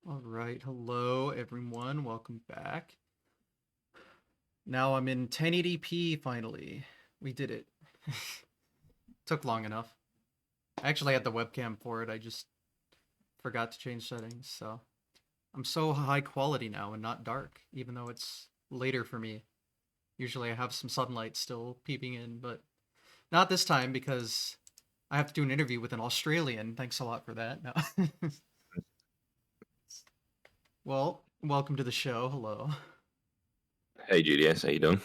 All right, hello everyone, welcome back. Now I'm in 1080p finally. We did it. Took long enough. I actually had the webcam for it, I just forgot to change settings, so I'm so high quality now and not dark, even though it's later for me. Usually I have some sunlight still peeping in, but not this time because I have to do an interview with an Australian. Thanks a lot for that. No. Well, welcome to the show. Hello. Hey GDS, how you doing?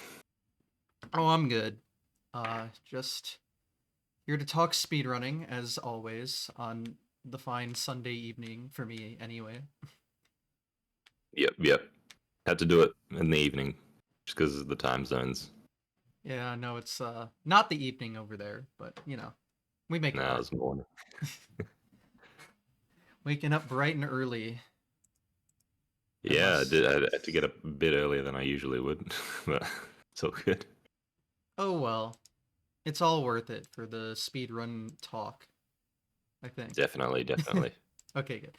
Oh, I'm good. Just here to talk speedrunning, as always, on the fine Sunday evening for me, anyway. Yep. Had to do it in the evening just because of the time zones. Yeah, no, it's not the evening over there, but we make it Now work. it's morning. Waking up bright and early, Yeah, I unless did. I had to get up a bit earlier than I usually would, but it's all good. oh well, it's all worth it for the speedrun talk, I think. Definitely. Okay, good.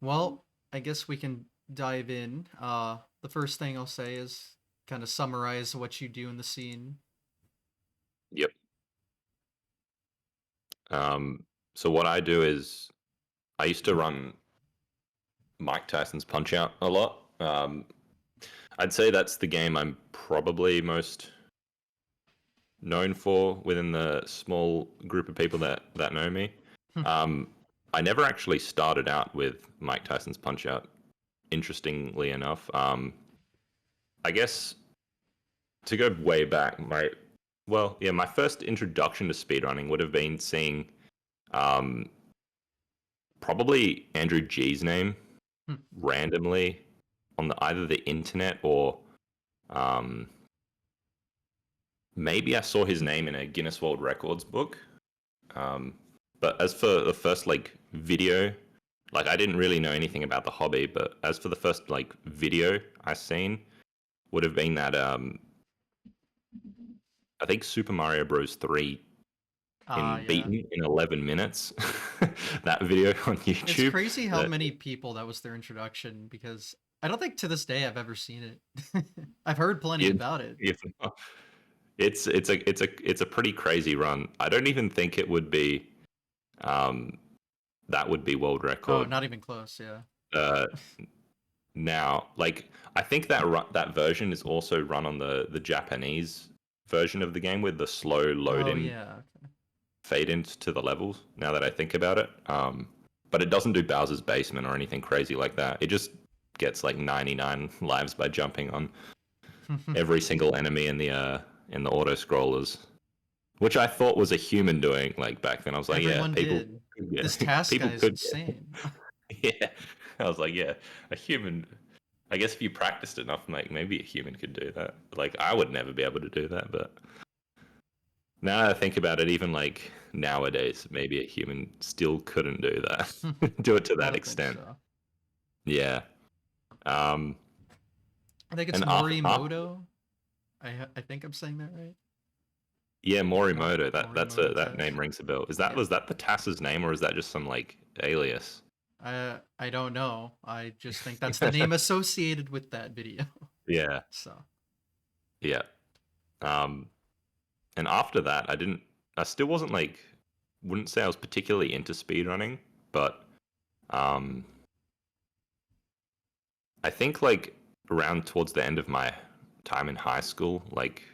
Well, I guess we can dive in. The first thing I'll say is kind of summarize what you do in the scene. Yep. So what I do is I used to run Mike Tyson's Punch Out a lot. I'd say that's the game I'm probably most known for within the small group of people that know me. Um, I never actually started out with Mike Tyson's Punch Out. Interestingly enough, I guess to go way back, my first introduction to speedrunning would have been seeing um, probably Andrew G's name randomly on either the internet or um, maybe I saw his name in a Guinness World Records book. Um, but as for the first video, I didn't really know anything about the hobby. But as for the first video I seen, would have been that I think Super Mario Bros. 3 in Yeah. beaten in 11 minutes. That video on It's YouTube. crazy how That many people that was their introduction because I don't think to this day I've ever seen it. I've heard plenty it, about it. if, it's a pretty crazy run. I don't even think it would be um, that would be world Oh, record. not even close, yeah. Uh, Now, I think that version is also run on the Japanese version of the game with the slow load Oh, in yeah. Okay. fade into the levels. Now that I think about it, but it doesn't do Bowser's Basement or anything crazy like that. It just gets 99 lives by jumping on every single enemy in the auto scrollers, which I thought was a human doing back then. I was like, yeah, Everyone people did. could This get task guy people is could insane. get yeah. I was like, yeah, a human. I guess if you practiced enough, maybe a human could do that. I would never be able to do that, but now that I think about it, even nowadays, maybe a human still couldn't do that, do it to I that don't think extent. so. Yeah. Um, I think it's and after Morimoto. I think I'm saying that right. yeah, Morimoto. Morimoto That test. name rings a bell. Yeah. Was that the Tass's name, or is that just some alias? I don't know. I just think that's the name associated with that video. Yeah. So, Yeah. Um, and after that, I still wasn't wouldn't say I was particularly into speedrunning, but um, I think around towards the end of my time in high school,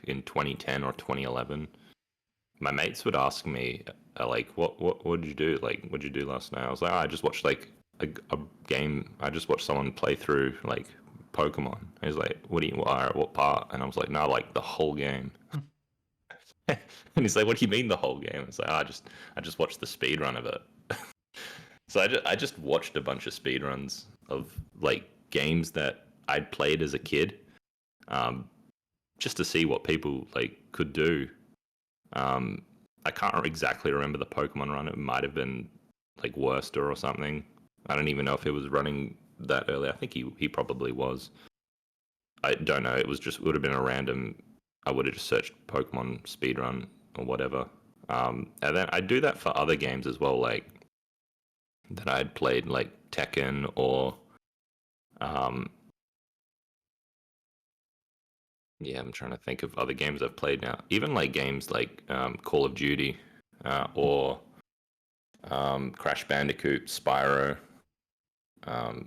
in 2010 or 2011, my mates would ask me, what did you do? What did you do last night? I was like, oh, I just watched a game. I just watched someone play through Pokemon. He's like, what part? And I was like, no, the whole game. And he's like, what do you mean the whole game? It's like, oh, I just watched the speed run of it. So I just watched a bunch of speed runs of games that I'd played as a kid, um, just to see what people could do. Um, I can't exactly remember the Pokemon run. It might have been Worcester or something. I don't even know if it was running that early. I think he probably was. I don't know. It would have been a random. I would have just searched Pokemon speedrun or whatever. And then I do that for other games as well, that I'd played Tekken or Um, yeah, I'm trying to think of other games I've played now. Even like games like Call of Duty or Crash Bandicoot, Spyro,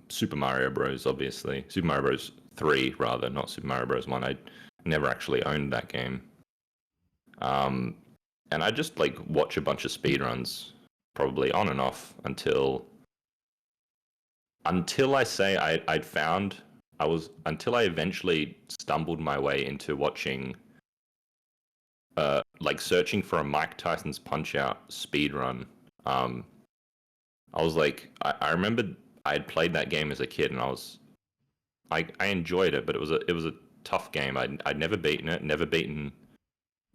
Super Mario Bros. Obviously, Super Mario Bros. 3 rather, not Super Mario Bros. 1. I never actually owned that game. And I just like watch a bunch of speedruns, probably on and off until I say I'd found until I eventually stumbled my way into watching like searching for a Mike Tyson's Punch Out speed run. I was like, I remembered I had played that game as a kid, and I enjoyed it, but it was a tough game. I'd never beaten it, never beaten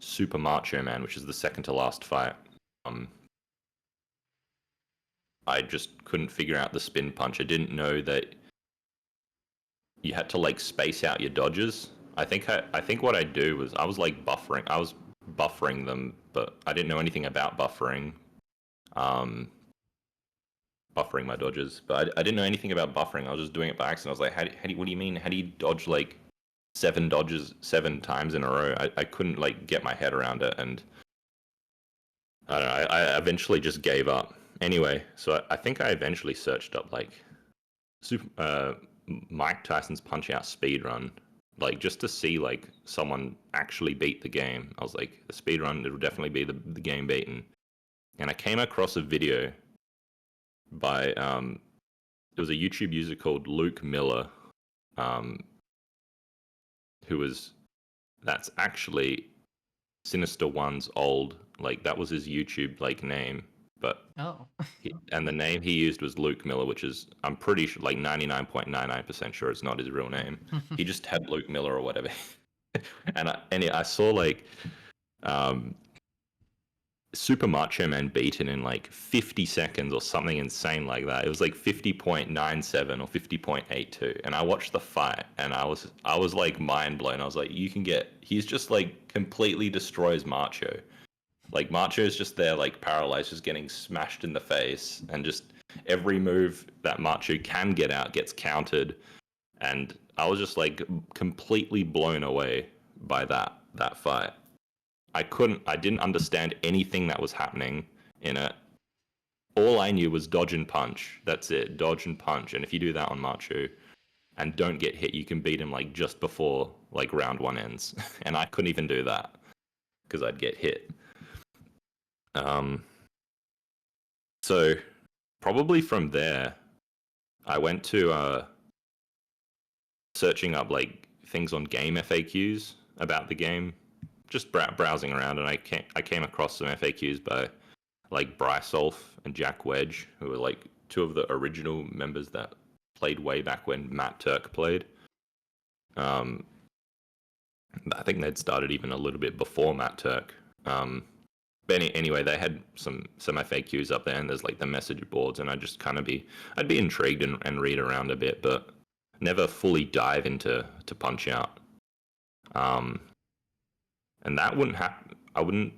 Super Macho Man, which is the second to last fight. I just couldn't figure out the spin punch. I didn't know that you had to like space out your dodges. I think what I'd do was I was like buffering. I was buffering them, but I didn't know anything about buffering. Buffering my dodges, but I didn't know anything about buffering. I was just doing it by accident. I was like, what do you mean? How do you dodge like 7 dodges 7 times in a row? I couldn't like get my head around it, and I don't know. I eventually just gave up. Anyway, so I think I eventually searched up like Mike Tyson's Punch Out speed run, like just to see like someone actually beat the game. I was like, the speed run, it'll definitely be the game beaten. And I came across a video by it was a YouTube user called Luke Miller, who was that's actually Sinister One's old, like that was his YouTube like name, but and the name he used was Luke Miller, which is I'm pretty sure like 99.99% sure it's not his real name. He just had Luke Miller or whatever. and I saw like Super Macho Man beaten in like 50 seconds or something insane like that. It was like 50.97 or 50.82. And I watched the fight and I was like mind blown. I was like, he's just like completely destroys Macho. Like Macho is just there like paralyzed, just getting smashed in the face, and just every move that Macho can get out gets countered. And I was just like completely blown away by that fight. I didn't understand anything that was happening in it. All I knew was dodge and punch. That's it, dodge and punch. And if you do that on Macho and don't get hit, you can beat him like just before like round 1 ends. And I couldn't even do that because I'd get hit. So probably from there, I went to searching up like things on game FAQs about the game, just browsing around, and I came across some FAQs by like Bryce Olf and Jack Wedge, who were like 2 of the original members that played way back when Matt Turk played. I think they'd started even a little bit before Matt Turk. But anyway, they had some FAQs up there, and there's like the message boards, and I'd be intrigued and read around a bit, but never fully dive into Punch Out. And that wouldn't happen. I wouldn't.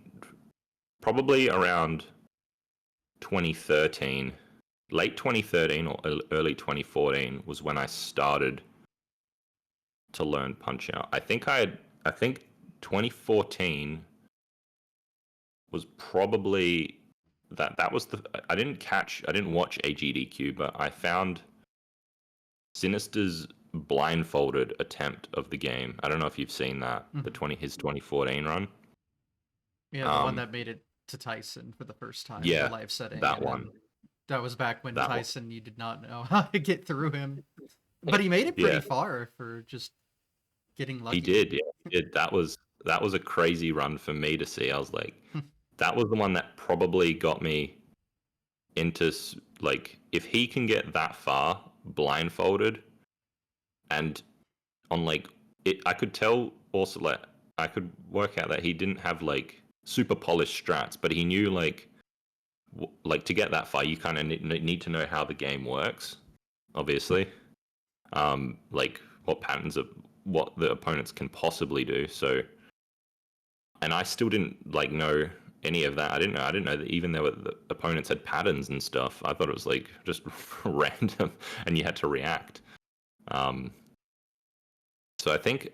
Probably around 2013, late 2013 or early 2014 was when I started to learn Punch Out. I think 2014 was probably that was I didn't watch AGDQ, but I found Sinister's blindfolded attempt of the game. I don't know if you've seen that, his 2014 run. Yeah, the one that made it to Tyson for the first time in the live setting. That one. That was back when Tyson, you did not know how to get through him. But he made it pretty far for just getting lucky. He did, yeah. That was a crazy run for me to see. I was like, that was the one that probably got me into, like, if he can get that far blindfolded, and on like it, I could tell also, like, I could work out that he didn't have like super polished strats, but he knew like to get that far, you kind of need to know how the game works, obviously. Like what patterns of what the opponents can possibly do. So, and I still didn't like know any of that. I didn't know that even though the opponents had patterns and stuff. I thought it was like just random, and you had to react. So I think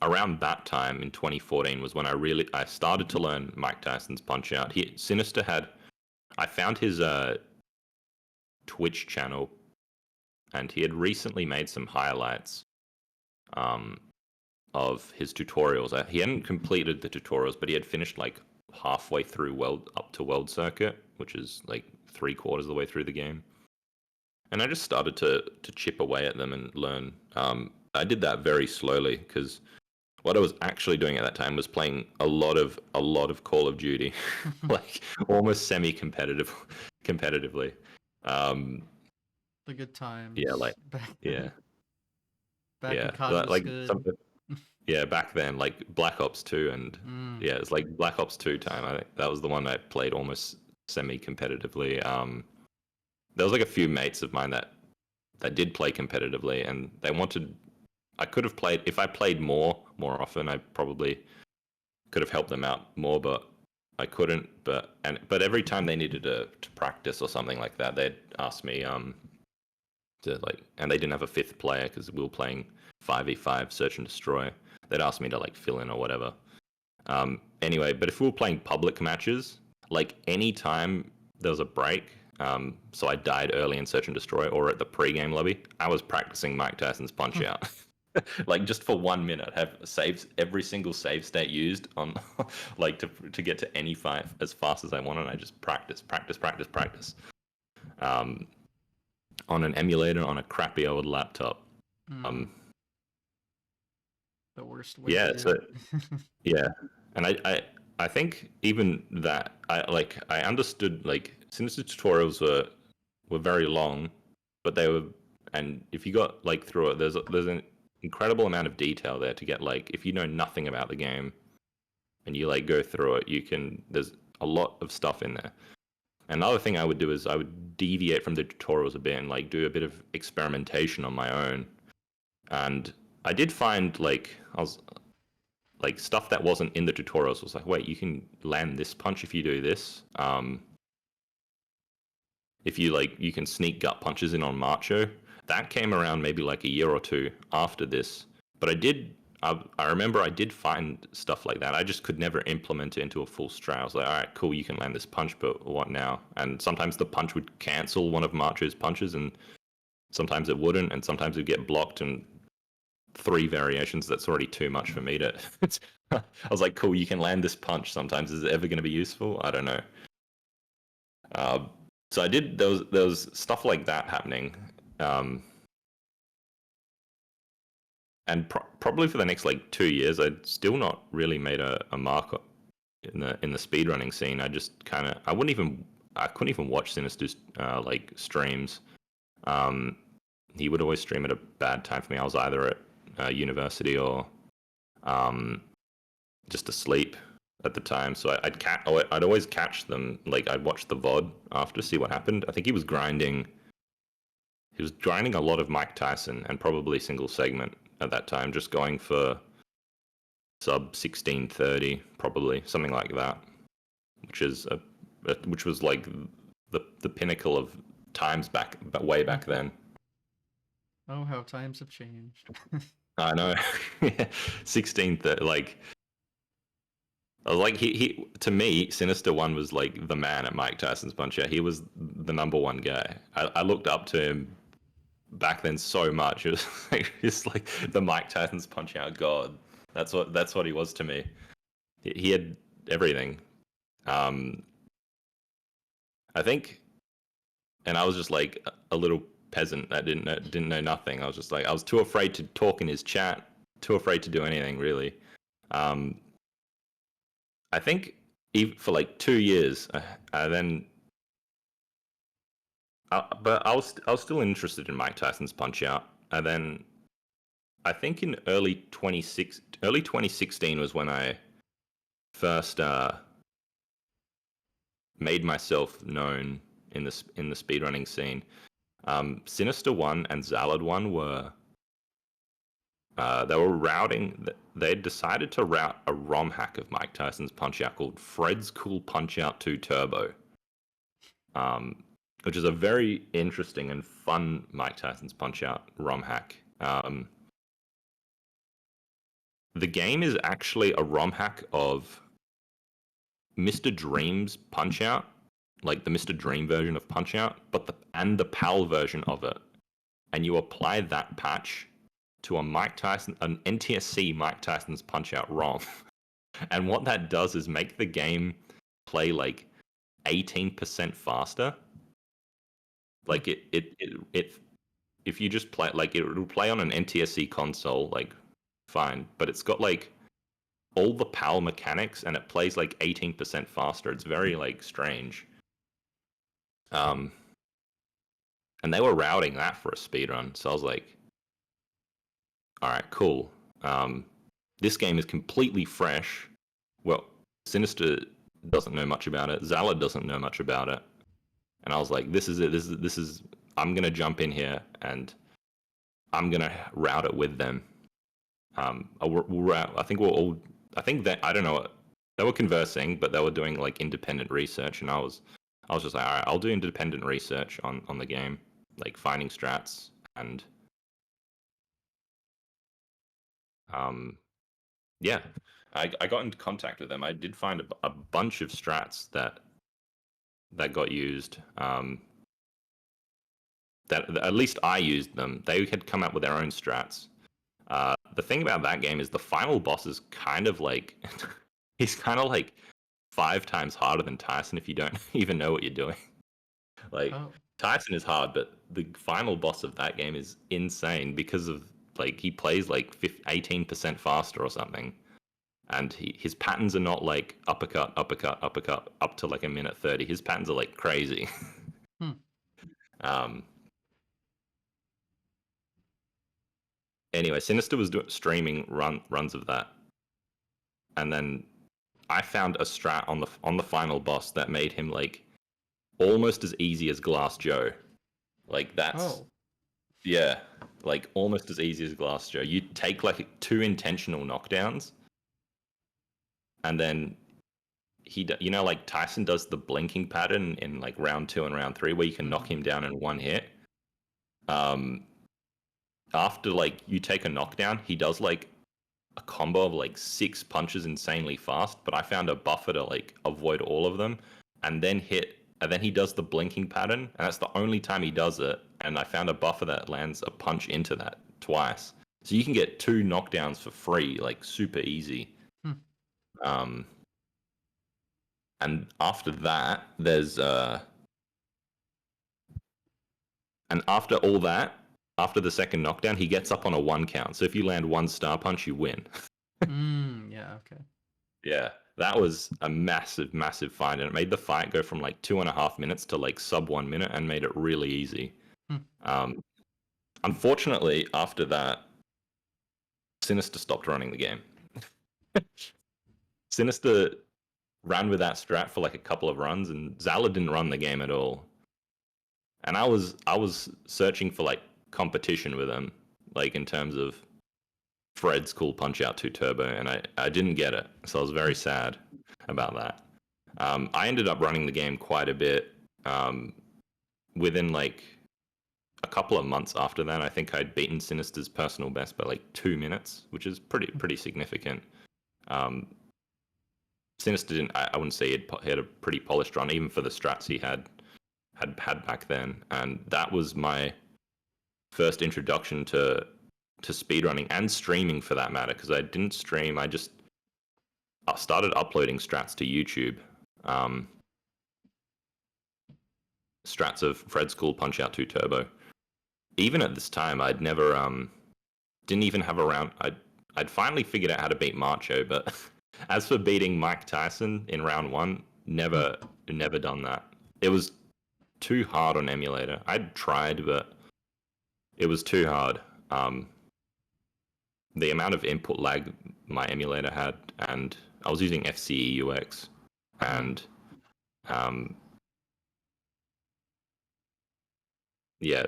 around that time in 2014 was when I started to learn Mike Tyson's Punch Out. I found his Twitch channel, and he had recently made some highlights of his tutorials. He hadn't completed the tutorials, but he had finished like halfway through up to World Circuit, which is like 3/4 of the way through the game. And I just started to chip away at them and learn. I did that very slowly because what I was actually doing at that time was playing a lot of Call of Duty, like almost competitively. The good times. Yeah, like back, yeah, back when yeah, COD was like good. something. Yeah, back then, like Black Ops 2, and yeah, it's like Black Ops 2 time. I think that was the one I played almost semi-competitively. There was like a few mates of mine that did play competitively, and they wanted. I could have played if I played more often. I probably could have helped them out more, but I couldn't. But every time they needed to practice or something like that, they'd ask me to like, and they didn't have a fifth player because we were playing 5v5 Search and Destroy. They'd ask me to like fill in or whatever. Anyway, but if we were playing public matches, like any time there was a break, so I died early in Search and Destroy or at the pre-game lobby, I was practicing Mike Tyson's Punch Out. Like just for 1 minute, have saves every single save state used on, like to get to any fight as fast as I want, and I just practice. On an emulator on a crappy old laptop. The worst way. Yeah, to do so it. yeah, and I think even that I understood like since the tutorials were very long, but they were, and if you got like through it, there's an incredible amount of detail there to get, like, if you know nothing about the game and you like go through it, there's a lot of stuff in there. Another thing I would do is I would deviate from the tutorials a bit and like do a bit of experimentation on my own. And I did find like I was like stuff that wasn't in the tutorials was like, wait, you can land this punch if you do this. If you like, you can sneak gut punches in on Macho. That came around maybe like a year or two after this. But I remember I did find stuff like that. I just could never implement it into a full strat. I was like, all right, cool, you can land this punch, but what now? And sometimes the punch would cancel one of Macho's punches, and sometimes it wouldn't, and sometimes it would get blocked, and 3 variations, that's already too much for me to. I was like, cool, you can land this punch sometimes. Is it ever going to be useful? I don't know. So I did, there was stuff like that happening. And probably for the next like 2 years, I'd still not really made a mark in the speedrunning scene. I just kind of, I couldn't even watch Sinister's like streams. He would always stream at a bad time for me. I was either at university or just asleep at the time. So I'd always catch them. Like I'd watch the VOD after to see what happened. I think he was grinding a lot of Mike Tyson and probably single segment at that time, just going for sub 1630, probably something like that, which was like the pinnacle of times way back then. Oh, how times have changed. I know. 1630, like I was like, he to me, Sinister One was like the man at Mike Tyson's Punch Out. He was the number one guy. I looked up to him back then so much. It was like just like the Mike Tyson's Punch Out god. That's what he was to me. He had everything. I think, and I was just like a little peasant that didn't know nothing. I was just like, I was too afraid to talk in his chat, too afraid to do anything really. I think for like 2 years, then. But I was still interested in Mike Tyson's Punch Out, and then I think in early 2016 was when I first made myself known in the speedrunning scene. Sinister One and Zalad One were routing. They decided to route a ROM hack of Mike Tyson's Punch Out called Fred's Cool Punch Out 2 Turbo. Which is a very interesting and fun Mike Tyson's Punch Out ROM hack. Um, the game is actually a ROM hack of Mr. Dream's Punch Out, like the Mr. Dream version of Punch Out, but the PAL version of it. And you apply that patch to an NTSC Mike Tyson's Punch Out ROM. And what that does is make the game play like 18% faster. Like it if you just play, like, it'll play on an NTSC console, like, fine, but it's got like all the PAL mechanics and it plays like 18% faster. It's very like strange. And they were routing that for a speedrun, so I was like, all right, cool. This game is completely fresh. Well, Sinister doesn't know much about it. Zala doesn't know much about it. And I was like, this is it. This is. I'm gonna jump in here and I'm gonna route it with them. I think that, I don't know. They were conversing, but they were doing like independent research, and I was just like, all right, I'll do independent research on the game, like finding strats and yeah, I got into contact with them. I did find a bunch of strats that got used. That at least I used them. They had come up with their own strats. The thing about that game is the final boss is kind of like he's kind of like 5 times harder than Tyson if you don't even know what you're doing. Like, Tyson is hard, but the final boss of that game is insane because of, like, he plays like 18% faster or something, and his patterns are not like uppercut, uppercut, uppercut up to like a minute 30. His patterns are like crazy. Anyway, Sinister was streaming runs of that, and then I found a strat on the final boss that made him like almost as easy as Glass Joe. Like, that's yeah, like almost as easy as Glass Joe. You take like 2 intentional knockdowns, and then like Tyson does the blinking pattern in like round 2 and round 3 where you can knock him down in one hit. After like you take a knockdown, he does like a combo of like 6 punches insanely fast, but I found a buffer to like avoid all of them, and then he does the blinking pattern, and that's the only time he does it, and I found a buffer that lands a punch into that twice. So you can get 2 knockdowns for free, like super easy. And after that, there's and after all that, after the second knockdown, he gets up on a 1 count. So if you land 1 star punch, you win. Yeah, okay. Yeah, that was a massive, massive find, and it made the fight go from like 2.5 minutes to like sub 1 minute, and made it really easy. Unfortunately, after that, Sinister stopped running the game. Sinister ran with that strat for like a couple of runs, and Zala didn't run the game at all. And I was searching for like competition with him, like in terms of Fred's cool Punch Out 2 Turbo, and I didn't get it, so I was very sad about that. I ended up running the game quite a bit. Within like a couple of months after that, I think I'd beaten Sinister's personal best by like 2 minutes, which is pretty significant. Sinister didn't. I wouldn't say he had a pretty polished run, even for the strats he had back then, and that was my first introduction to speedrunning and streaming, for that matter, because I didn't stream. I just started uploading strats to YouTube. Strats of Fred's cool Punch Out 2 Turbo. Even at this time, I'd never didn't even have a round. I'd finally figured out how to beat Macho, but as for beating Mike Tyson in round 1, never done that. It was too hard on emulator. I'd tried, but it was too hard. The amount of input lag my emulator had, and I was using FCE UX, and yeah,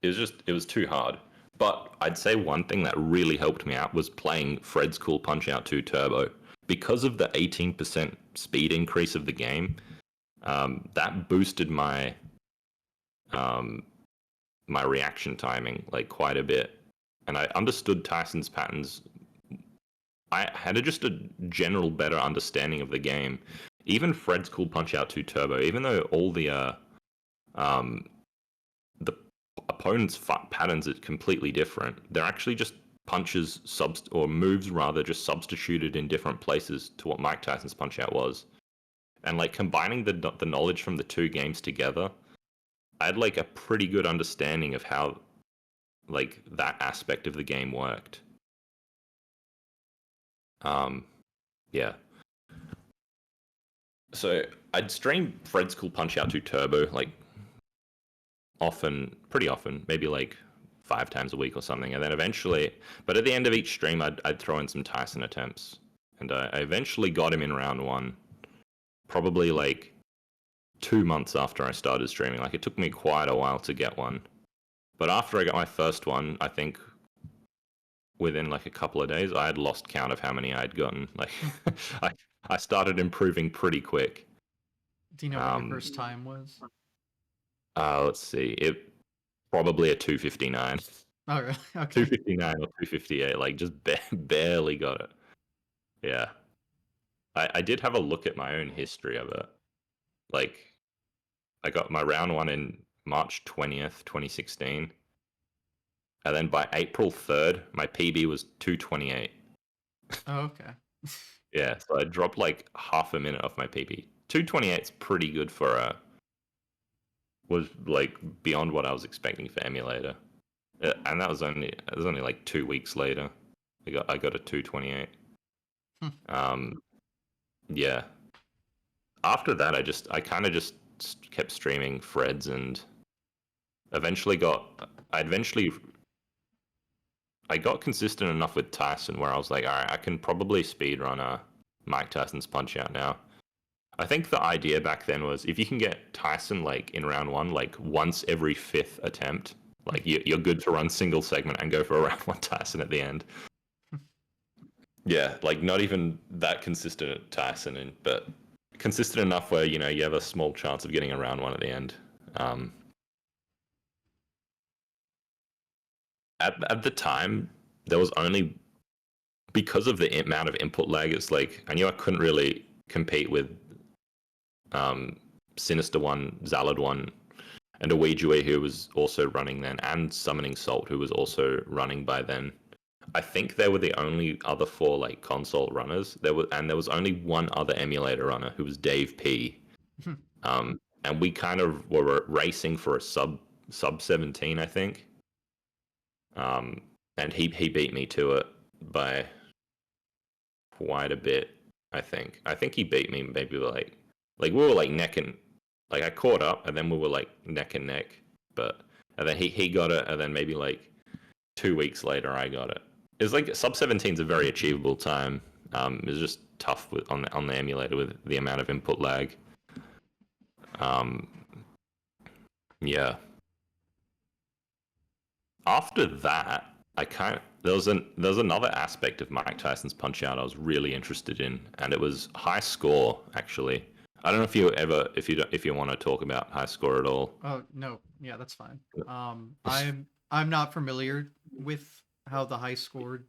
it was too hard. But I'd say one thing that really helped me out was playing Fred's cool Punch Out 2 Turbo. Because of the 18% speed increase of the game, that boosted my my reaction timing like quite a bit. and I understood Tyson's patterns. I had just a general better understanding of the game. Even Fred's Cool Punch Out 2 Turbo, even though all um, the opponent's patterns are completely different, they're actually just punches or moves rather, just substituted in different places to what Mike Tyson's Punch Out was. And like combining the knowledge from the two games together, I had like a pretty good understanding of how like that aspect of the game worked. Yeah. So I'd stream Fred's Cool Punch Out 2 Turbo like pretty often, maybe like 5 times a week or something, and then eventually, but at the end of each stream, I'd throw in some Tyson attempts, and I eventually got him in round one, probably like 2 months after I started streaming. Like it took me quite a while to get one, but after I got my first one, I think within like a couple of days, I had lost count of how many I'd gotten. Like I started improving pretty quick. Do you know what your first time was? Let's see. It probably a 259. Oh, really? Okay. 259 or 258. Like just barely got it. Yeah. I did have a look at my own history of it. Like I got my round one in March 20th, 2016. And then by April 3rd, my PB was 228. Oh, okay. Yeah, so I dropped like half a minute off my PB. 228 is pretty good for was like beyond what I was expecting for emulator. And that was only like 2 weeks later. I got a 228. Yeah. After that, I kind of just kept streaming Freds, and I got consistent enough with Tyson where I was like, all right, I can probably speedrun Mike Tyson's Punch Out now. I think the idea back then was if you can get Tyson like in round one, like once every fifth attempt, like you're good to run single segment and go for a round one Tyson at the end. Yeah, like not even that consistent at Tyson, but consistent enough where you have a small chance of getting a round one at the end. At the time, there was only because of the amount of input lag. It's like I knew I couldn't really compete with Sinister One, Zalad One, and a Ouijue who was also running then, and Summoning Salt who was also running by then. I think they were the only other 4 like console runners. There was only one other emulator runner who was Dave P. And we kind of were racing for a sub 17, I think. And he beat me to it by quite a bit. I think he beat me maybe like we were like neck and like I caught up, and then we were like neck and neck. And then he got it, and then maybe like 2 weeks later I got it. It's like sub 17 is a very achievable time. It's just tough on the emulator with the amount of input lag. Yeah. After that, there was another aspect of Mike Tyson's Punch Out I was really interested in, and it was high score. Actually, I don't know if you want to talk about high score at all. Oh no, yeah, that's fine. I'm not familiar with how the high score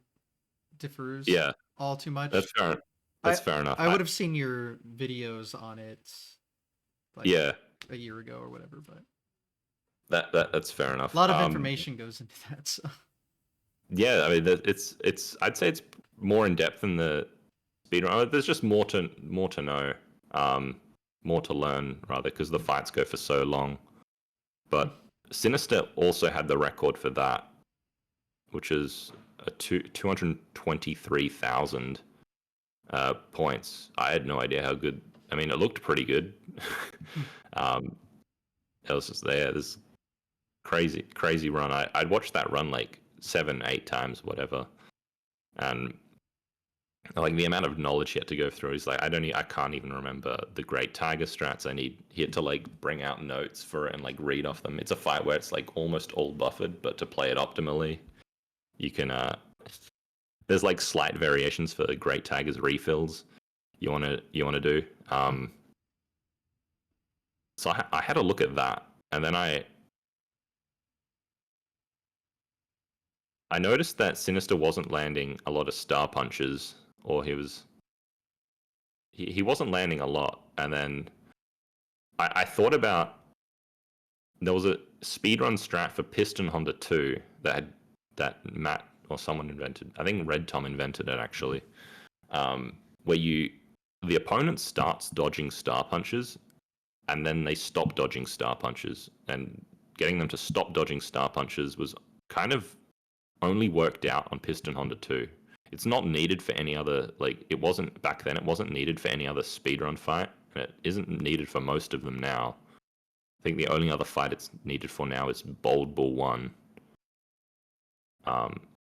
differs. Yeah, all too much. That's fair. That's fair enough. I would have seen your videos on it, like yeah, a year ago or whatever, but that's fair enough. a lot of information goes into that. So. Yeah, I mean, I'd say it's more in depth than the speedrun. There's just more to know, more to learn rather, because the fights go for so long. But Sinister also had the record for that, which is 223,000 points. I had no idea how good. I mean, it looked pretty good. It was just there. This crazy run. I'd watched that run like 7-8 times, whatever, and like the amount of knowledge he had to go through is like I can't even remember the Great Tiger strats. He had to like bring out notes for it and like read off them. It's a fight where it's like almost all buffered, but to play it optimally, you can there's like slight variations for the Great Tiger's refills you want to do. So I had a look at that, and then I I noticed that Sinister wasn't landing a lot of star punches, or he wasn't landing a lot. And then I thought about, there was a speedrun strat for Piston Honda 2 that Matt or someone invented. I think Red Tom invented it actually, where the opponent starts dodging star punches, and then they stop dodging star punches, and getting them to stop dodging star punches was kind of only worked out on Piston Honda 2. It's not needed for any other, like, it wasn't back then, it wasn't needed for any other speedrun fight, and it isn't needed for most of them now. I think the only other fight it's needed for now is Bold Bull 1,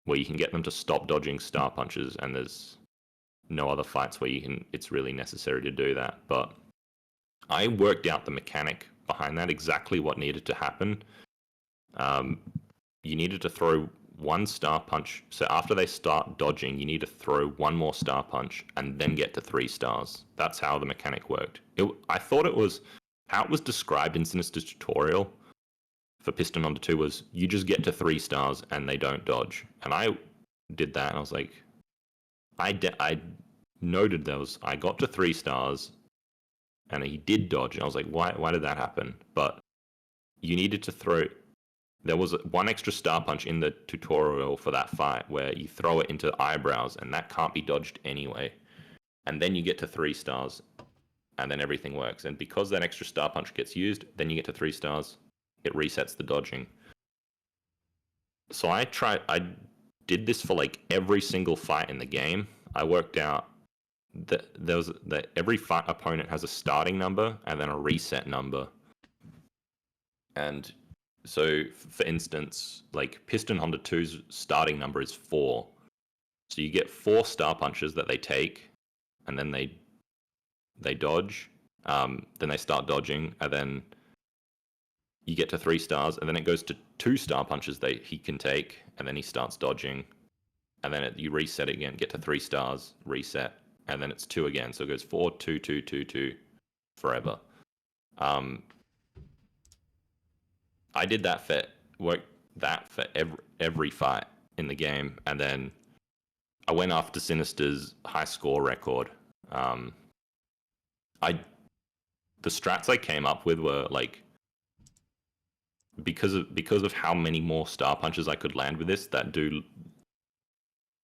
where you can get them to stop dodging star punches, and there's no other fights where it's really necessary to do that. But I worked out the mechanic behind that, exactly what needed to happen. You needed to throw one star punch. So after they start dodging, you need to throw one more star punch and then get to 3 stars. That's how the mechanic worked. I thought it was how it was described in Sinister's tutorial for Piston Honda 2 was you just get to 3 stars and they don't dodge. And I did that and I was like, I noted those. I got to 3 stars and he did dodge. And I was like, why did that happen? But you needed to throw. There was one extra star punch in the tutorial for that fight where you throw it into eyebrows and that can't be dodged anyway. And then you get to 3 stars and then everything works. And because that extra star punch gets used, then you get to 3 stars. It resets the dodging. So I did this for like every single fight in the game. I worked out that every fight opponent has a starting number and then a reset number. And so, for instance, like Piston Honda 2's starting number is 4. So you get 4 star punches that they take, and then they dodge. Then they start dodging, and then you get to 3 stars, and then it goes to 2 star punches he can take, and then he starts dodging, and then you reset it again, get to 3 stars, reset, and then it's 2 again. So it goes 4, 2, 2, 2, 2, forever. I did that for every fight in the game, and then I went after Sinister's high score record. The strats I came up with were like, because of how many more star punches I could land with this that do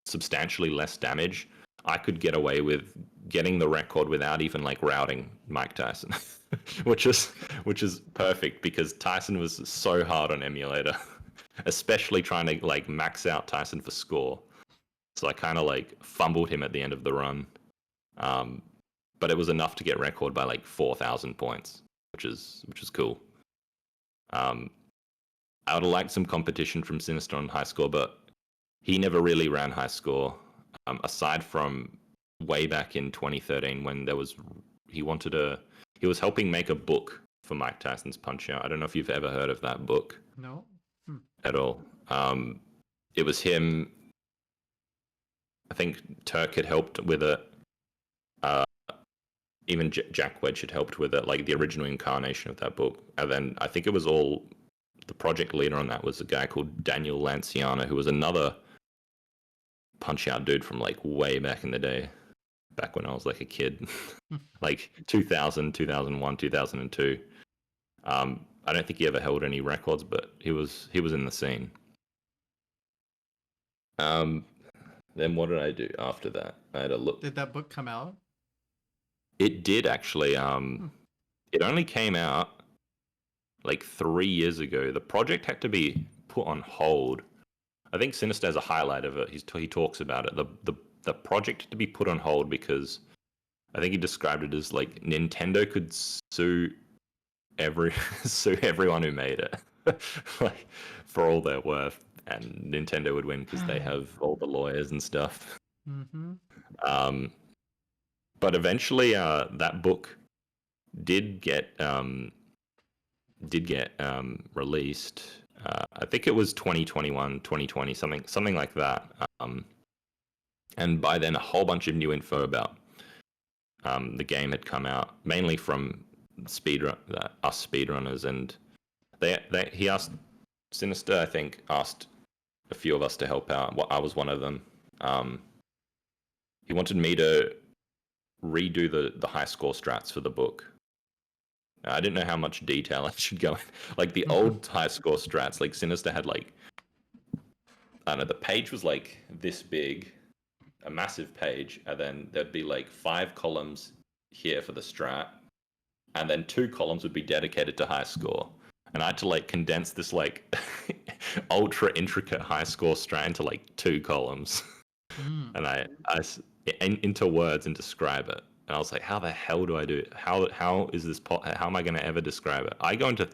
substantially less damage, I could get away with getting the record without even like routing Mike Tyson, which is perfect because Tyson was so hard on emulator, especially trying to like max out Tyson for score. So I kind of like fumbled him at the end of the run, but it was enough to get record by like 4,000 points, which is cool. I would have liked some competition from Sinister on high score, but he never really ran high score, aside from way back in 2013 when he was helping make a book for Mike Tyson's Punch-Out. I don't know if you've ever heard of that book. No. At all. It was him. I think Turk had helped with it. Even Jack Wedge had helped with it, like the original incarnation of that book. And then I think it was all, the project leader on that was a guy called Daniel Lanciano, who was another Punch-Out dude from like way back in the day, back when I was like a kid, like 2000, 2001, 2002. I don't think he ever held any records, but he was in the scene. Then what did I do after that? I had a look. Did that book come out? It did actually. It only came out like 3 years ago. The project had to be put on hold. I think Sinister has a highlight of it. He talks about it. The project had to be put on hold because I think he described it as like Nintendo could sue everyone who made it, like for all their worth, and Nintendo would win because they have all the lawyers and stuff. Mm-hmm. But eventually, that book did get released. I think it was 2021, 2020, something like that. And by then, a whole bunch of new info about the game had come out, mainly from us speedrunners, and he asked Sinister, I think, asked a few of us to help out. Well, I was one of them. He wanted me to redo the high score strats for the book. I didn't know how much detail I should go in. Like the old high score strats, like Sinister had like, I don't know, the page was like this big, a massive page, and then there'd be like 5 columns here for the strat, and then 2 columns would be dedicated to high score. And I had to like condense this like ultra intricate high score strat into like 2 columns, and I into words and describe it. And I was like, how the hell do I do it? How is this? How am I going to ever describe it? I go into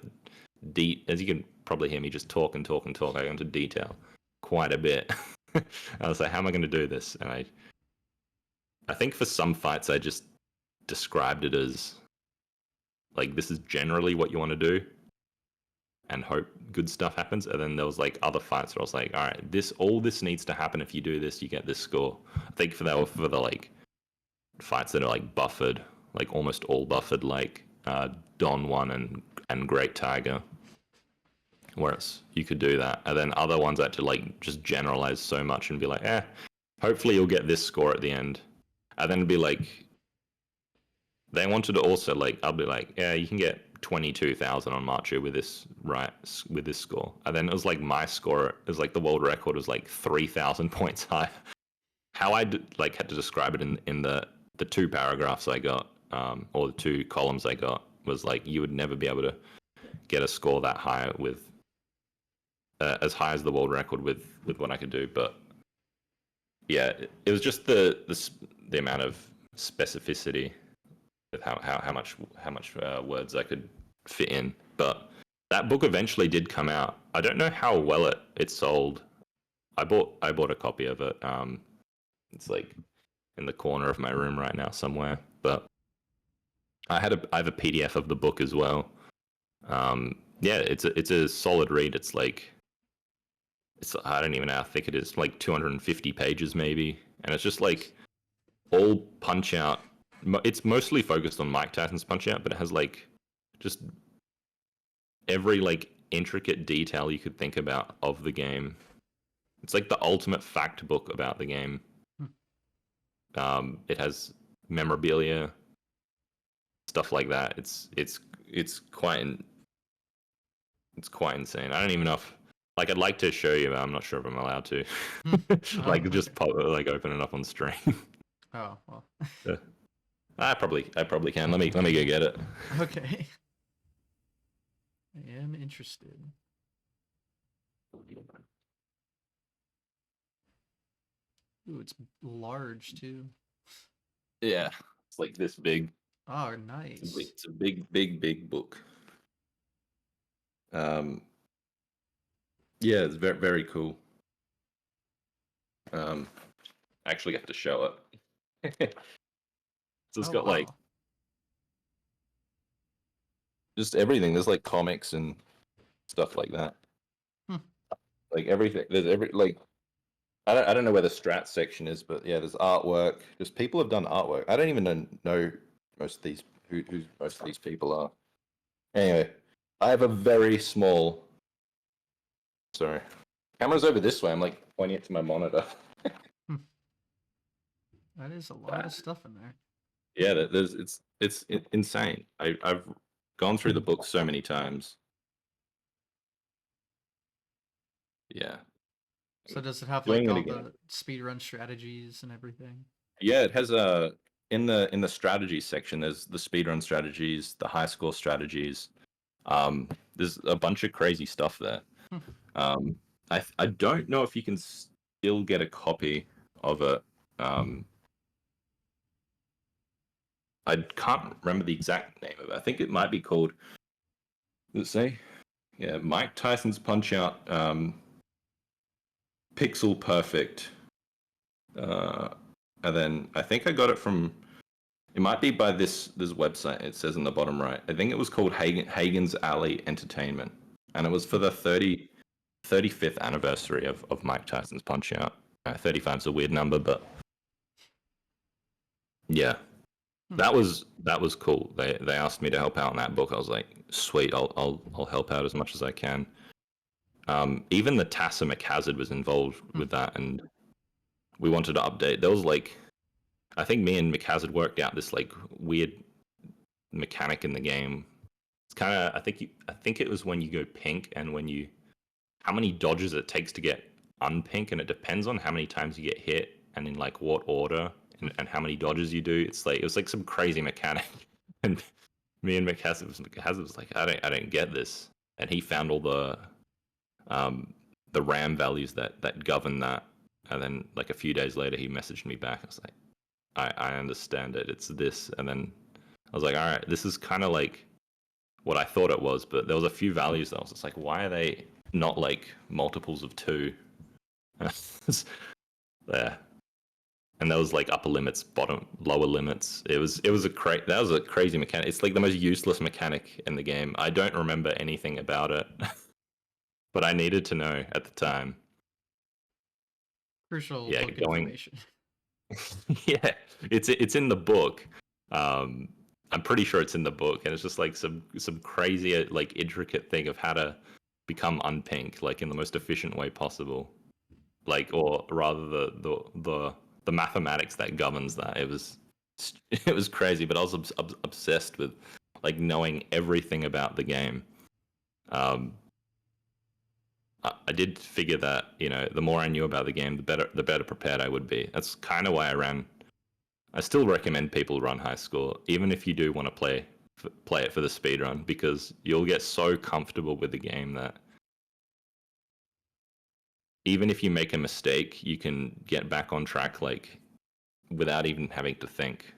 as you can probably hear me just talk and talk and talk. I go into detail quite a bit. I was like, how am I going to do this? And I think for some fights I just described it as like, this is generally what you want to do, and hope good stuff happens. And then there was like other fights where I was like, all right, all this needs to happen. If you do this, you get this score. I think for the like fights that are like buffered, like almost all buffered, like Don 1 and Great Tiger, whereas you could do that. And then other ones I had to like just generalize so much and be like, hopefully you'll get this score at the end. And then it'd be like, they wanted to also like, I'll be like, yeah, you can get 22,000 on Macho with this score. And then it was like my score, it was like the world record was like 3,000 points high. How I had to describe it in the 2 paragraphs I got, or the 2 columns I got, was like, you would never be able to get a score that high with as high as the world record with what I could do. But yeah, it was just the amount of specificity with how much words I could fit in. But that book eventually did come out. I don't know how well it sold. I bought a copy of it. It's like in the corner of my room right now somewhere. But I have a PDF of the book as well. Yeah, it's a solid read. It's like, I don't even know how thick it is, like 250 pages maybe, and it's just like all Punch Out. It's mostly focused on Mike Tyson's Punch Out, but it has like just every like intricate detail you could think about of the game. It's like the ultimate fact book about the game. It has memorabilia, stuff like that. It's quite insane. I don't even know if, like, I'd like to show you, but I'm not sure if I'm allowed to. Like, just open it up on stream. Oh well. I probably can. Let me go get it. Okay. I am interested. Ooh, it's large too. Yeah, it's like this big. Oh, nice. It's a big book. Yeah, it's very, very cool. I actually have to show it. So it's got like just everything. There's like comics and stuff like that. Like everything. There's like, I don't know where the strat section is, but yeah, there's artwork. Just people have done artwork. I don't even know most of these who most of these people are. Anyway, I have a very small. Sorry, camera's over this way. I'm like pointing it to my monitor. That is a lot of stuff in there. Yeah, it's insane. I've gone through the book so many times. Yeah. So does it have like all the speedrun strategies and everything? Yeah, it has in the strategy section. There's the speedrun strategies, the high score strategies. There's a bunch of crazy stuff there. I don't know if you can still get a copy of it. I can't remember the exact name of it. I think it might be called. Let's say, yeah, Mike Tyson's Punch Out. Pixel Perfect. And then I think I got it from, it might be by this website. It says in the bottom right. I think it was called Hagen's Alley Entertainment. And it was for the 35th anniversary of Mike Tyson's Punch Out. 35 is a weird number, but yeah. That was cool. They asked me to help out in that book. I was like, sweet, I'll help out as much as I can. Even the Tassa McHazard was involved with that, and we wanted to update. There was like, I think me and McHazard worked out this like weird mechanic in the game. It's kind of, I think it was when you go pink and when you, how many dodges it takes to get unpink, and it depends on how many times you get hit and in like what order and how many dodges you do. It's like, it was like some crazy mechanic, and me and McHazard was like, I don't get this, and he found all the RAM values that govern that. And then like a few days later, he messaged me back. I was like, I understand it. It's this. And then I was like, all right, this is kind of like what I thought it was, but there was a few values that I was just like, why are they not like multiples of 2? There. And there was like upper limits, lower limits. That was a crazy mechanic. It's like the most useless mechanic in the game. I don't remember anything about it, but I needed to know at the time. Crucial Yeah, book information. Yeah, it's in the book. I'm pretty sure it's in the book, and it's just like some crazy like intricate thing of how to become unpink like in the most efficient way possible. Like, or rather the mathematics that governs that. It was crazy, but I was obsessed with like knowing everything about the game. I did figure that, you know, the more I knew about the game, the better prepared I would be. That's kind of why I still recommend people run high score, even if you do want to play it for the speed run, because you'll get so comfortable with the game that even if you make a mistake, you can get back on track like without even having to think.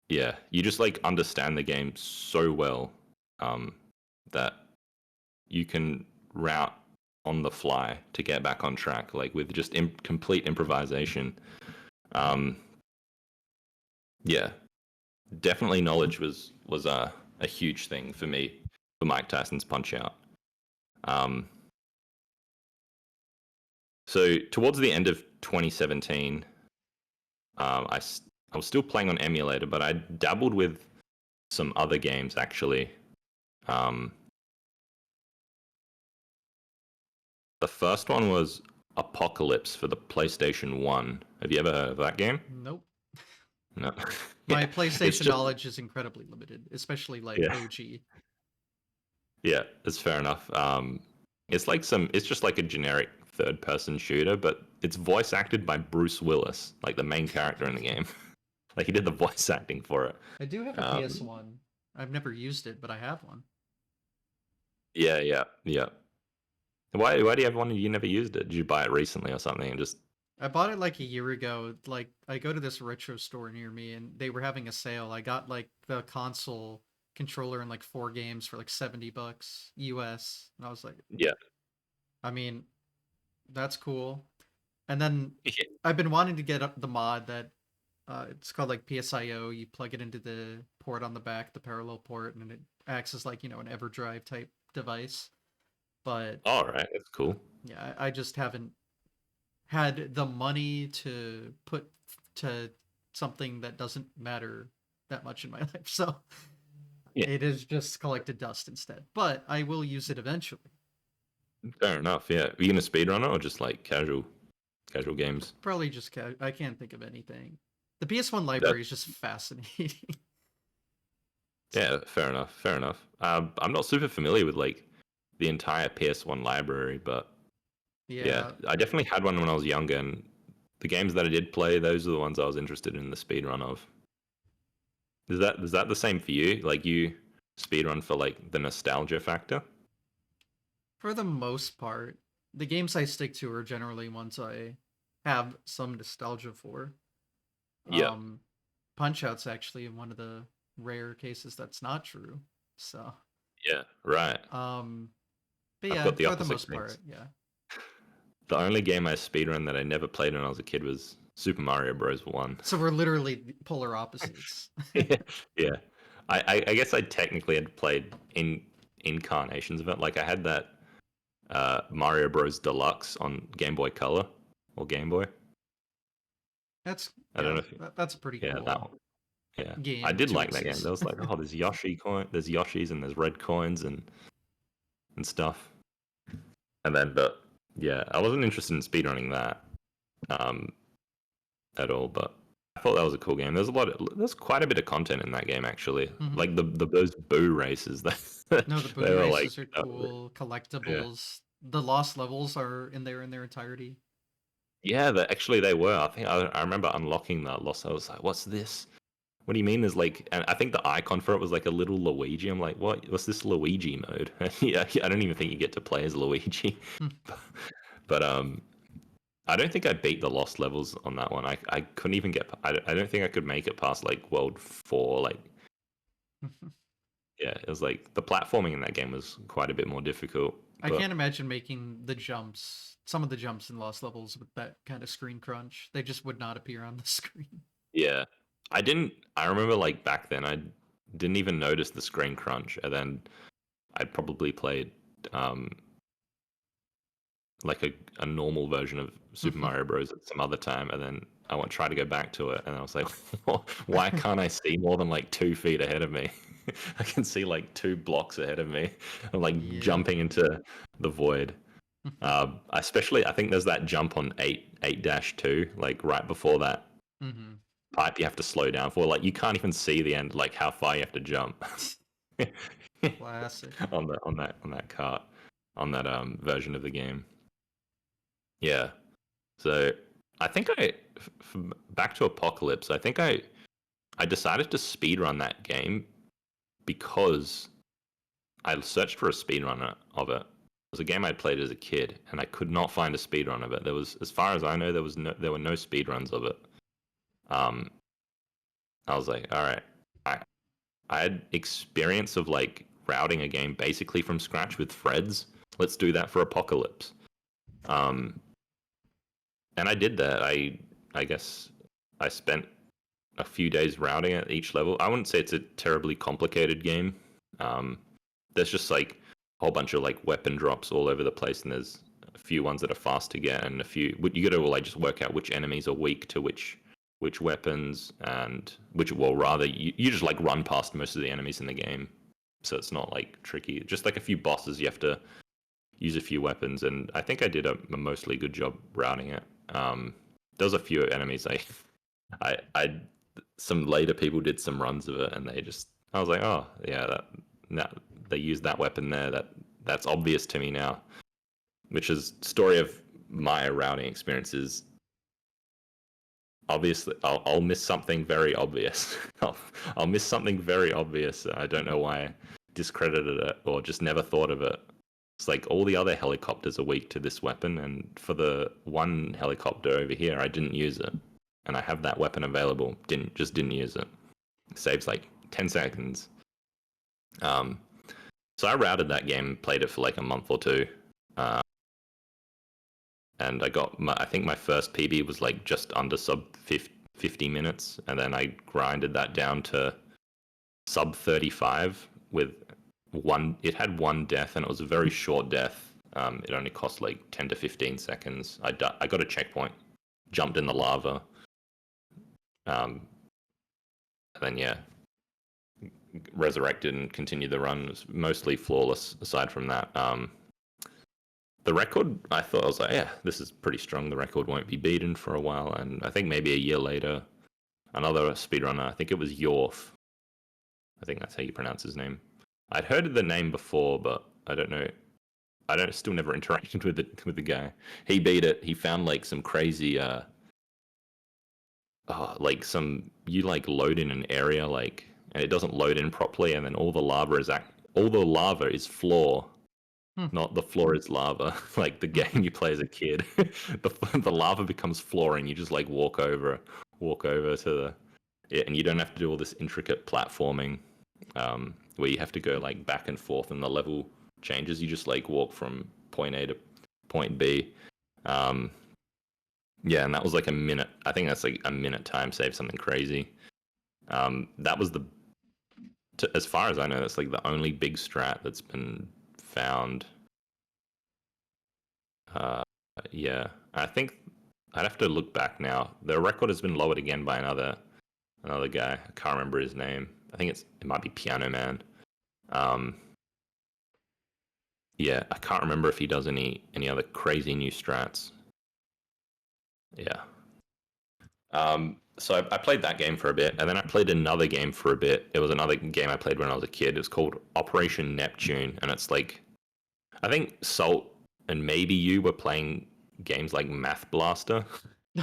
Yeah, you just like understand the game so well that you can route on the fly to get back on track, like with just complete improvisation. Yeah, definitely knowledge was a huge thing for me for Mike Tyson's Punch Out. So towards the end of 2017, I was still playing on emulator, but I dabbled with some other games actually. The first one was Apocalypse for the PlayStation 1. Have you ever heard of that game? Nope. No. My Yeah, it's PlayStation just, knowledge is incredibly limited, especially like yeah, OG. yeah, it's fair enough. It's just like a generic third-person shooter, but it's voice acted by Bruce Willis, like the main character in the game. Like he did the voice acting for it. I do have a Um, PS1. I've never used it, but I have one. yeah, yeah, yeah. Why do you have one? You never used it? Did you buy it recently or something and just? I bought it like a year ago. Like I go to this retro store near me and they were having a sale. I got like the console controller and like 4 games for like $70 US. And I was like, Yeah. I mean, that's cool. And then Yeah. I've been wanting to get up the mod that it's called like PSIO. You plug it into the port on the back, the parallel port, and it acts as like, an EverDrive type device. But All right, that's cool. yeah, I just haven't had the money to put to something that doesn't matter that much in my life. So Yeah, it is just collected dust instead. But I will use it eventually. fair enough. Yeah, are you gonna speedrun it or just like casual games? Probably just I can't think of anything. The PS1 That, library is just fascinating. yeah, fair enough. Fair enough. I'm not super familiar with like the entire PS1 library, but yeah, Yeah, I definitely had one when I was younger, and the games that I did play, those are the ones I was interested in the speedrun of. Is that the same for you? Like you speedrun for like the nostalgia factor? for the most part, the games I stick to are generally ones I have some nostalgia for. Yeah, Um, Punch Out's actually one of the rare cases that's not true. So, yeah, right. um, but I've yeah, got the for the opposite most case. part, yeah. The only game I speedrun that I never played when I was a kid was Super Mario Bros. 1. So we're literally polar opposites. Yeah, yeah. I guess I technically had played in incarnations of it. Like I had that Mario Bros. Deluxe on Game Boy Color or Game Boy. That's I don't yeah, know if that's a pretty yeah, that cool one. Yeah, I game did to like that game. exist. There was like, oh, there's Yoshis and there's red coins, and and stuff. And then, but yeah, I wasn't interested in speedrunning that at all. But I thought that was a cool game. There's quite a bit of content in that game actually. Mhm. Like the those boo races that No, the they boo were like, races are cool. yeah. Collectibles. The lost levels are in there in their entirety. Yeah, actually they were. I think I remember unlocking that loss. I was like, "What's this? What do you mean?" There's like, and I think the icon for it was like a little Luigi. I'm like, "What? What's this Luigi mode?" Yeah, I don't even think you get to play as Luigi. But I don't think I beat the lost levels on that one. I couldn't even get. I don't think I could make it past like World 4. Like, yeah, it was like the platforming in that game was quite a bit more difficult. I But can't imagine making the jumps, some of the jumps in lost levels with that kind of screen crunch. They just would not appear on the screen. yeah, I didn't. I remember like back then, I didn't even notice the screen crunch, and then I'd probably played like a normal version of Super Mario Bros. At some other time, and then I want to try to go back to it, and I was like, why can't I see more than like 2 feet ahead of me? I can see like 2 blocks ahead of me. I'm like Yep. jumping into the void. Especially, I think there's that jump on 8-2, like right before that Mm-hmm. pipe you have to slow down for. Like you can't even see the end, like how far you have to jump Classic. on that cart on that version of the game. Yeah. So I think back to Apocalypse. I think I decided to speedrun that game because I searched for a speedrunner of it. It was a game I'd played as a kid, and I could not find a speedrun of it. There was, as far as I know, there were no speedruns of it. Um, I was like, all right, I had experience of like routing a game basically from scratch with threads. Let's do that for Apocalypse. Um, and I did that. I guess I spent a few days routing at each level. I wouldn't say it's a terribly complicated game. Um, there's just like a whole bunch of like weapon drops all over the place, and there's a few ones that are fast to get, and a few you got to like just work out which enemies are weak to which weapons, and which, well, rather you just like run past most of the enemies in the game, so it's not like tricky. Just like a few bosses, you have to use a few weapons, and I think I did a mostly good job routing it. There's a few enemies I some later people did some runs of it, and I was like, oh yeah, that they used that weapon there. That's obvious to me now. Which is story of my routing experiences. Obviously, I'll miss something very obvious. I'll miss something very obvious. I don't know why I discredited it or just never thought of it. It's like all the other helicopters are weak to this weapon, and for the one helicopter over here, I didn't use it, and I have that weapon available. Didn't use it. It saves like 10 seconds. So I routed that game, played it for like a month or two, and I think my first PB was like just under sub 50 minutes, and then I grinded that down to sub 35 with one. It had one death, and it was a very short death. It only cost like 10 to 15 seconds. I got a checkpoint, jumped in the lava, and then yeah, resurrected and continued the run. It was mostly flawless aside from that. The record, I thought, I was like, yeah, this is pretty strong. The record won't be beaten for a while. And I think maybe a year later, another speedrunner, I think it was Yorf. I think that's how you pronounce his name. I'd heard of the name before, but I don't know. Still never interacted with the guy. He beat it. He found like some crazy, like you like load in an area like, and it doesn't load in properly, and then all the lava is floor. Not the floor is lava, like the game you play as a kid. The lava becomes floor, and you just like walk over to it, and you don't have to do all this intricate platforming, where you have to go like back and forth, and the level changes. You just like walk from point A to point B. Yeah, and that was like a minute. I think that's like a minute time save, something crazy. That was as far as I know, that's like the only big strat that's been found. Yeah, I think I'd have to look back now. The record has been lowered again by another guy. I can't remember his name. I think it might be Piano Man. Um, Yeah, I can't remember if he does any other crazy new strats. Yeah. So I played that game for a bit, and then I played another game for a bit. It was another game I played when I was a kid. It was called Operation Neptune, and it's like, I think Salt and maybe you were playing games like Math Blaster.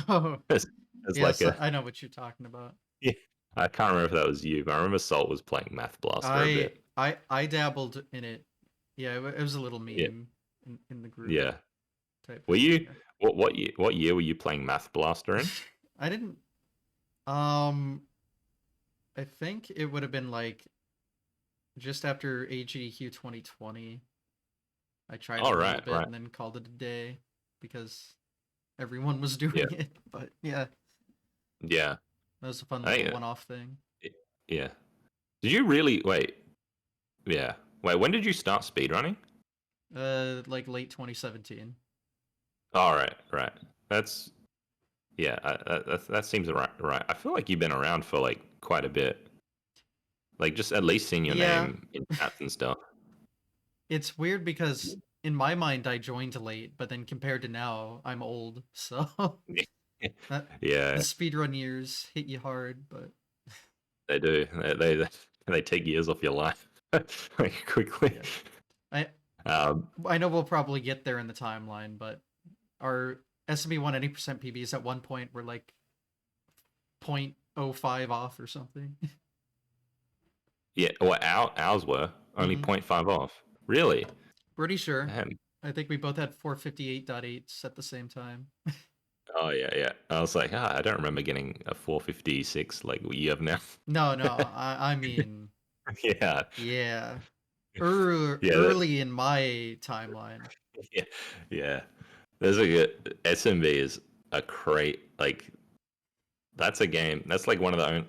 Oh, It's, it's like yes, a I know what you're talking about. yeah. I can't remember if that was you, but I remember Salt was playing Math Blaster a bit. I dabbled in it. Yeah, it was a little Yeah, meme in the group yeah. type Were thing. you Yeah. what year were you playing Math Blaster in? I didn't. Um, I think it would have been like just after AGDQ 2020. I tried it All a little right, bit right. and then called it a day because everyone was Yeah, doing it. But yeah, yeah. that was a fun I little think, one-off thing. yeah. Did you really wait? Yeah. Wait, when did you start speedrunning? Like late 2017. All right, right. That's yeah. That seems right. Right. I feel like you've been around for like quite a bit. Like just at least seeing your Yeah, name in chats and stuff. it's weird because in my mind I joined late, but then compared to now, I'm old. So that the Yeah, speedrun years hit you hard, but they do. They take years off your life like quickly. yeah. I Um, I know we'll probably get there in the timeline, but our SME 180% PBs at one point were like 0.05 off or something. yeah. Well, ours were only Mm-hmm. zero point 0.5 off. Really? Pretty sure. Damn. I think we both had 458.8s at the same time. Oh yeah, yeah. I was like, I don't remember getting a 456 like what you have now. No, no, I mean, Yeah, yeah, yeah, early in my timeline. yeah, yeah. There's a good SMB is a crate like that's a game. That's like one of the own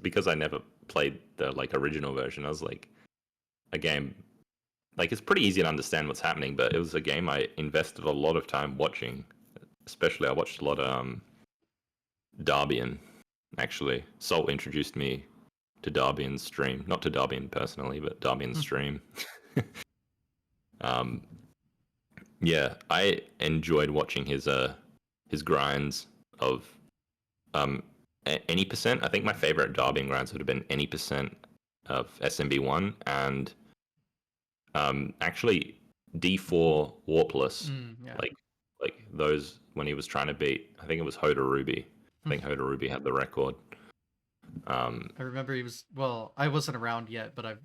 because I never played the like original version. I was like a game like it's pretty easy to understand what's happening, but it was a game I invested a lot of time watching. Especially, I watched a lot of Darbian. Actually, Salt introduced me to Darbian's stream, not to Darbian personally, but Darbian's stream. um, yeah, I enjoyed watching his grinds of um any percent. I think my favorite Darbian grinds would have been any percent of SMB1 and actually D4 Warpless, Yeah. like those when he was trying to beat. I think it was Hoda Ruby. I think Hoda Ruby had the record. I remember he was, well, I wasn't around yet, but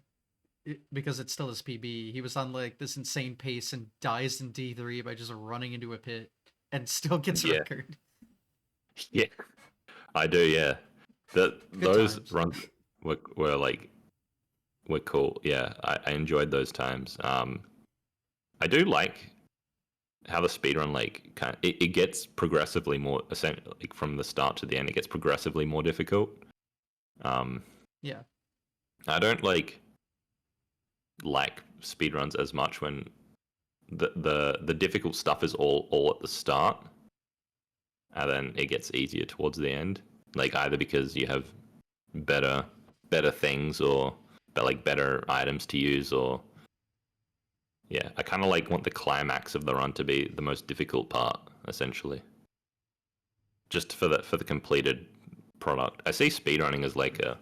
because it's still his PB, he was on like this insane pace and dies in D3 by just running into a pit and still gets a Yeah, record. yeah, I do. Yeah, Good those times. runs were like were cool. Yeah, I enjoyed those times. I do like how the speedrun like it gets progressively more essentially like from the start to the end. It gets progressively more difficult. Um, Yeah. I don't like speedruns as much when the difficult stuff is all at the start, and then it gets easier towards the end. Like either because you have better things or like better items to use, or yeah, I kind of like want the climax of the run to be the most difficult part, essentially, just for the completed product. I see speedrunning as like a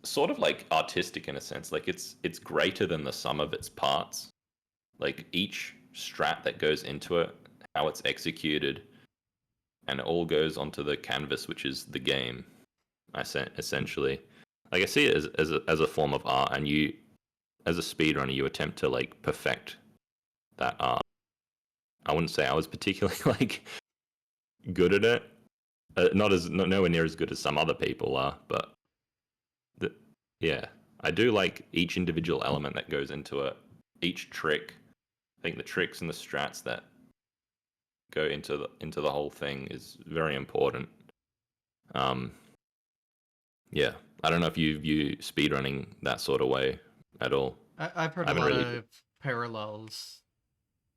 sort of like artistic in a sense. Like it's greater than the sum of its parts. Like each strat that goes into it, how it's executed, and it all goes onto the canvas, which is the game. Essentially, like I see it as a form of art, and you, as a speedrunner, you attempt to like perfect that art. I wouldn't say I was particularly like good at it. Nowhere near as good as some other people are, but the, yeah, I do like each individual element that goes into it. Each trick, I think the tricks and the strats that go into the whole thing is very important. Um, yeah, I don't know if you view speedrunning that sort of way at all. I've heard I a haven't lot really. of parallels.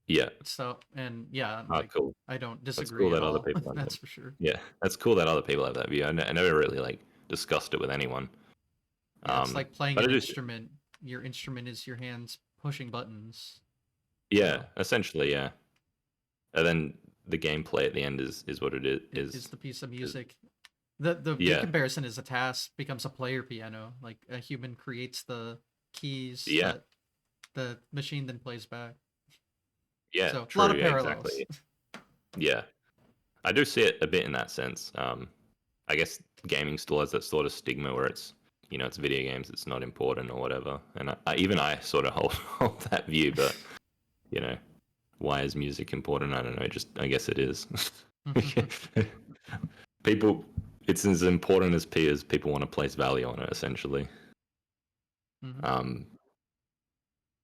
Yeah. So, and yeah, Ah, like, cool. I don't That's cool disagree at that other all. people have that. That's for sure. Yeah, that's cool that other people have that view. I never really like discussed it with anyone. Yeah, it's like playing But an it is. instrument. Your instrument is your hands pushing buttons. Yeah, So essentially, yeah. And then the gameplay at the end is what it is the piece of is music. The view yeah, comparison is a task becomes a player piano. Like a human creates the keys yeah, that the machine then plays back. yeah, So a lot true, of yeah, parallels. exactly. Yeah. I do see it a bit in that sense. I guess gaming still has that sort of stigma where it's, it's video games, it's not important or whatever. And even I sort of hold that view, but, you know, why is music important? I don't know. Just, I guess it is. People, it's as important as peers. People want to place value on it, essentially. Mhm. Um,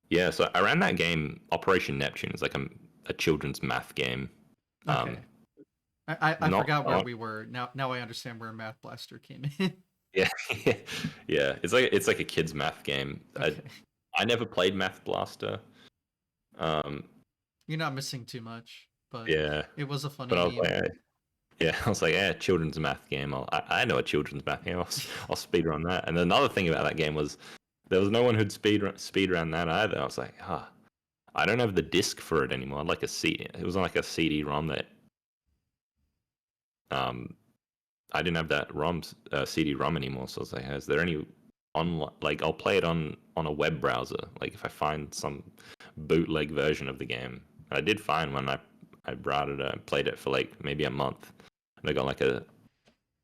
yeah, so around that game, Operation Neptune is like a children's math game. Um, Okay. I not, forgot where we were. Now I understand where Math Blaster came in. yeah, yeah. It's like a kids math game. Okay. I never played Math Blaster. Um, You're not missing too much, but yeah, it was a funny but I was meme. like, yeah, I was like, yeah, children's math game. I know a children's math game. I'll speedrun that. And another thing about that game was there was no one who'd speedrun that either. I was like, I don't have the disc for it anymore. I'd like a CD. It was like a CD-ROM that um I didn't have that CD-ROM anymore. So I was like, is there any on like I'll play it on a web browser. Like if I find some bootleg version of the game, I did find when I brought it, played it for like maybe a month, and I got like a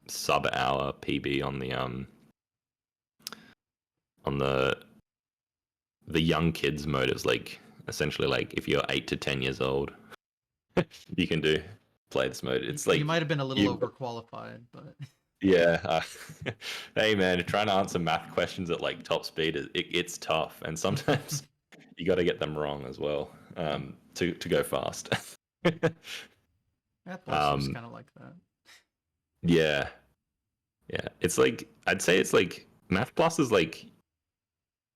sub-hour PB on the young kids mode. Is like essentially like if you're 8 to 10 years old, you can play this mode. It's You like might have been a little you overqualified, but Yeah. Hey, man, trying to answer math questions at like top speed, it's tough, and sometimes you got to get them wrong as well to go fast. Math Blaster's um, kind of like that. yeah, yeah. It's like I'd say it's like Math Plus is like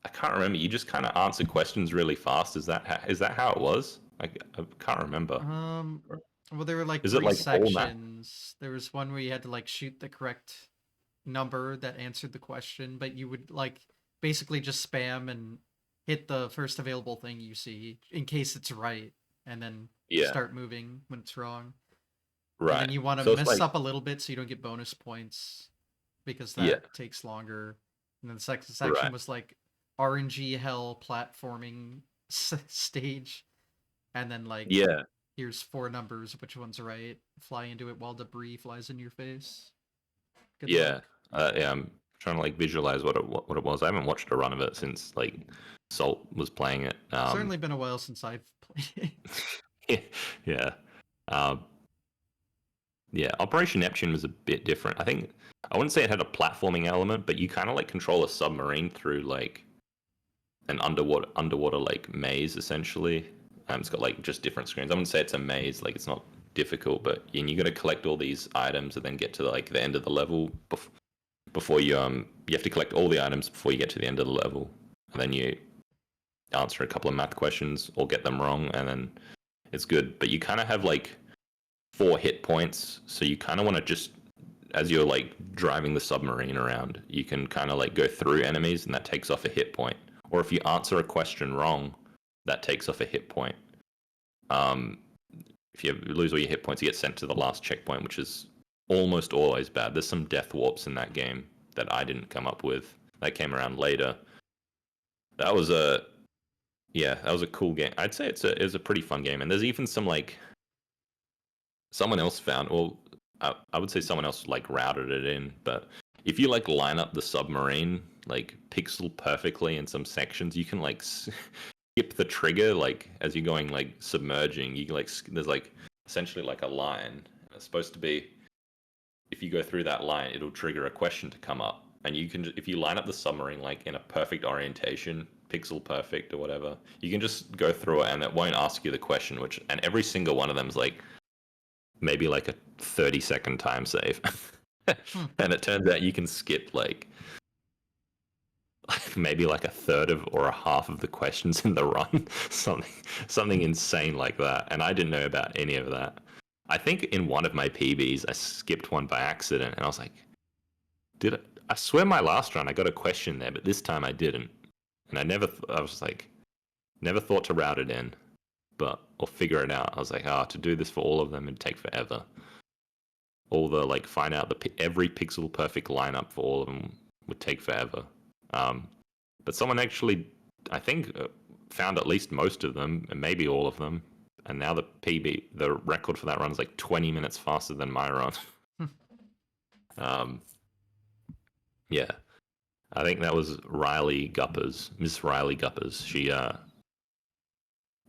I can't remember. You just kind of answer questions really fast. Is that how it was? I can't remember. Um, well, there were like Is it three like all math? sections. There was one where you had to like shoot the correct number that answered the question, but you would like basically just spam and hit the first available thing you see in case it's right, and then Yeah, start moving when it's wrong. And then right. you want to So it's mess like up a little bit so you don't get bonus points because yeah, that takes longer. And then the second section right. was like RNG hell platforming stage, and then like Yeah, here's four numbers, which one's right? Fly into it while debris flies in your face. Good yeah, luck. yeah. I'm trying to like visualize what it was. I haven't watched a run of it since like Salt was playing it. Certainly been a while since I've played it. Yeah, um, yeah. Operation Neptune was a bit different. I think I wouldn't say it had a platforming element, but you kind of like control a submarine through like an underwater like maze essentially. It's got like just different screens. I wouldn't say it's a maze. Like it's not difficult, but and you got to collect all these items and then get to like the end of the level before you have to collect all the items before you get to the end of the level, and then you answer a couple of math questions or get them wrong, and then it's good. But you kind of have like 4 hit points, so you kind of want to just as you're like driving the submarine around, you can kind of like go through enemies, and that takes off a hit point. Or if you answer a question wrong, that takes off a hit point. Um, if you lose all your hit points, you get sent to the last checkpoint, which is almost always bad. There's some death warps in that game that I didn't come up with. That came around later. That was a cool game. I'd say it was a pretty fun game, and there's even some like someone else found. Well, I would say someone else like routed it in, but if you like line up the submarine like pixel perfectly in some sections, you can like skip the trigger like as you're going like submerging. You like there's like essentially like a line. It's supposed to be if you go through that line, it'll trigger a question to come up, and you can if you line up the submarine like in a perfect orientation, pixel perfect or whatever, you can just go through it, and it won't ask you the question. And every single one of them is like maybe like a 30-second time save. Hmm. And it turns out you can skip like maybe like a third of or a half of the questions in the run, something insane like that. And I didn't know about any of that. I think in one of my PBs I skipped one by accident, and I was like, I swear my last run I got a question there, but this time I didn't. And I was like, Never thought to route it in, or figure it out. I was like, to do this for all of them, it'd take forever. All the like find out every pixel perfect lineup for all of them would take forever. But someone actually, I think, found at least most of them, and maybe all of them. And now the record for that run is like 20 minutes faster than my run. Yeah, I think that was Miss Riley Guppers. She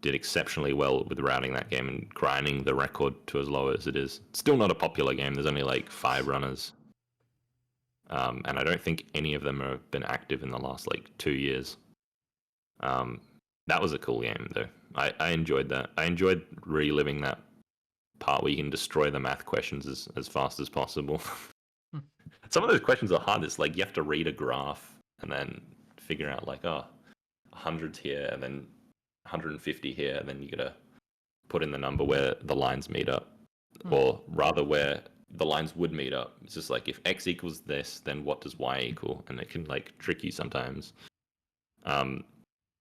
did exceptionally well with routing that game and grinding the record to as low as it is. It's still not a popular game. There's only like 5 runners. And I don't think any of them have been active in the last like 2 years. That was a cool game though. I enjoyed that. I enjoyed reliving that part where you can destroy the math questions as fast as possible. Some of those questions are hard. It's like you have to read a graph and then figure out like, 100's here and then 150 here, and then you gotta put in the number where the lines meet up, or rather where the lines would meet up. It's just like if x equals this, then what does y equal? And it can like trick you sometimes.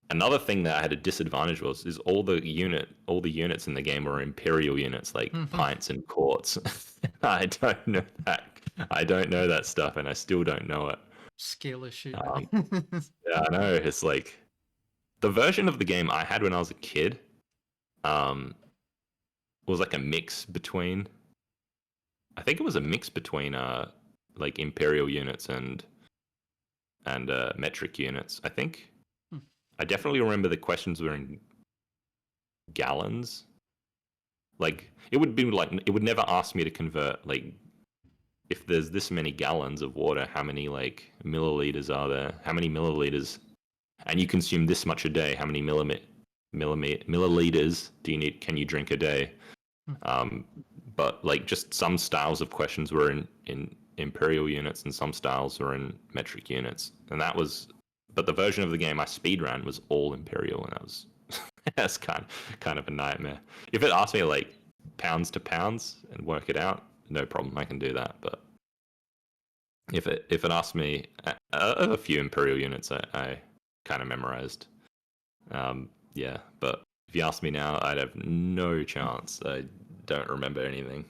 Another thing that I had a disadvantage is all the units in the game were imperial units, like pints and quarts. I don't know that. I don't know that stuff, and I still don't know it. Scale issue. Yeah, I know. It's like the version of the game I had when I was a kid. Was like a mix between. I think it was a mix between like imperial units and metric units. I think. I definitely remember the questions were in gallons. Like it would never ask me to convert like if there's this many gallons of water, how many like milliliters are there? How many milliliters? And you consume this much a day. How many milliliters can you drink a day? But like just some styles of questions were in imperial units and some styles were in metric units, and but the version of the game I speedran was all imperial, and that's kind of a nightmare. If it asked me like pounds to pounds and work it out, no problem, I can do that. But if it asked me a few imperial units, I kind of memorized. Yeah, but if you ask me now, I'd have no chance. I don't remember anything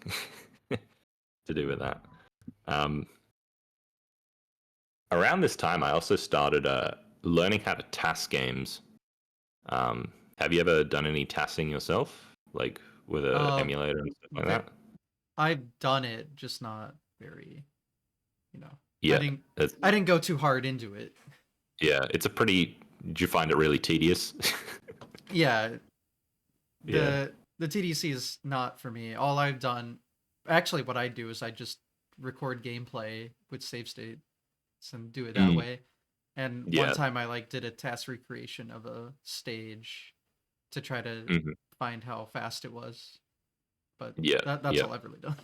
to do with that. Around this time, I also started learning how to task games. Have you ever done any tasking yourself, like with an emulator and stuff like that? I've done it, just not very, Yeah, I didn't go too hard into it. Yeah, did you find it really tedious? Yeah. The TDC is not for me. All I've done, actually what I do is I just record gameplay with save states and do it that way. And one time I like did a task recreation of a stage to try to find how fast it was. But that's all I've really done.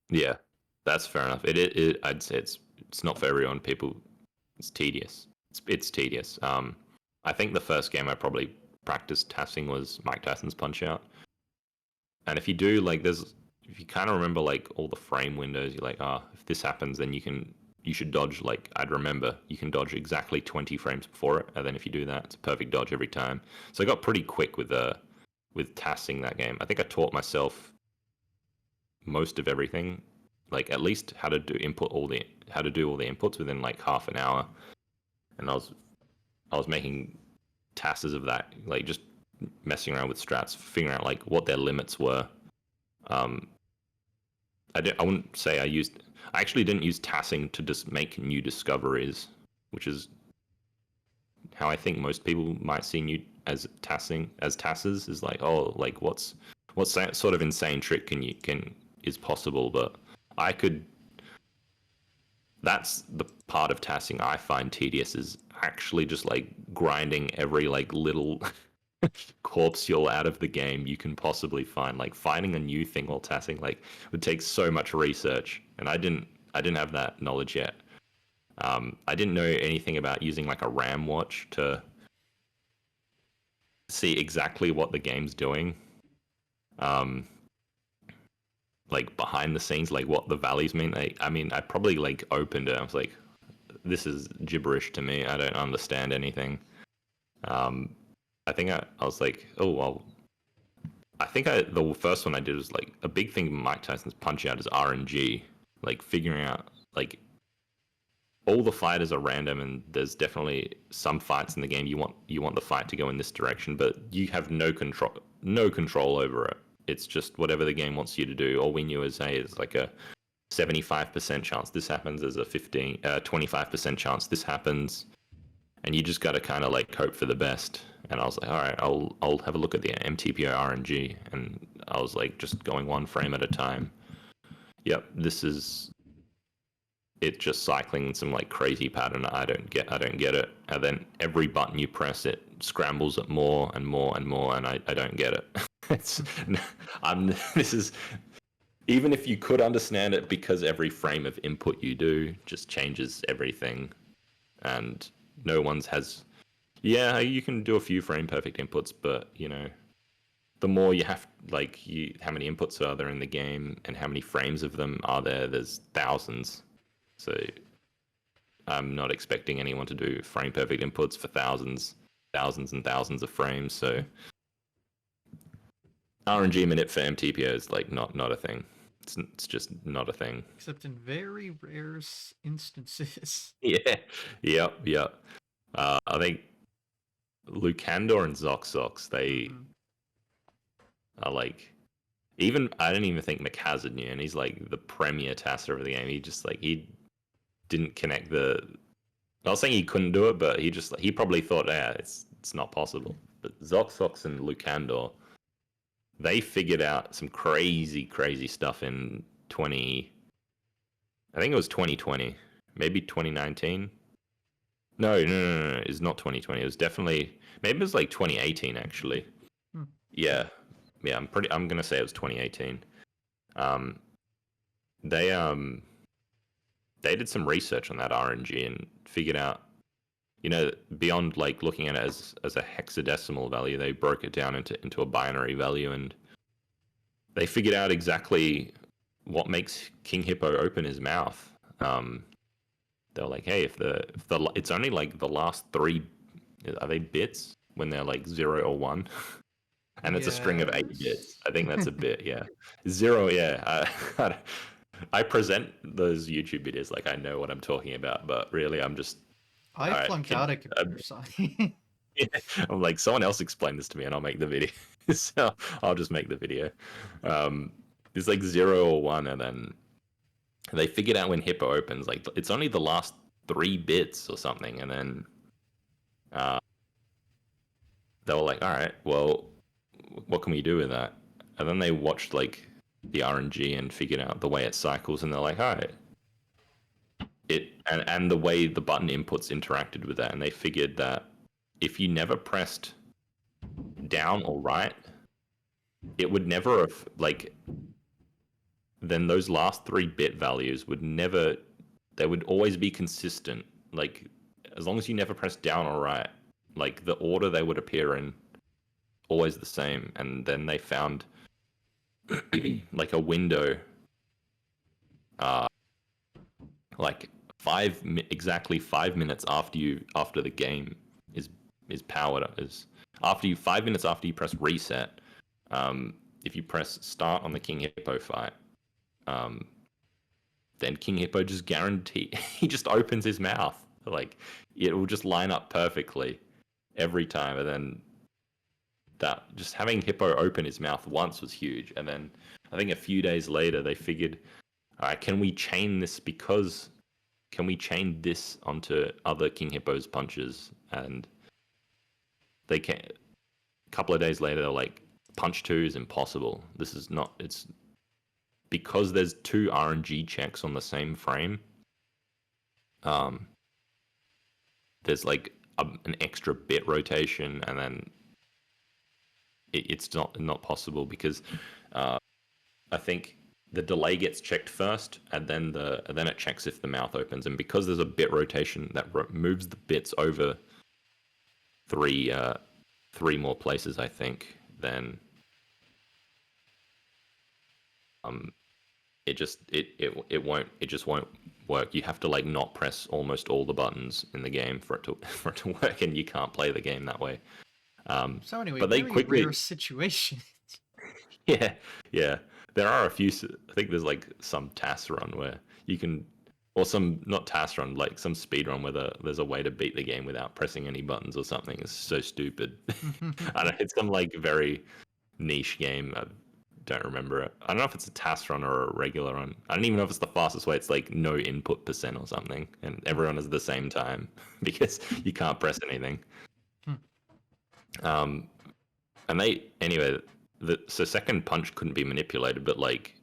Yeah, that's fair enough. I'd say it's not for everyone. It's tedious. It's tedious. I think the first game I probably practiced tasking was Mike Tyson's Punch Out. And if you do if you kind of remember like all the frame windows, you're like, if this happens, then you should dodge, like I'd remember, you can dodge exactly 20 frames before it, and then if you do that, it's a perfect dodge every time. So I got pretty quick with tasking that game. I think I taught myself most of everything, like at least how to do all the inputs within like half an hour. And I was making tasks of that, like just messing around with strats, figuring out like what their limits were. I wouldn't say I actually didn't use tasking to just make new discoveries, which is how I think most people might see new as taskers is like, what's sort of insane trick is possible. But that's the part of tasking I find tedious, is actually just like grinding every like little corpuscle out of the game you can possibly find. Like finding a new thing while tasking like would take so much research, and I didn't have that knowledge yet. I didn't know anything about using like a RAM watch to see exactly what the game's doing. Like behind the scenes, like what the values mean. I probably like opened it. I was like, this is gibberish to me. I don't understand anything. I I was like, oh well. The first one I did was like a big thing Mike Tyson's Punch Out is RNG, like figuring out like all the fighters are random, and there's definitely some fights in the game you want the fight to go in this direction, but you have no control over it. It's just whatever the game wants you to do. All we knew is hey, it's like a 75% chance this happens. There's a 25% chance this happens, and you just got to kind of like hope for the best. And I was like, all right, I'll have a look at the MTPO RNG, and I was like just going one frame at a time. Yep, this is it, just cycling in some like crazy pattern. I don't get it. And then every button you press, it scrambles it more and more and more, and I don't get it. This is, even if you could understand it, because every frame of input you do just changes everything, and no one's has. Yeah, you can do a few frame perfect inputs, but you know, the more you have, how many inputs are there in the game, and how many frames of them are there? There's thousands. So I'm not expecting anyone to do frame perfect inputs for thousands and thousands of frames. So RNG minute for MTPO is like not a thing. It's just not a thing. Except in very rare instances. Yeah. Yep. I think Lucandor and Zoxox, they are like, even I don't even think McHazard knew, and he's like the premier taster of the game. He didn't connect the. Not saying he couldn't do it, but he probably thought, it's not possible. But Zoxox and Lucandor, they figured out some crazy stuff in I think it was 2020, maybe 2019. No, it's not 2020. It was definitely, maybe it was like 2018 actually. Yeah, I'm gonna say it was 2018. They did some research on that RNG and figured out, beyond like looking at it as a hexadecimal value, they broke it down into a binary value, and they figured out exactly what makes King Hippo open his mouth. They're like, hey, if it's only like the last 3, are they bits when they're like 0 or 1? And it's a string of 8 bits. I think that's a bit, yeah. 0, yeah. I present those YouTube videos like I know what I'm talking about, but really I'm just... I flunked out at computer science. Yeah, I'm like, someone else explain this to me and I'll make the video. So I'll just make the video. It's like 0 or 1, and then they figured out when Hippo opens, like it's only the last 3 bits or something, and then they were like, all right, well, what can we do with that? And then they watched like the RNG and figured out the way it cycles, and they're like, all right, and the way the button inputs interacted with that, and they figured that if you never pressed down or right, it would never have, like, then those last 3 bit values would never, they would always be consistent. Like, as long as you never press down or right, like the order they would appear in, always the same. And then they found like a window, like exactly 5 minutes after the game is powered up, is after you 5 minutes after you press reset. If you press start on the King Hippo fight, then King Hippo just he just opens his mouth. Like, it will just line up perfectly every time. And then that, just having Hippo open his mouth once was huge. And then I think a few days later they figured, all right, can we chain this onto other King Hippo's punches? And they can't. A couple of days later, they're like, punch 2 is impossible. This is not, it's because there's 2 RNG checks on the same frame. There's like an extra bit rotation, and then it's not possible because I think the delay gets checked first, and then it checks if the mouth opens, and because there's a bit rotation that moves the bits over 3 more places, I think, then it just won't work. You have to like not press almost all the buttons in the game for it to work, and you can't play the game that way. So anyway, But they very rare quickly, situation. yeah, yeah. There are a few. I think there's like some TAS run where you can, or some not TAS run, like some speed run where there's a way to beat the game without pressing any buttons or something. It's so stupid. I don't. It's some like very niche game. I don't remember it. I don't know if it's a TAS run or a regular run. I don't even know if it's the fastest way. It's like no input percent or something, and everyone is the same time because you can't press anything. Um, and they anyway. So second punch couldn't be manipulated, but like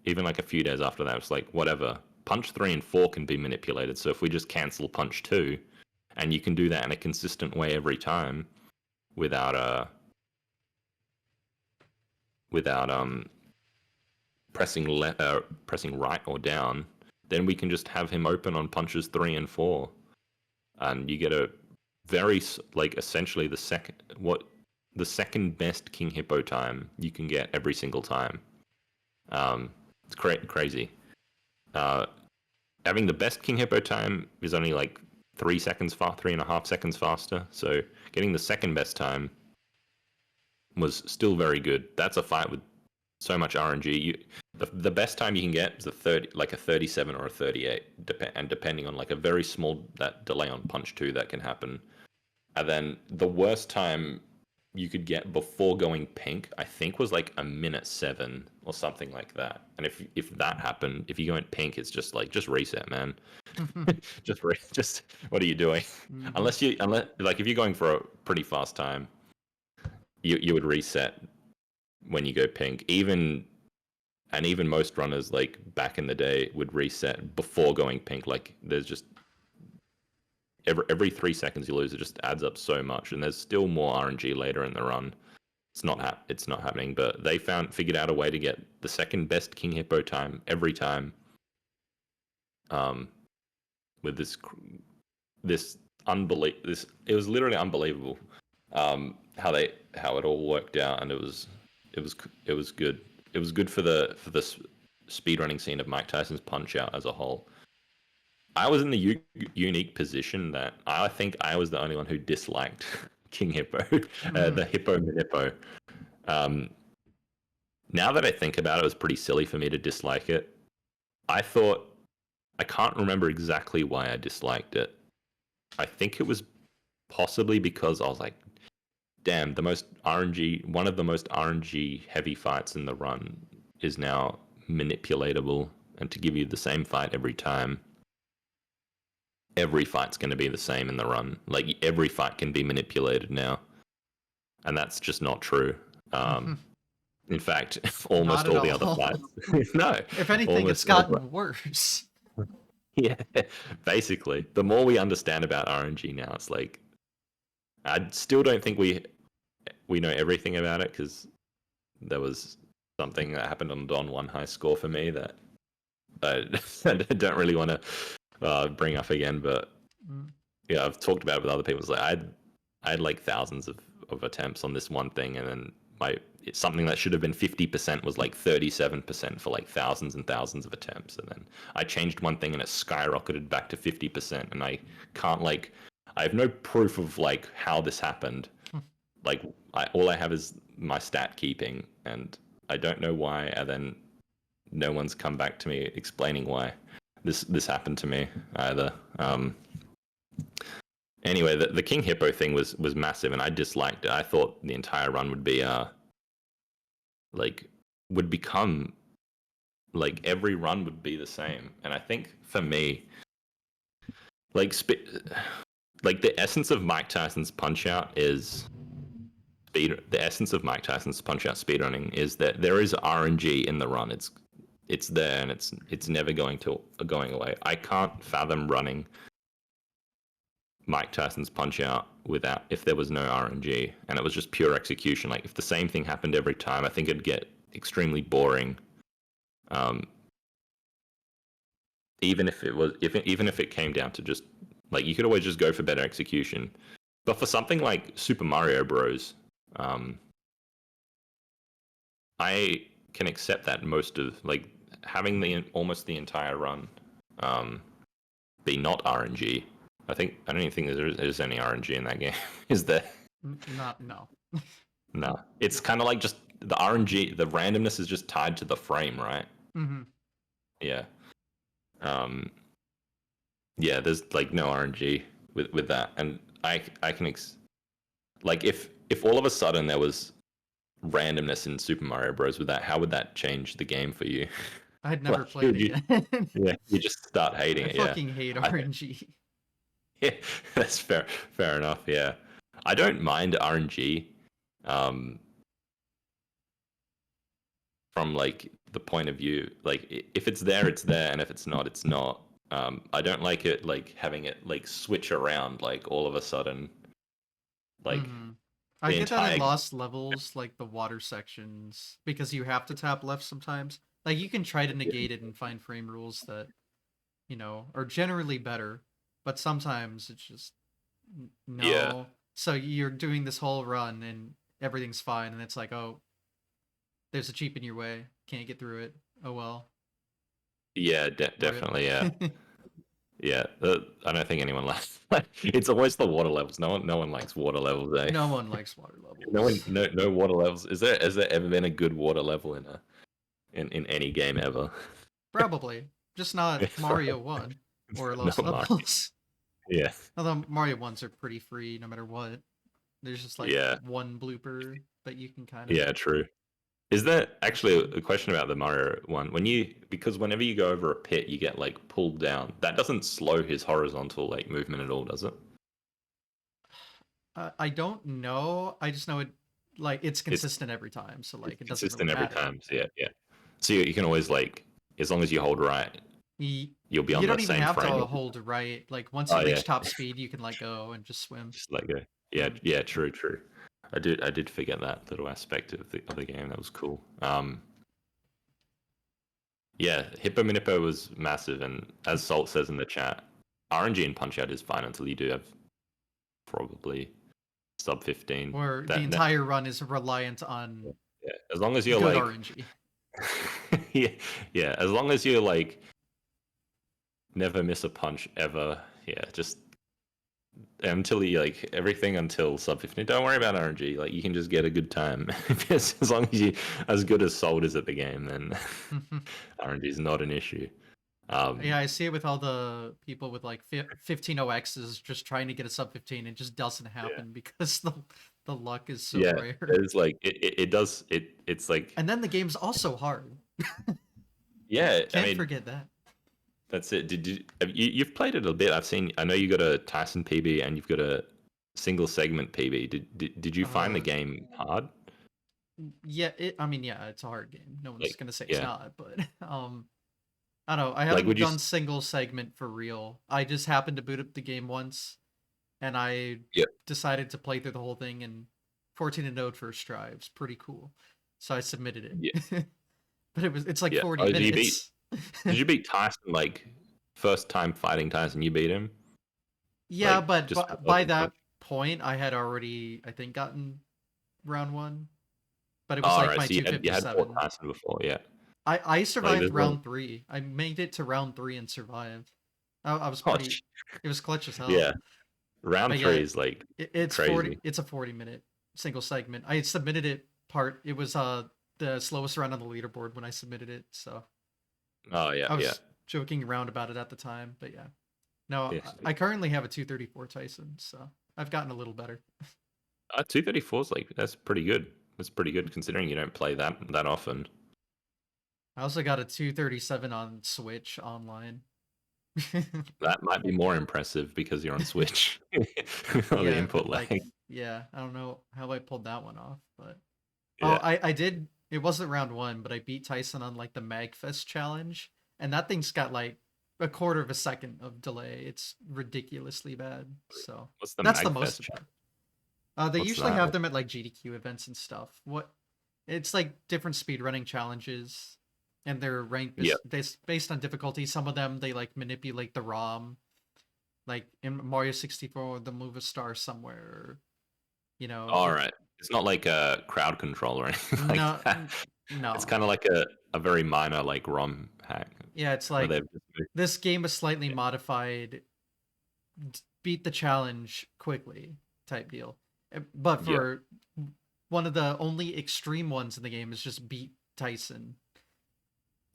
even like a few days after that, it's like whatever. Punch 3 and 4 can be manipulated. So if we just cancel punch 2, and you can do that in a consistent way every time, without pressing right or down, then we can just have him open on punches 3 and 4, and you get a very like essentially the second best King Hippo time you can get every single time. It's crazy. Uh, Having the best King Hippo time is only like 3.5 seconds faster. So getting the second best time was still very good. That's a fight with so much RNG. The best time you can get is like a 37 or a 38, and depending on like a very small that delay on punch 2 that can happen. And then the worst time you could get before going pink, I think was like a minute 7 or something like that. And if that happened, if you go in pink, it's just like just reset, man. just what are you doing? Unless like if you're going for a pretty fast time, you would reset when you go pink. Even most runners like back in the day would reset before going pink. Like there's just every 3 seconds you lose, it just adds up so much, and there's still more RNG later in the run. It's not happening, but they figured out a way to get the second best King Hippo time every time. With this it was literally unbelievable. How it all worked out, and it was good. It was good for the speedrunning scene of Mike Tyson's Punch Out as a whole. I was in the unique position that I think I was the only one who disliked King Hippo, the Hippo Manippo. Now that I think about it, it was pretty silly for me to dislike it. I can't remember exactly why I disliked it. I think it was possibly because I was like, damn, one of the most RNG heavy fights in the run is now manipulatable, and to give you the same fight every time, every fight's going to be the same in the run. Like every fight can be manipulated now, and that's just not true. In fact, almost all the other fights. No, if anything, it's gotten worse. Yeah, basically, the more we understand about RNG now, it's like I still don't think we know everything about it, because there was something that happened on Don 1 high score for me that I don't really want to bring up again. But yeah, I've talked about it with other people. It's like I had like thousands of attempts on this one thing, and then it's something that should have been 50% was like 37% for like thousands and thousands of attempts. And then I changed one thing and it skyrocketed back to 50%. And I can't I have no proof of like how this happened. Like all I have is my stat keeping, and I don't know why. And then no one's come back to me explaining why this happened to me either. Anyway, the King Hippo thing was massive, and I disliked it. I thought the entire run would be would become like every run would be the same. And I think for me, the essence of Mike Tyson's Punch Out is the essence of Mike Tyson's Punch Out speedrunning is that there is RNG in the run. It's there, and it's never going away. I can't fathom running Mike Tyson's Punch Out if there was no RNG and it was just pure execution. Like if the same thing happened every time, I think it'd get extremely boring. Even if it came down to just like you could always just go for better execution. But for something like Super Mario Bros, I can accept that most of like having almost the entire run be not RNG. I don't even think there's any RNG in that game. Is there? Not no. No, it's kind of like just the RNG. The randomness is just tied to the frame, right? Hmm. Yeah. Um. Yeah. There's like no RNG with that, and I can like if all of a sudden there was randomness in Super Mario Bros. With that, how would that change the game for you? I'd Like, never play it again. yeah, you just start hating I it. Yeah, fucking hate I, RNG. yeah, that's fair. Fair enough. Yeah, I don't mind RNG, um, from like the point of view like if it's there, it's there, and if it's not, it's not. I don't like it like having it like switch around like all of a sudden like Hmm. I the get that in entire lost levels, like the water sections, because you have to tap left sometimes. Like you can try to negate it and find frame rules that, are generally better, but sometimes it's just yeah no. So you're doing this whole run and everything's fine, and it's like, oh, there's a cheap in your way. Can't get through it. Oh well. yeah Rip. definitely yeah I don't think anyone likes it's always the water levels. No one likes water levels, eh? No one likes water no one levels. no water levels. Is there ever been a good water level in a in any game ever? Probably. Just not Mario 1 or No, Lost Mario. Levels. Yeah, Although Mario 1s are pretty free no matter what. There's just like yeah, one blooper that you can kind of yeah, true. Is there glitch actually through. a question about the Mario one? Because whenever you go over a pit, you get like pulled down. That doesn't slow his horizontal like movement at all, does it? I don't know. I just know it's It's consistent every time, so it's like it doesn't really consistent every matter. time. So yeah. So you can always like, as long as you hold right, You, you'll be you on the don't even same have to frame. hold right. Like once Oh you yeah, reach top speed, you can let go and just swim. just let go. Yeah, Mm. yeah, true. I did forget that little aspect of the game. That was cool. Yeah, Hippo Minippo was massive, and as Salt says in the chat, RNG and Punch Out is fine until you do have probably sub 15. Or the That entire run is reliant on yeah, as long as you're good like RNG. yeah, yeah, as long as you're like never miss a punch ever. Yeah, just until you like everything until sub 15. Don't worry about RNG. Like you can just get a good time. As long as you as good as Salt is at the game, then RNG is not an issue. Yeah, Um I see it with all the people with like 15OXs just trying to get a sub 15. It just doesn't yeah. happen because the luck is so Yeah, rare. it's like it does it's like And then the game's also hard. yeah, I Can't mean forget that. that's it. You've played it a bit? I know you got a Tyson PB and you've got a single segment PB. Did you find the Uh, game hard? yeah, I mean, yeah, it's a hard game. No one's Like, gonna say it's yeah. not, but I don't know. I Like, haven't would you? done single segment for real. I just happened to boot up the game once, and I Yeah. decided to play through the whole thing. And 14 and node first try. It's pretty cool, so I submitted Yeah. it. But it's like Yeah. 40 Oh, did you beat? minutes. Did you beat Tyson like first time fighting Tyson? You beat him Yeah, like but just with by open that punch. point, I had already, I think, gotten round one. But it Oh, was all like right. my So you had fought 257. Tyson before, yeah. I Like survived there's no. round three. I made it to round three and survived. I was Oh, pretty. It was clutch as yeah. hell. Round But yeah, three is like it's 40. crazy. It's a 40-minute single segment. I submitted it part. It was the slowest run on the leaderboard when I submitted it. So Oh yeah, I yeah. was joking around about it at the time. But yeah, no, Yeah. I currently have a 234 Tyson, so I've gotten a little better. 234 is like that's pretty good. That's pretty good considering you don't play that often. I also got a 237 on Switch online. That might be more impressive because you're on Switch. All the Yeah, input but like, lag. yeah, I don't know how I pulled that one off, but oh, Yeah. I did. It wasn't round one, but I beat Tyson on like the Magfest challenge, and that thing's got like a quarter of a second of delay. It's ridiculously bad. So What's the that's the most Magfest of chat? it. They What's usually that? have them at like GDQ events and stuff. What? It's like different speedrunning challenges, and they're ranked Yeah. based on difficulty. Some of them they like manipulate the ROM, like in Mario 64, they'll move a star somewhere. Or, All if right. It's not like a crowd control or anything like no, that. It's no, kind of like a very minor like ROM hack yeah, it's where like they've just moved. this game is slightly Yeah. modified, beat the challenge quickly type deal. But Yeah. for one of the only extreme ones in the game is just beat Tyson,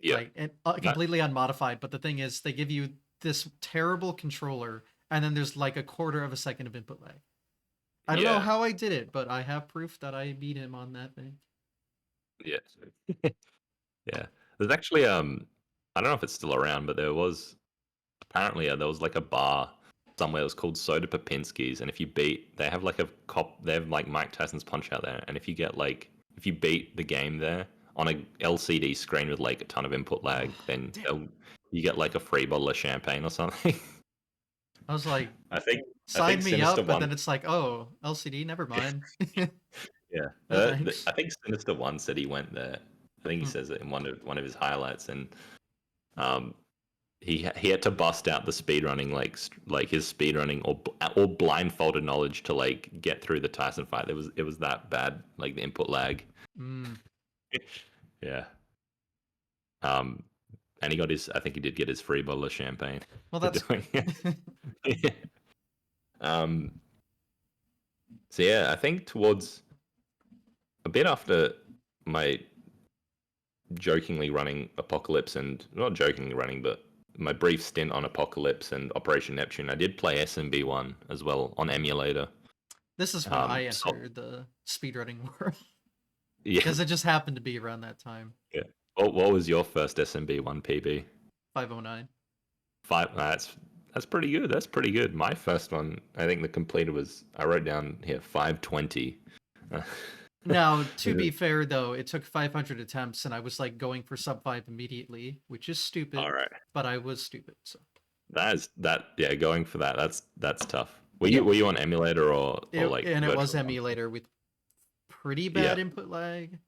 Yeah. like and That, completely unmodified. But the thing is, they give you this terrible controller, and then there's like a quarter of a second of input lag. I don't know yeah. how I did it, but I have proof that I beat him on that thing. Yeah. Yeah. There's actually I don't know if it's still around, but there was apparently there was like a bar somewhere that was called Soda Popinski's, and if you beat, they have like a cop, they have like Mike Tyson's Punch Out there, and if you get like if you beat the game there on a LCD screen with like a ton of input lag, then you get like a free bottle of champagne or something. I was like, I think I sign think me Sinister up, but One. then it's like, oh, LCD, never mind. Yeah, No thanks. I think Sinister One said he went there. I think he Hmm. says it in one of his highlights, and um, he had to bust out the speedrunning like his speedrunning or blindfolded knowledge to like get through the Tyson fight. It was that bad, like the input lag. Mm. Yeah. Um, and he got his. I think he did get his free bottle of champagne Well, for that's doing good. it. um. So yeah, I think towards a bit after my jokingly running Apocalypse and not jokingly running, but my brief stint on Apocalypse and Operation Neptune, I did play SMB1 as well on emulator. This is when I So entered the speedrunning world yeah, because it just happened to be around that time. yeah. What was your first SMB1 PB? 509. Five. That's pretty good. That's pretty good. My first one, I think the completed was I wrote down here 520. Now, to be fair though, it took 500 attempts, and I was like going for sub 5 immediately, which is All stupid, right. but I was stupid. So That. Yeah, going for that. That's tough. Were you yeah, were you on emulator or like it was virtual console? emulator with pretty Yeah. bad input lag.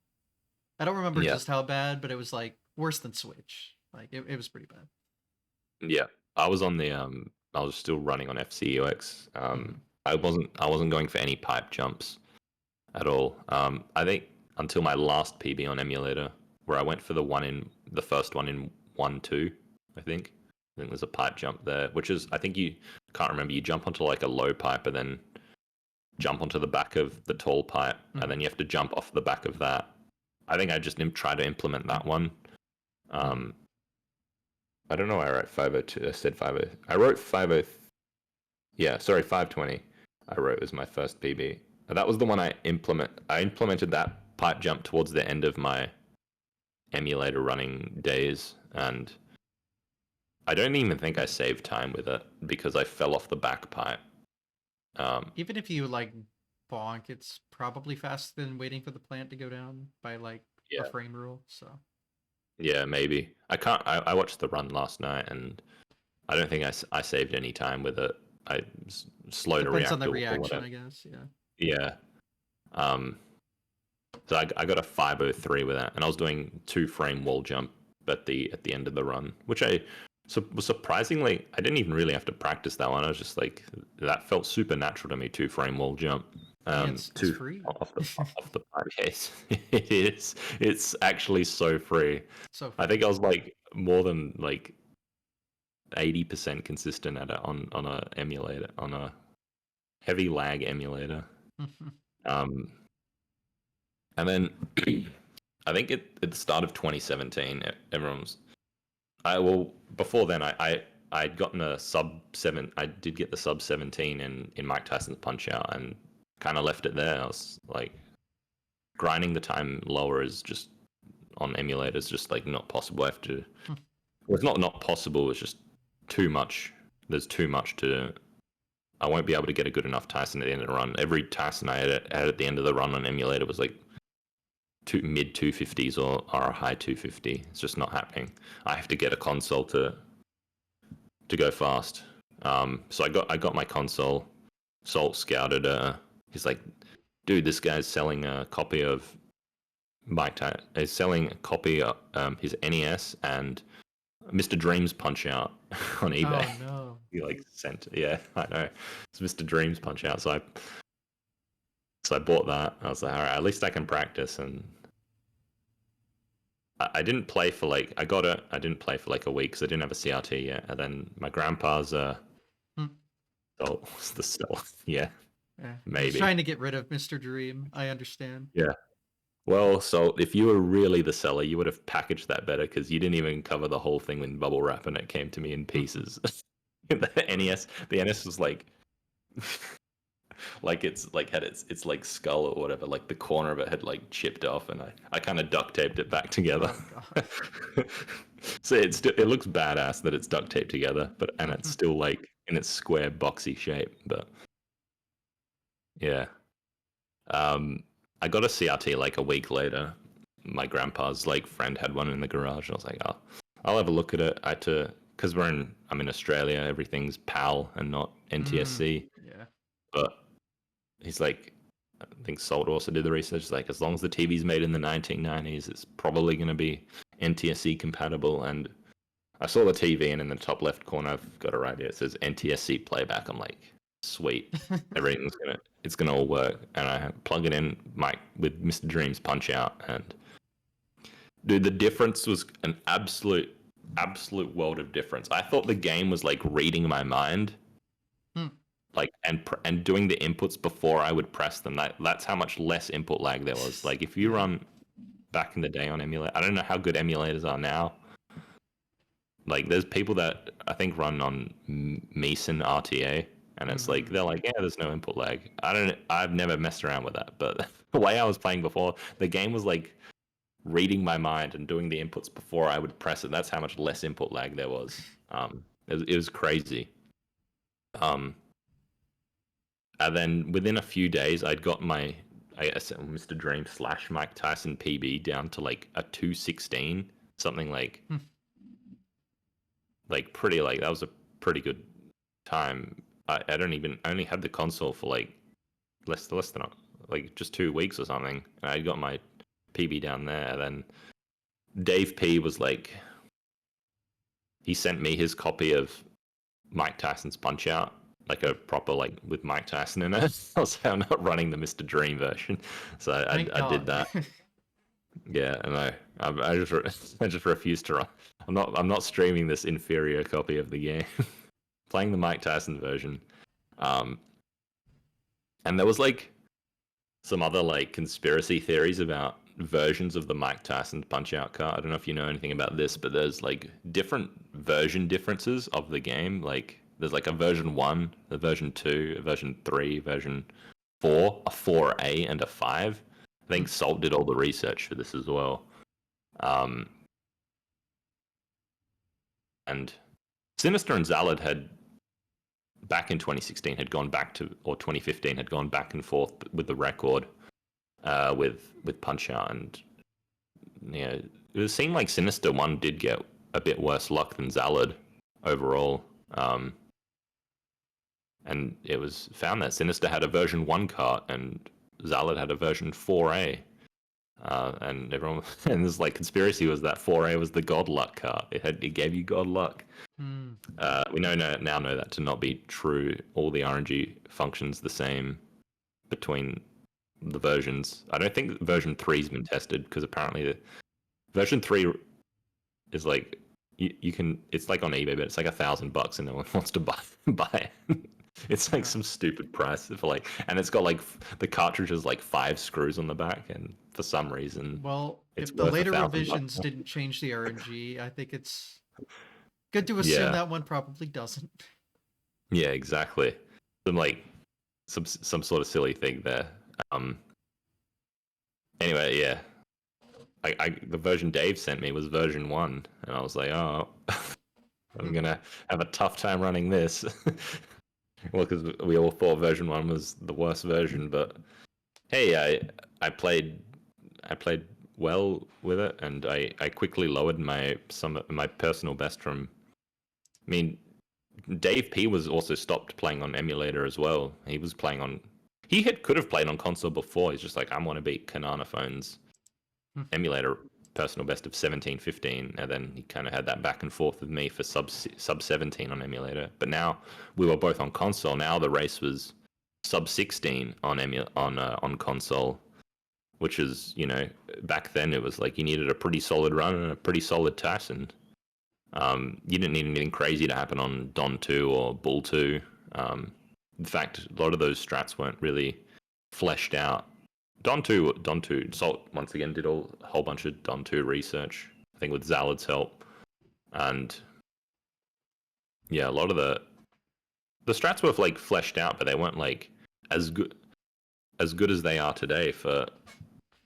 I don't remember Yeah. just how bad, but it was like worse than Switch. Like it was pretty bad. Yeah, I was on the I was still running on FCUX. Mhm. I wasn't going for any pipe jumps at all. I think until my last PB on emulator, where I went for the first one in 1-2. I think there's a pipe jump there, which is I think you can't remember. You jump onto like a low pipe and then jump onto the back of the tall pipe, and then Mhm. you have to jump off the back of that. I think I just tried to implement that one. Mhm. Um, I don't know why I wrote 502. I said 50. I wrote 50. Yeah, sorry, 520. I wrote was my first PB. That was the one I implemented that pipe jump towards the end of my emulator running days, and I don't even think I saved time with it because I fell off the back pipe. Um, Even if you like bonk, it's probably faster than waiting for the plant to go down by like a yeah, frame rule. So yeah, maybe. I can't. I watched the run last night, and I don't think I saved any time with it. I slowed a depends on the reactor or reaction, whatever. I guess. Yeah. Yeah. Um, So I got a 503 with that, and I was doing 2 frame wall jump at the end of the run, which was surprisingly I didn't even really have to practice that one. I was just like that felt super natural to me. 2 frame wall jump, Yeah, it's two free. off the pipe case. It is. It's actually so free. So I free. think I was like more than like 80% consistent at it on a emulator on a heavy lag emulator. Um, And then I think at the start of 2017, everyone's. Before then, I'd gotten a sub 7. I did get the sub 17 in Mike Tyson's Punch Out, and kind of left it there. I was like, grinding the time lower is just on emulators, just like not possible. I have to. Well, it's not possible. It's just too much. There's too much to. I won't be able to get a good enough Tyson at the end of the run. Every Tyson I had at the end of the run on emulator was like mid 250s or a high 250. It's just not happening. I have to get a console to go fast. So I got my console. Salt scouted. He's like, dude, this guy's selling a copy of Is selling a copy of his NES and Mr. Dreams Punch Out on eBay. Oh no. He like sent. Yeah, I know. It's Mr. Dreams Punch Out. So I bought that. I was like, all right, at least I can practice. And I didn't play for like I got it. I didn't play for like a week because I didn't have a CRT yet. And then my grandpa's Hmm. oh, was the stealth. Yeah, Yeah. He's maybe. trying to get rid of Mr. Dream. I understand. Yeah. Well, so if you were really the seller, you would have packaged that better because you didn't even cover the whole thing in bubble wrap, and it came to me in pieces. The NS was like, like it's like had its like skull or whatever, like the corner of it had like chipped off, and I kind of duct taped it back together. Oh god. So it looks badass that it's duct taped together, but and it's still like in its square boxy shape. But yeah, I got a CRT like a week later. My grandpa's like friend had one in the garage. I was like, oh, I'll have a look at it. I had to because I'm in Australia. Everything's PAL and not NTSC. Yeah. But he's like, I think Salt also did the research. It's like, as long as the TV's made in the 1990s, it's probably going to be NTSC compatible. And I saw the TV, and in the top left corner, I've got it right here. It says NTSC playback. I'm like, sweet, it's gonna all work. And I plug it in, Mike, with Mr. Dream's Punch Out, and dude, the difference was an absolute world of difference. I thought the game was like reading my mind, like and doing the inputs before I would press them. That's how much less input lag there was. Like if you run back in the day on emulator, I don't know how good emulators are now. Like there's people that I think run on Meson RTA, and it's like they're like, yeah, there's no input lag. I've never messed around with that, but the way I was playing before, the game was like reading my mind and doing the inputs before I would press it. That's how much less input lag there was. It was crazy. And then within a few days, I'd got my Mr. Dream / Mike Tyson PB down to like a 216, something like pretty, like that was a pretty good time. I only had the console for like less than like just 2 weeks or something, and I got my PB down there. Then Dave P was like, he sent me his copy of Mike Tyson's Punch Out, like a proper, like with Mike Tyson in it. I was like, I'm not running the Mr. Dream version, so I did that. Yeah, and I just refused to run. I'm not streaming this inferior copy of the game. Playing the Mike Tyson version. And there was like some other like conspiracy theories about versions of the Mike Tyson Punch Out card. I don't know if you know anything about this, but there's like different version differences of the game. Like there's like a version 1, a version 2, a version 3, version 4, a 4A, and a 5. I think Salt did all the research for this as well. And Sinister and Zalad had, back in 2016, had gone back to, or 2015, had gone back and forth with the record with Punch Out. And it seemed like Sinister 1 did get a bit worse luck than Zalad overall. And it was found that Sinister had a version 1 cart and Zalad had a version 4A. And everyone, and this like conspiracy was that 4A was the god luck cart. It gave you god luck. We now know that to not be true. All the RNG functions the same between the versions. I don't think version 3's been tested, because apparently the version 3 is like you can, it's like on eBay, but it's like $1,000 and no one wants to buy it. It's like some stupid price for like, and it's got like the cartridge is like 5 screws on the back, and for some reason, well, it's if the later $1,000. revisions didn't change the RNG, I think it's good to assume that one probably doesn't. Yeah, exactly. Some sort of silly thing there. Anyway, yeah. The version Dave sent me was version 1, and I was like, oh, I'm gonna have a tough time running this. Well, because we all thought version 1 was the worst version, but hey, I played well with it, and I quickly lowered my personal best from. I mean, Dave P was also stopped playing on emulator as well. He was playing on. Could have played on console before. He's just like, I want to beat Kanana Phone's emulator personal best of 17-15, and then he kind of had that back and forth with me for sub 17 on emulator. But now we were both on console. Now the race was sub 16 on console, which is, back then it was like you needed a pretty solid run and a pretty solid Tyson. You didn't need anything crazy to happen on Don 2 or Bull 2. In fact, a lot of those strats weren't really fleshed out. Don2 Salt once again did a whole bunch of Don2 research, I think with Zalad's help, and yeah, a lot of the strats were like fleshed out, but they weren't like as good as they are today for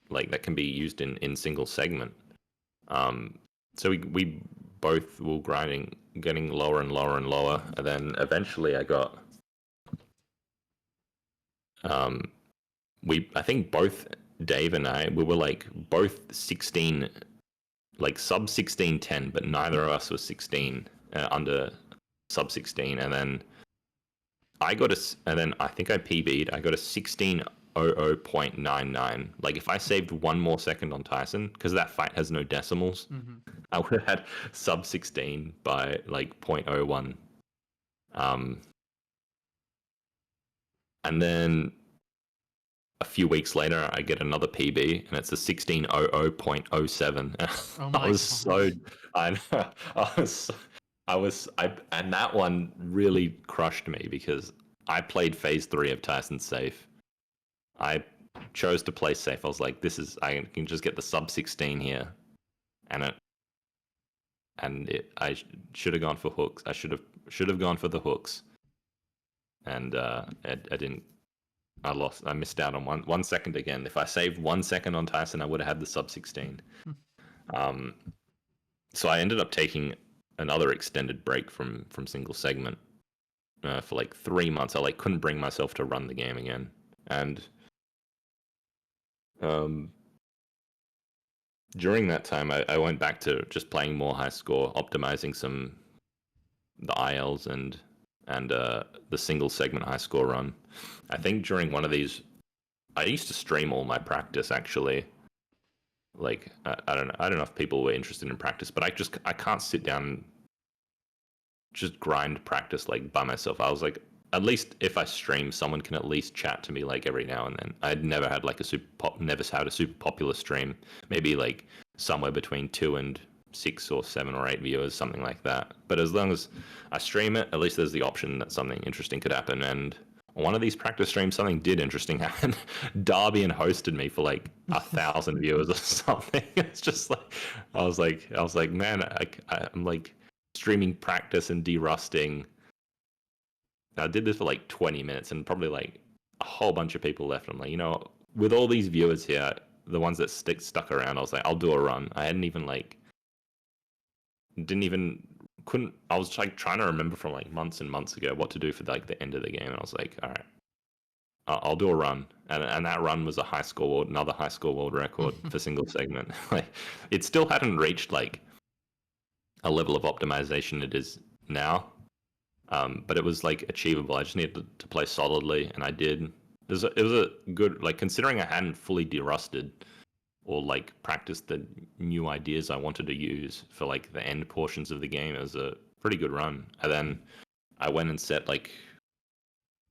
like that can be used in single segment. So we both were grinding, getting lower and lower and lower, and then eventually I got I think both Dave and we were like both 16, like sub 1610, but neither of us was 16 under sub 16, and then I think I PB'd. I got a 16:00.99. Like if I saved one more second on Tyson, because that fight has no decimals, I would have had sub 16 by like 0.01. And then a few weeks later, I get another PB, and it's a 16:00.07. Oh my And that one really crushed me because I played phase 3 of Tyson safe. I chose to play safe. I was like, I can just get the sub 16 here, and I should have gone for hooks. I should have gone for the hooks, and I didn't. I lost. I missed out on 1 second again. If I saved 1 second on Tyson, I would have had the sub 16. So I ended up taking another extended break from single segment for like 3 months. I like couldn't bring myself to run the game again, and during that time, I went back to just playing more high score, optimizing the ILs and the single segment high score run. I think during one of these, I used to stream all my practice actually. Like I don't know if people were interested in practice, but I can't sit down and just grind practice like by myself. I was like, at least if I stream, someone can at least chat to me like every now and then. I'd never had like never had a super popular stream. Maybe like somewhere between 2 and 6 or 7 or 8 viewers, something like that. But as long as I stream it, at least there's the option that something interesting could happen. And on one of these practice streams, something did interesting happen. Darby and hosted me for like 1,000 viewers or something. It's just like I was like, man, I'm like streaming practice and derusting. I did this for like 20 minutes, and probably like a whole bunch of people left. I'm like, with all these viewers here, the ones that stuck around, I was like, I'll do a run. I hadn't even like couldn't. I was like trying to remember from like months and months ago what to do for like the end of the game, and I was like, all right, I'll do a run, and that run was another high score world record for single segment. Like it still hadn't reached like a level of optimization it is now, but it was like achievable. I just needed to play solidly, and I did. It was a good, like, considering I hadn't fully derusted or like practiced the new ideas I wanted to use for like the end portions of the game. It was a pretty good run. And then I went and set like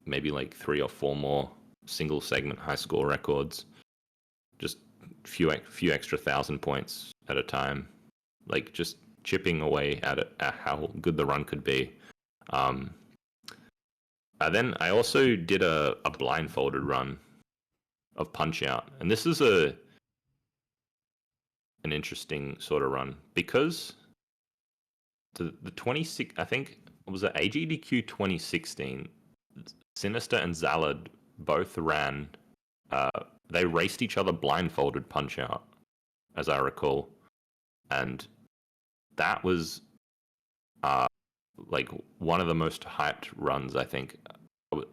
maybe like 3 or 4 more single segment high score records, just few extra 1,000 points at a time, like just chipping away at how good the run could be. Then I also did a blindfolded run of Punch Out, and this is an interesting sort of run because the 26, I think it was at AGDQ 2016, Sinister and Zalad both ran. They raced each other blindfolded Punch Out, as I recall, and that was like one of the most hyped runs I think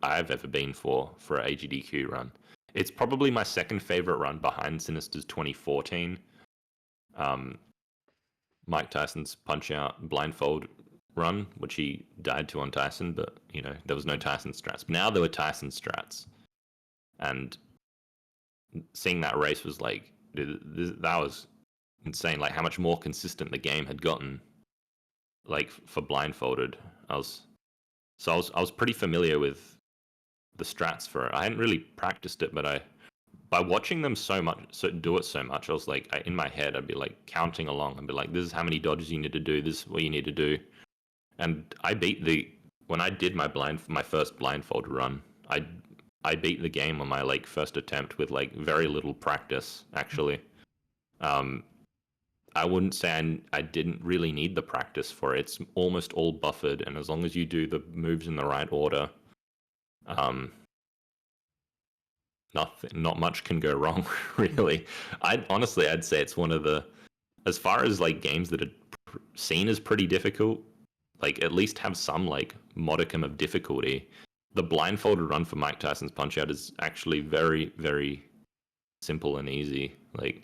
I've ever been for an AGDQ run. It's probably my second favorite run behind Sinister's 2014 Mike Tyson's Punch Out blindfold run, which he died to on Tyson, but there was no Tyson strats. Now there were Tyson strats, and seeing that race was like, that was insane. Like how much more consistent the game had gotten, like for blindfolded. I was pretty familiar with the strats for it. I hadn't really practiced it, but by watching them do it so much, I was like, in my head, I'd be like counting along. I'd be like, this is how many dodges you need to do. This is what you need to do. And I beat the when I did my first blindfold run, I beat the game on my like first attempt with like very little practice actually. Um, I wouldn't say I didn't really need the practice for it. It's almost all buffered, and as long as you do the moves in the right order, um, not much can go wrong, really. I'd say it's one of the, as far as like games that are seen as pretty difficult, like at least have some like modicum of difficulty. The blindfolded run for Mike Tyson's Punch Out is actually very, very simple and easy. Like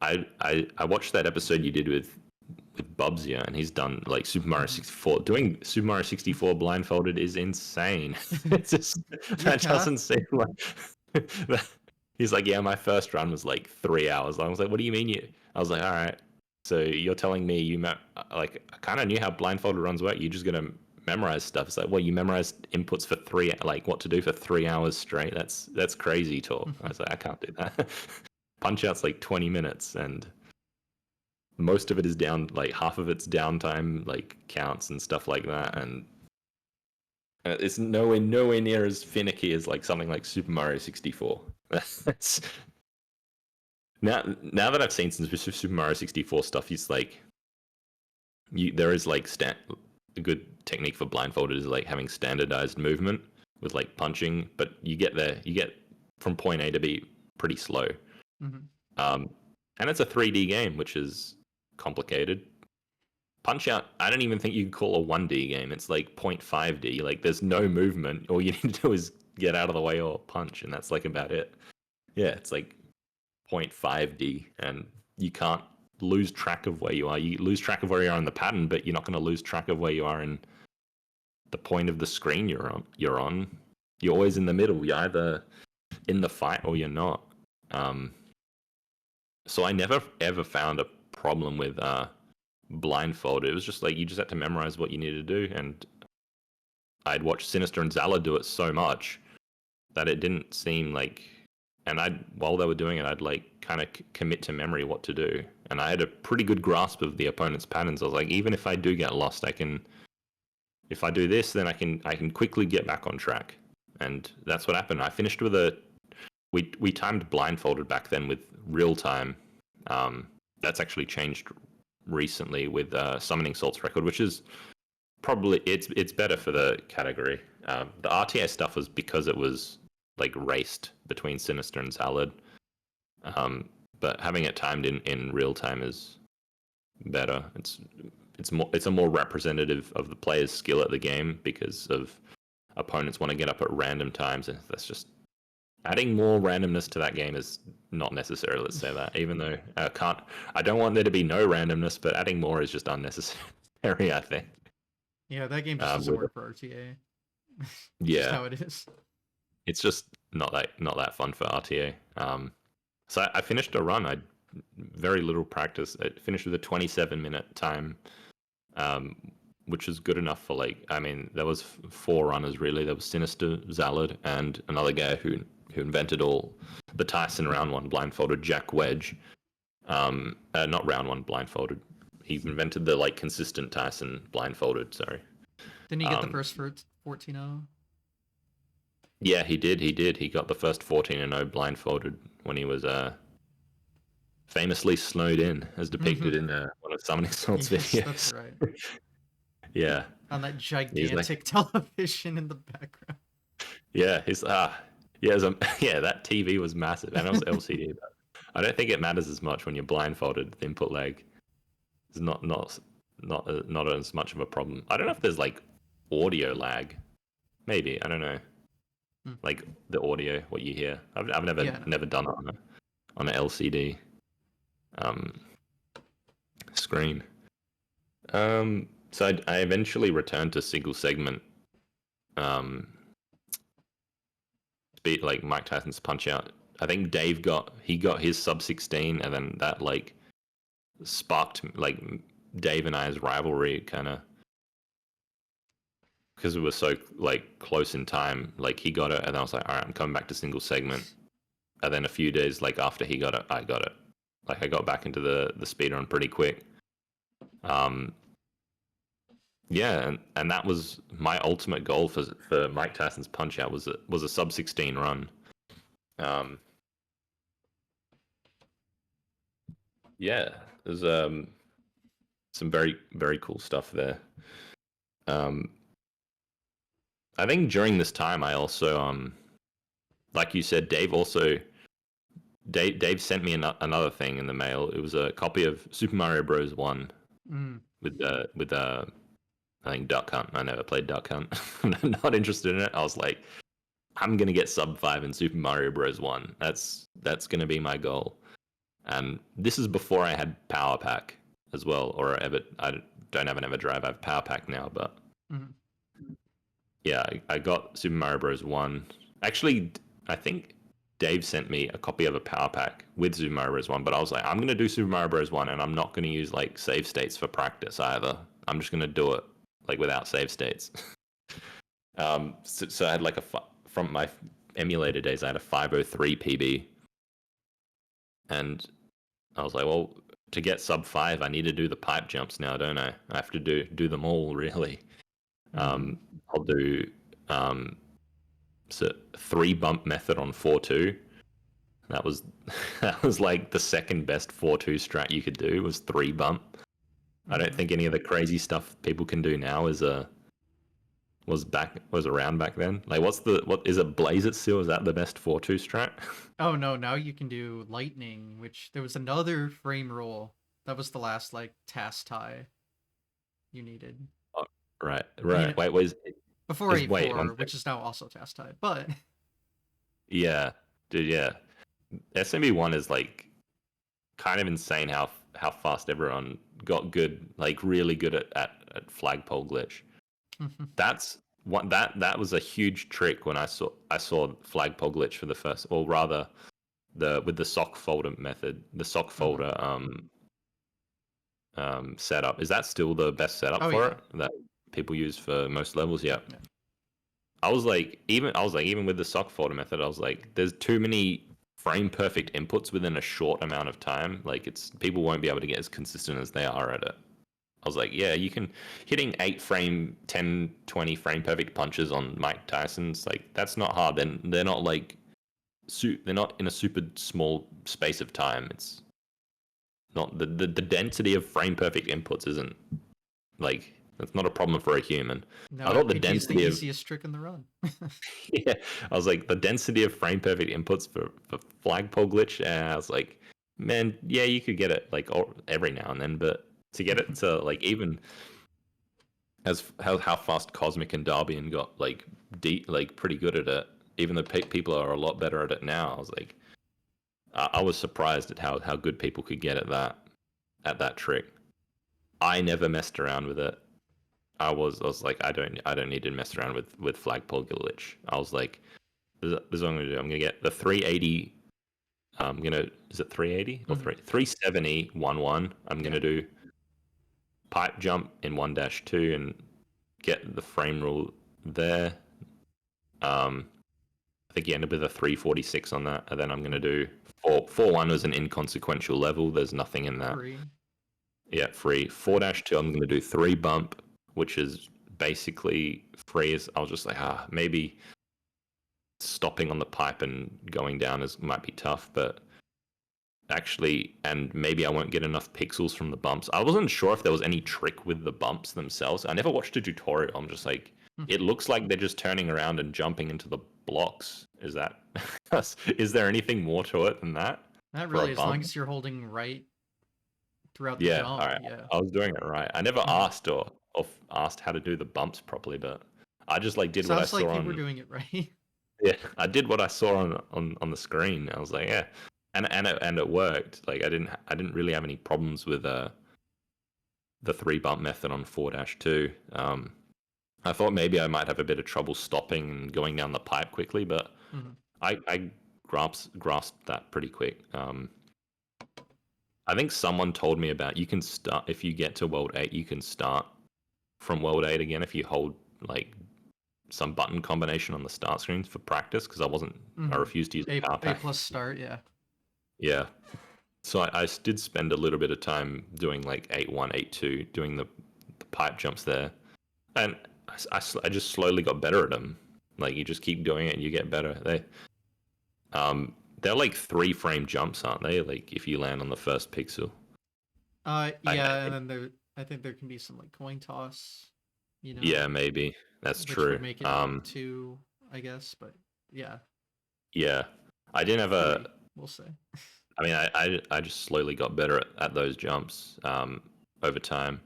I watched that episode you did with Bubsy, and he's done like Super Mario 64. Doing Super Mario 64 blindfolded is insane. It's just that Yeah. doesn't seem like. He's like, yeah, my first run was like 3 hours long. I was like, what do you mean you? I was like, all right. So you're telling me like I kind of knew how blindfolded runs work. You're just gonna memorize stuff. It's like, well, you memorized inputs for like what to do for 3 hours straight. That's crazy talk. I was like, I can't do that. Punch Out's like 20 minutes, and most of it is down, like half of it's downtime, like counts and stuff like that, and it's nowhere near as finicky as like something like Super Mario 64. That's now that I've seen some Super Mario 64 stuff, it's like there is like a good technique for blindfolded is like having standardized movement with like punching, but you get from point A to B pretty slow. Mm-hmm. And it's a 3D game, which is complicated. Punch Out, I don't even think you could call a 1D game. It's like 0.5D. Like there's no movement. All you need to do is get out of the way or punch, and that's like about it. Yeah, it's like 0.5D, and you can't lose track of where you are. You lose track of where you are in the pattern, but you're not going to lose track of where you are in the point of the screen you're on. You're always in the middle. You're either in the fight or you're not. So I never ever found a problem with blindfold. It was just like you just had to memorize what you needed to do, and I'd watched Sinister and Zala do it so much that it didn't seem like. And while they were doing it, I'd like kind of commit to memory what to do, and I had a pretty good grasp of the opponent's patterns. I was like, even if I do get lost, I can. If I do this, then I can quickly get back on track, and that's what happened. I finished with we timed blindfolded back then with real time. That's actually changed recently with Summoning Salt's record, which is probably it's better for the category. The RTA stuff was because it was like raced between Sinister and Salad, but having it timed in real time is better. It's a more representative of the player's skill at the game because of opponents want to get up at random times, and that's just adding more randomness to that game is not necessary. Let's say that, even though I don't want there to be no randomness, but adding more is just unnecessary. I think. Yeah, that game just doesn't work for RTA. Yeah, just how it is. It's just not that fun for RTA. So I finished a run. I very little practice. I finished with a 27-minute time, which is good enough for like. I mean, there was 4 runners really. There was Sinister, Zalad, and another guy who invented all the Tyson round 1 blindfolded, Jack Wedge. Not round 1 blindfolded. He invented the like consistent Tyson blindfolded. Sorry. Didn't he get the first 14-0? Yeah, he did. He got the first 14-0 blindfolded when he was famously snowed in, as depicted in one of Summoning Salt's videos. That's right. Yeah. On that gigantic television in the background. Yeah, that TV was massive, and it was LCD. But I don't think it matters as much when you're blindfolded. The input lag is not as much of a problem. I don't know if there's like audio lag. Maybe, I don't know. Like the audio, what you hear. I've never done it on an LCD screen. So I eventually returned to single segment. Like Mike Tyson's Punch Out. I think Dave got his sub 16, and then that like sparked like Dave and I's rivalry kind of. Because we were so like close in time, like he got it, and I was like, all right, I'm coming back to single segment. And then a few days like after he got it, I got it. Like I got back into the speedrun pretty quick. Yeah, and that was my ultimate goal for Mike Tyson's Punch Out was a sub 16 run. Um, yeah, there's some very very cool stuff there. Um, I think during this time, I also like you said, Dave sent me another thing in the mail. It was a copy of Super Mario Bros. One Mm. with I think Duck Hunt. I never played Duck Hunt. I'm not interested in it. I was like, I'm gonna get sub 5 in Super Mario Bros. One. That's gonna be my goal. And this is before I had Power Pack as well, or I don't have an EverDrive. I have Power Pack now, but Mm. yeah, I got Super Mario Bros. One. Actually, I think Dave sent me a copy of a Power Pack with Super Mario Bros. One, but I was like, I'm gonna do Super Mario Bros. One, and I'm not gonna use like save states for practice either. I'm just gonna do it like without save states. So I had like from my emulator days, I had a 503 PB, and I was like, well, to get sub 5, I need to do the pipe jumps now, don't I? I have to do them all really. Mm. I'll do so 3 bump method on 4-2. That was that was like the second best 4-2 strat you could do was 3 bump. I don't Mm. think any of the crazy stuff people can do now was around back then. Like what is it, Blaze It still? Is that the best 4-2 strat? Oh no, now you can do lightning, which there was another frame roll. That was the last like task tie you needed. Oh, right, I mean, right. Wait, was before wait one 8-4, sec. which is now also task tie. But Yeah, dude, yeah. SMB1 is like kind of insane how fast everyone got good, like really good at flagpole glitch. That's what that was a huge trick when I saw flagpole glitch for the first, or rather the with the sock folder method, the sock Mhm. folder setup. Is that still the best setup Oh for yeah, it that people use for most levels? Yeah. yeah. I was like even with the sock folder method, I was like, there's too many frame perfect inputs within a short amount of time. Like it's people won't be able to get as consistent as they are at it. I was like, yeah, you can hitting 8 frame, 10, 20 frame perfect punches on Mike Tyson's like that's not hard. Then they're not like they're not in a super small space of time. It's not the density of frame perfect inputs isn't like that's not a problem for a human. No I thought the RPG is the density of easiest trick in the run. yeah, I was like the density of frame perfect inputs for flagpole glitch. And I was like, man, yeah, you could get it like every now and then, but to get it to like even as how fast Cosmic and Darbian got like deep, like pretty good at it, even though people are a lot better at it now. I was like, I was surprised at how good people could get at that trick. I never messed around with it. I was like, I don't need to mess around with flagpole glitch. I was like, this is what I'm gonna do. I'm gonna get the 380. I'm gonna is it 380 or Mhm. 370 1-1. I'm Yeah. gonna do pipe jump in 1-2 and get the frame rule there. I think you end up with a 346 on that, and then I'm gonna do 4-1 was an inconsequential level. There's nothing in that. Free. Yeah, free. 4-2, I'm gonna do 3 bump, which is basically free. As I was just like, maybe stopping on the pipe and going down might be tough, but actually, and maybe I won't get enough pixels from the bumps. I wasn't sure if there was any trick with the bumps themselves. I never watched a tutorial. I'm just like, it looks like they're just turning around and jumping into the blocks. Is that is there anything more to it than that Not for a really, as long bump? as you're holding right throughout the Yeah, all jump. right. Yeah. I was doing it right. I never Mhm. asked or asked how to do the bumps properly, but I just like did what I Sounds saw like you were on. doing it right. Yeah, I did what I saw on the screen. I was like, yeah, and it worked. Like I didn't really have any problems with the 3 bump method on 4-2. I thought maybe I might have a bit of trouble stopping and going down the pipe quickly, but Mhm. I grasped that pretty quick. I think someone told me about you can start if you get to World 8, you can start from World 8 again if you hold like some button combination on the start screens for practice because I Mhm. refused to use the A power A pack. plus start. Yeah. Yeah. So I did spend a little bit of time doing like 8-1, 8-2, doing the pipe jumps there. And I just slowly got better at them. Like you just keep doing it and you get better. They're like 3 frame jumps, aren't they? Like if you land on the first pixel. I Yeah, and think then I think there can be some like coin toss, you know, yeah, maybe that's which would true. make it 2, I guess. But yeah, Yeah, I didn't have a. 3, we'll say. I mean, I just slowly got better at those jumps over time.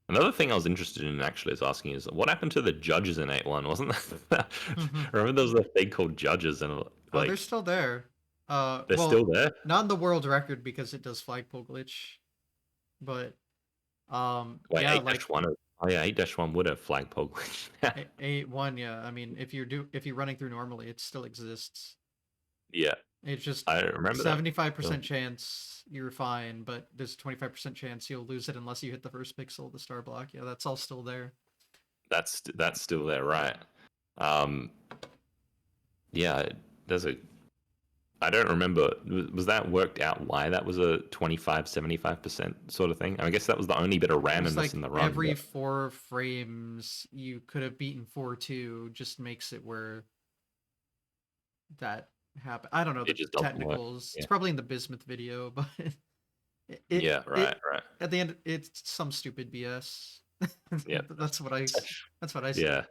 Another thing I was interested in actually is asking is what happened to the judges in 8-1? Wasn't that? Remember there was a thing called judges and Oh, they're like still there. they're still Well, there. not in the world record because it does flagpole glitch, but Wait, yeah, eight like dash one. Oh yeah, 8-1 would have flagpole glitch. Yeah, 8-1, yeah. I mean, if you're running through normally, it still exists. yeah, It's just I remember that. 75% chance you're fine, but there's a 25% chance you'll lose it unless you hit the first pixel of the star block. Yeah, that's all still there. That's still there, right? Um, yeah, there's a. I don't remember. Was that worked out why that was a 25-75% sort of thing? I guess that was the only bit of It was randomness like in the run. every But 4 frames you could have beaten 4-2 just makes it where that happen. I don't know it the just doesn't work. technicals. It's Yeah. probably in the bismuth video, but Yeah. it Right. Right. at the end it's some stupid BS. Yeah. that's what I that's what I say. Yeah.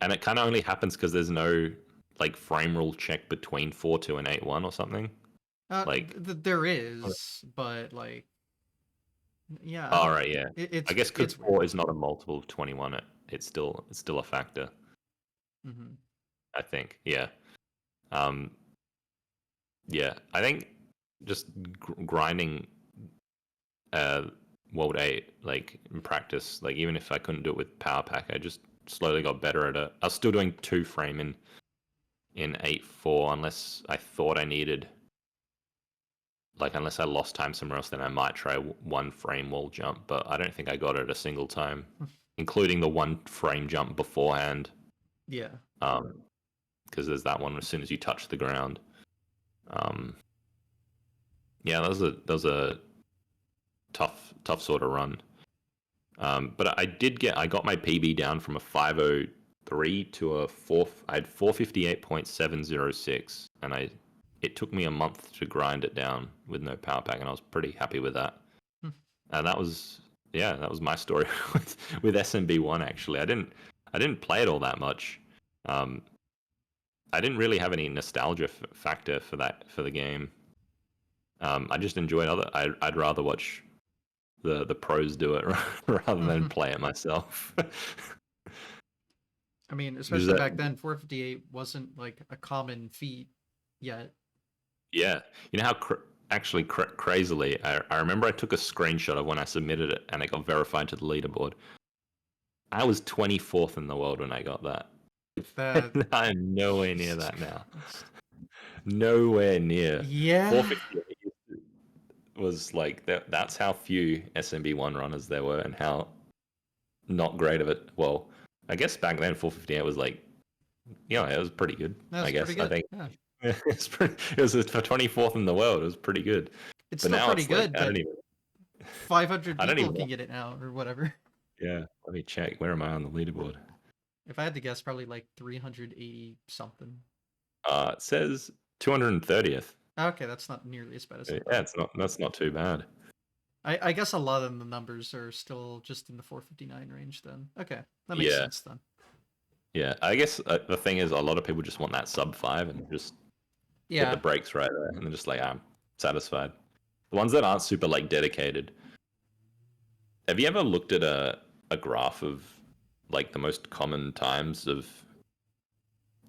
And it kind of only happens because there's no like frame rule check between 4-2 and 8-1 or something. Like, There is, but like, yeah, I all don't right, know. yeah. It's I guess because it's weird. 4 is not a multiple of 21, it's still a factor. Hmm. I think. Yeah. Um. Yeah. I think just grinding uh World 8 like in practice, like even if I couldn't do it with Power Pack, I just slowly got better at it. I was still doing 2 frame in 8-4 unless I thought I needed like unless I lost time somewhere else, then I might try 1 frame wall jump, but I don't think I got it a single time, including the 1 frame jump beforehand. Yeah. Because there's that one as soon as you touch the ground. Um, yeah, that was a tough sort of run. But I got my PB down from a 503 to a 4. I had 458.706, and it took me a month to grind it down with no power pack, and I was pretty happy with that. Hmm. And that was my story with SMB1. Actually, I didn't play it all that much. Um, I didn't really have any nostalgia factor for the game. I just enjoyed I'd rather watch the pros do it rather than play it myself. I mean, Does especially that, back then, 458 wasn't like a common feat yet. yeah, you know how actually crazily, I remember I took a screenshot of when I submitted it and it got verified to the leaderboard. I was 24th in the world when I got that. That I'm nowhere near Jesus that now. Christ. Nowhere near. Yeah. 458 was like that's how few SMB1 runners there were and how not great of it. Well, I guess back then 458 was like, it was pretty good. I That's pretty guess I good. think Yeah. it was for 24th in the world. It was pretty good. It's But still now pretty it's like good, but 500 I don't people even can know. get it now or whatever. Yeah, let me check. Where am I on the leaderboard? If I had to guess, probably like 380 something. It says 230th. Okay, that's not nearly as bad as I Yeah, thought. that's not too bad. I guess a lot of the numbers are still just in the 459 range then. Okay, that makes Yeah, sense then. yeah. I guess the thing is, a lot of people just want that sub 5 and just get the Yeah. breaks right there, and they're just like, I'm satisfied. The ones that aren't super like dedicated. Have you ever looked at a graph of like the most common times of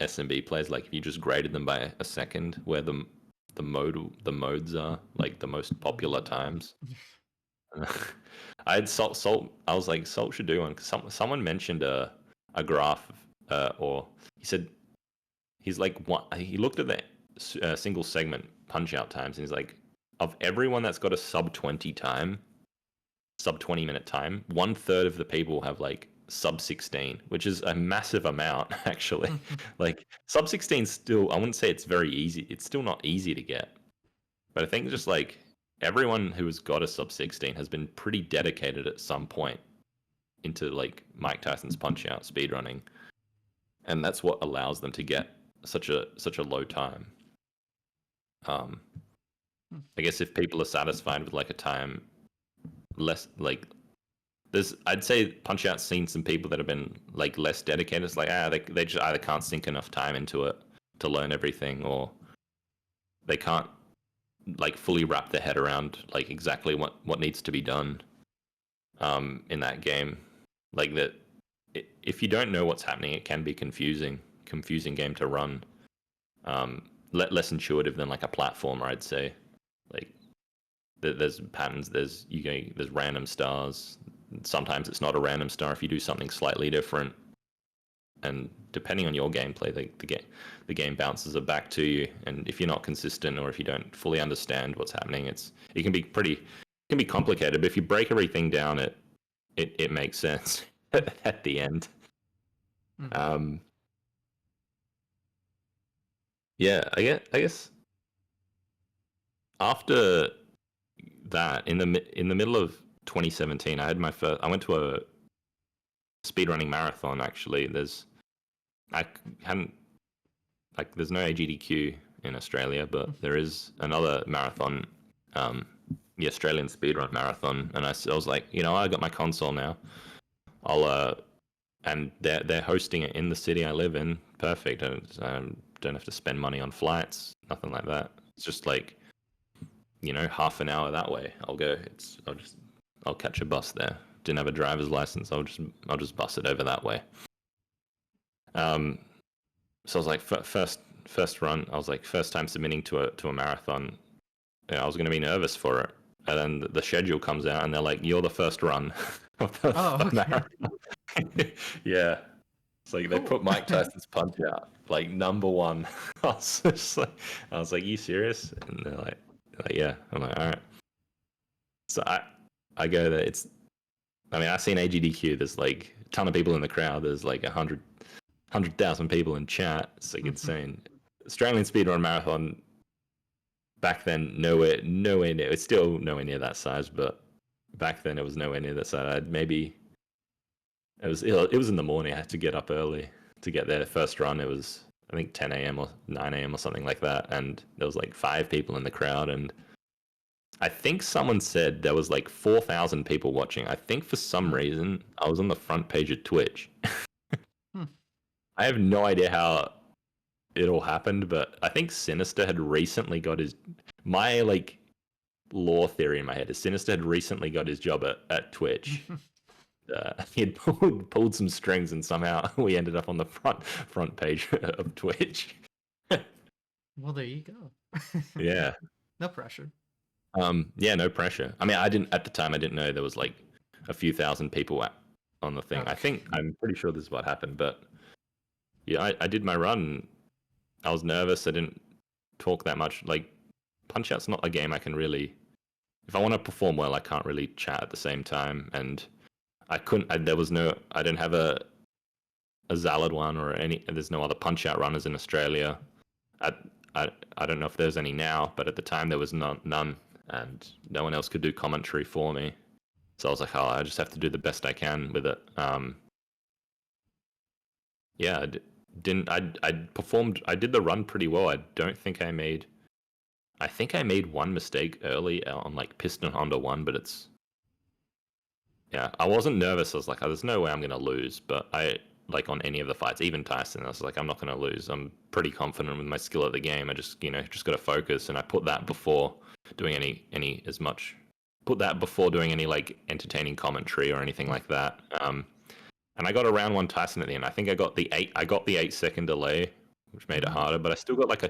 SMB plays? Like if you just graded them by a second, where the modes are like the most popular times. I had Salt. I was like, Salt should do one because someone mentioned a graph, or he said he's like he looked at the single segment punch out times and he's like, of everyone that's got a sub 20-minute time, 1/3 of the people have like sub 16, which is a massive amount actually. Like sub 16 still, I wouldn't say it's very easy. It's still not easy to get, but I think just like everyone who has got a sub 16 has been pretty dedicated at some point. into like Mike Tyson's Punch Out speedrunning, and that's what allows them to get such a low time. I guess if people are satisfied with like a time less like I'd say Punch Out's seen some people that have been like less dedicated. It's like they just either can't sink enough time into it to learn everything, or they can't like fully wrap their head around like exactly what needs to be done in that game. Like that, if you don't know what's happening, it can be confusing game to run. Less intuitive than like a platformer, I'd say. Like there's patterns, there's random stars. Sometimes it's not a random star if you do something slightly different, and depending on your gameplay, the game bounces it back to you. And if you're not consistent, or if you don't fully understand what's happening, it can be complicated. But if you break everything down, it makes sense at the end. Yeah, I guess after that, in the middle of 2017, I went to a speedrunning marathon. Actually, there's no AGDQ in Australia, but there is another marathon, the Australian Speedrun Marathon, and I was like, I got my console now. And they're hosting it in the city I live in. Perfect. I don't have to spend money on flights, nothing like that. It's just like, half an hour that way. I'll catch a bus there. Didn't have a driver's license. I'll just bus it over that way. So I was like, first run. I was like, first time submitting to a marathon. I was going to be nervous for it, and then the schedule comes out, and they're like, "You're the first run of the marathon." Yeah, it's like they put Mike Tyson's Punch Out like number one. I was like, "You serious?" And they're like, "Yeah." I'm like, "All right." So I go there. I've seen AGDQ. There's like a ton of people in the crowd. There's like 100,000 people in chat. It's like insane. Australian Speedrun Marathon back then, nowhere near. It's still nowhere near that size, but back then it was nowhere near that size. It was in the morning. I had to get up early to get there. First run, it was I think 10 a.m. or 9 a.m. or something like that, and there was like 5 people in the crowd, and I think someone said there was like 4,000 people watching. I think for some reason I was on the front page of Twitch. I have no idea how it all happened, but I think Sinister had recently got my like lore theory in my head is Sinister had recently got his job at Twitch. He had pulled some strings, and somehow we ended up on the front page of Twitch. Well, there you go. Yeah. No pressure. Yeah, no pressure. I didn't at the time. I didn't know there was like a few thousand people on the thing. Okay. I'm pretty sure this is what happened, but yeah, I did my run. I was nervous. I didn't talk that much. Like, Punch Out's not a game I can really. If I want to perform well, I can't really chat at the same time, and I couldn't. I didn't have a Zalad one or any. There's no other Punch Out runners in Australia. I don't know if there's any now, but at the time there was none, and no one else could do commentary for me. So I was like, I just have to do the best I can with it. Yeah, I performed. I did the run pretty well. I think I made one mistake early on like Piston Honda 1, but I wasn't nervous. I was like, there's no way I'm gonna lose. But I like on any of the fights, even Tyson, I was like, I'm not gonna lose. I'm pretty confident with my skill at the game. I just gotta focus, and I put that before doing put that before doing any like entertaining commentary or anything like that. And I got a round 1 Tyson at the end. I think I got the 8-second delay, which made it harder, but I still got like I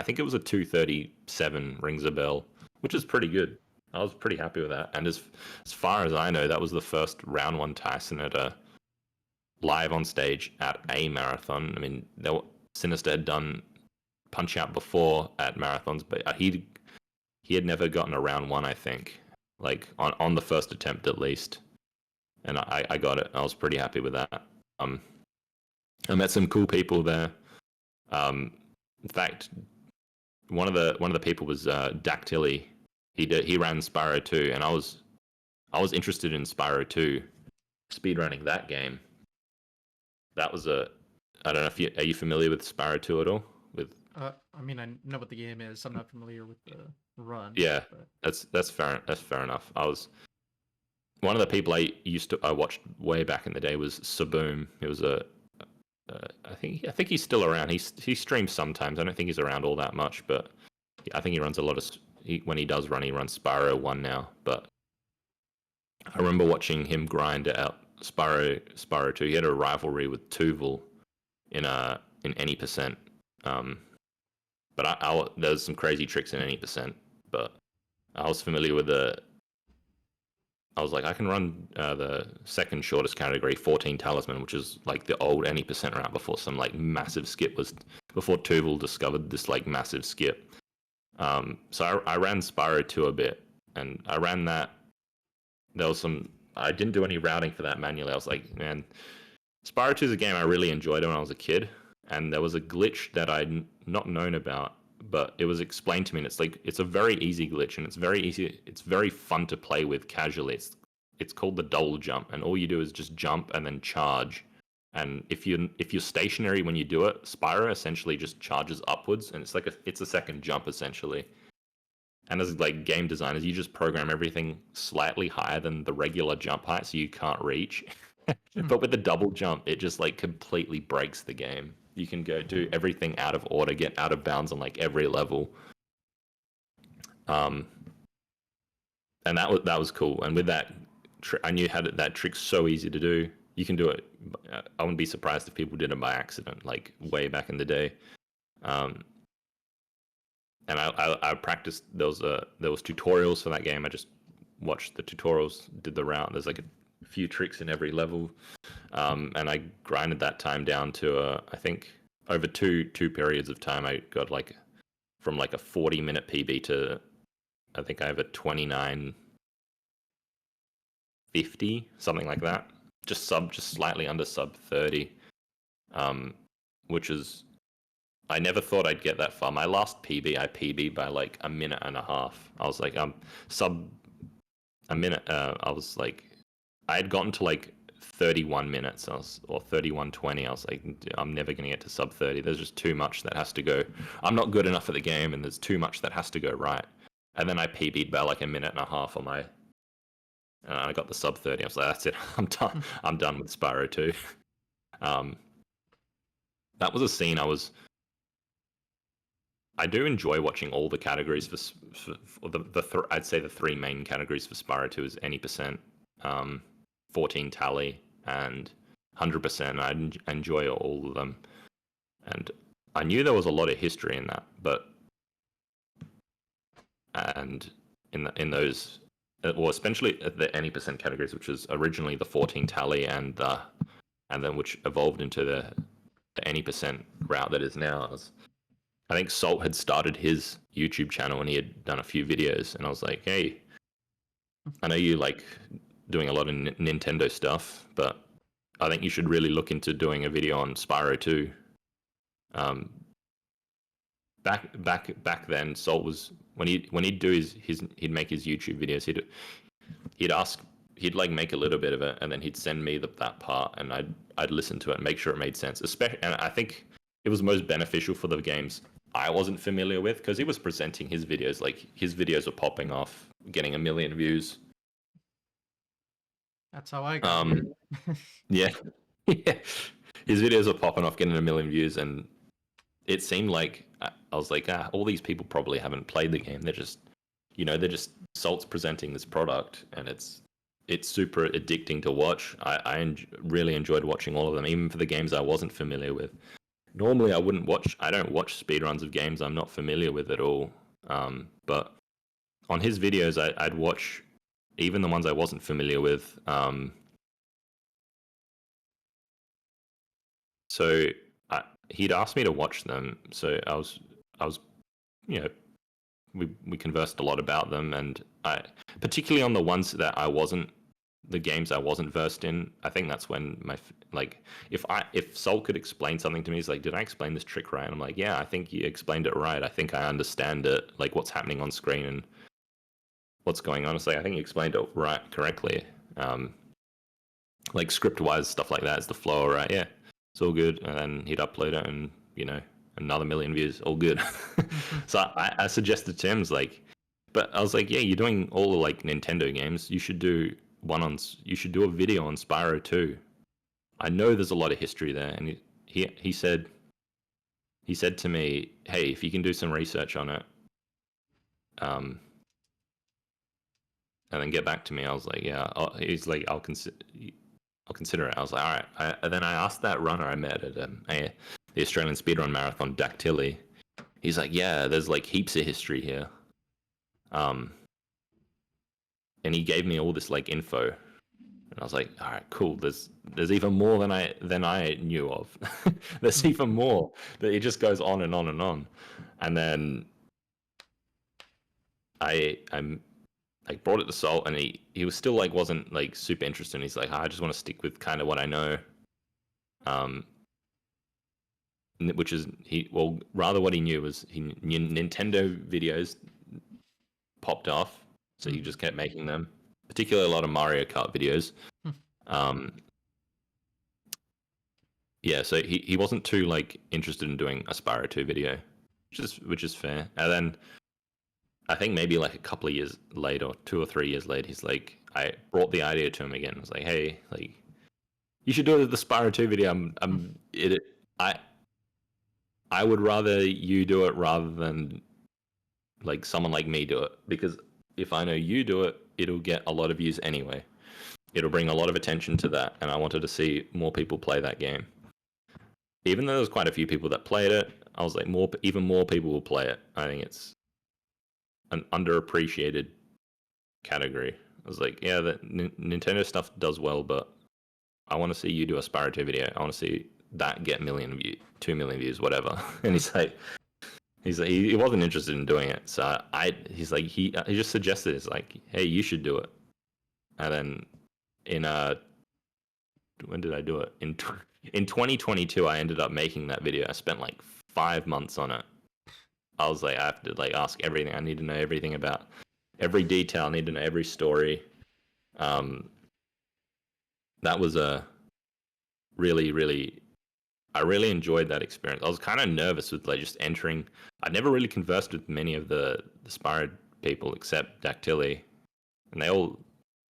think it was a 2:37 rings a bell, which is pretty good. I was pretty happy with that. And as far as I know, that was the first round 1 Tyson at a live on stage at a marathon. Sinister had done Punch Out before at marathons, but he had never gotten a round 1, I think, like on the first attempt at least. And I got it. I was pretty happy with that. I met some cool people there. In fact, one of the people was Dactyli. He ran Spyro 2, and I was interested in Spyro 2 speedrunning that game. That was a I don't know if are you familiar with Spyro 2 at all? With I mean, I know what the game is. I'm not familiar with the run. Yeah, But that's fair enough. I was one of the people I watched way back in the day was Saboom. He was I think he's still around. He streams sometimes. I don't think he's around all that much, but I think he runs a lot of. When he does run, he runs Spyro 1 now. But I remember watching him grind out Spyro 2. He had a rivalry with Tuval in any percent. But there's some crazy tricks in any percent. But I was familiar with I was like, I can run the second shortest category, 14 Talisman, which is like the old any percent route before some like massive skip before Tuval discovered this like massive skip. So I ran Spyro 2 a bit, and I ran that. I didn't do any routing for that manually. I was like, man, Spyro 2 is a game I really enjoyed when I was a kid, and there was a glitch that I'd not known about, but it was explained to me, and it's a very easy glitch, and it's very fun to play with casually. It's called the double jump, and all you do is just jump and then charge. And if you're stationary when you do it, Spyro essentially just charges upwards, and it's a second jump essentially. And as like game designers, you just program everything slightly higher than the regular jump height, so you can't reach. But with the double jump, it just like completely breaks the game. You can go do everything out of order, get out of bounds on like every level. And that was cool. And with that, I knew that trick's so easy to do. You can do it. I wouldn't be surprised if people did it by accident, like way back in the day. And I practiced. There was tutorials for that game. I just watched the tutorials, did the route. There's like a few tricks in every level, and I grinded that time down to I think over two periods of time I got like from like a 40-minute PB to I think I have a 29:50, something like that. Just slightly under sub 30, which is. I never thought I'd get that far. My last PB, I PB'd by like a minute and a half. I was like, sub a minute. I was like, I had gotten to like 31 minutes, or 31:20. I was like, I'm never gonna get to sub 30. There's just too much that has to go. I'm not good enough at the game, and there's too much that has to go right. And then I PB'd by like a minute and a half on my. And I got the sub 30. I was like, that's it. I'm done. I'm done with Spyro 2. That was a scene I do enjoy watching all the categories for I'd say the three main categories for Spyro 2 is any percent, 14 tally, and 100%. I enjoy all of them, and I knew there was a lot of history in that, and in those, or especially the any percent categories, which is originally the 14 tally and then which evolved into the any percent route that is now. I think Salt had started his YouTube channel and he had done a few videos, and I was like, hey, I know you like doing a lot of Nintendo stuff, but I think you should really look into doing a video on Spyro 2. Back then, Salt was when he'd do he'd make his YouTube videos, he'd like make a little bit of it, and then he'd send me that part, and I'd listen to it and make sure it made sense. And I think it was most beneficial for the games I wasn't familiar with, because he was presenting his videos, like his videos were popping off, getting 1 million views. That's how I got here. Yeah. His videos were popping off, getting 1 million views, and it seemed like I was like, all these people probably haven't played the game. They're just Salt's presenting this product, and it's super addicting to watch. I really enjoyed watching all of them, even for the games I wasn't familiar with. Normally, I don't watch speedruns of games I'm not familiar with at all. But on his videos, I'd watch even the ones I wasn't familiar with. So he'd asked me to watch them. So I was, we conversed a lot about them, and particularly on the ones that the games I wasn't versed in. I think that's when if Sol could explain something to me, he's like, did I explain this trick right? And I'm like, yeah, I think you explained it right. I think I understand it, like what's happening on screen and what's going on. It's like, I think you explained it correctly. like script wise stuff like that. Is the flow all right? Yeah, it's all good. And then he'd upload it, and another million views, all good. So I suggested to him, like, but I was like, yeah, you're doing all the like Nintendo games. You should do you should do a video on Spyro 2. I know there's a lot of history there, and he said to me, hey, if you can do some research on it, and then get back to me. I was like, yeah. He's like, I'll consider it. I was like, all right. And then I asked that runner I met at the Australian Speedrun Marathon, Dactyli. He's like, yeah, there's like heaps of history here. And he gave me all this like info, and I was like, all right, cool. There's even more than I knew of. There's even more. That it just goes on and on and on. And then I'm like brought it to Salt, and he was still like wasn't like super interested. And he's like, I just want to stick with kind of what I know, which is rather what he knew was Nintendo videos popped off, so he just kept making them. Particularly a lot of Mario Kart videos. Yeah, so he wasn't too like interested in doing a Spyro 2 video, which is fair. And then I think maybe like a couple of years later, or 2 or 3 years later, he's like, I brought the idea to him again. I was like, hey, like, you should do the Spyro 2 video. I would rather you do it rather than like someone like me do it, because if I know you do it, it'll get a lot of views anyway. It'll bring a lot of attention to that, and I wanted to see more people play that game. Even though there's quite a few people that played it, I was like, even more people will play it. I think it's an underappreciated category. I was like, yeah, the Nintendo stuff does well, but I want to see you do a Spyro 2 video. I want to see that get 2 million views, whatever. And he's like, he wasn't interested in doing it. So he just suggested, it's like, hey, you should do it. And then when did I do it? In 2022, I ended up making that video. I spent like 5 months on it. I was like, I have to like ask everything. I need to know everything about every detail. I need to know every story. That was a I really enjoyed that experience. I was kind of nervous with like just entering. I'd never really conversed with many of the Spyro people except Dactyli, and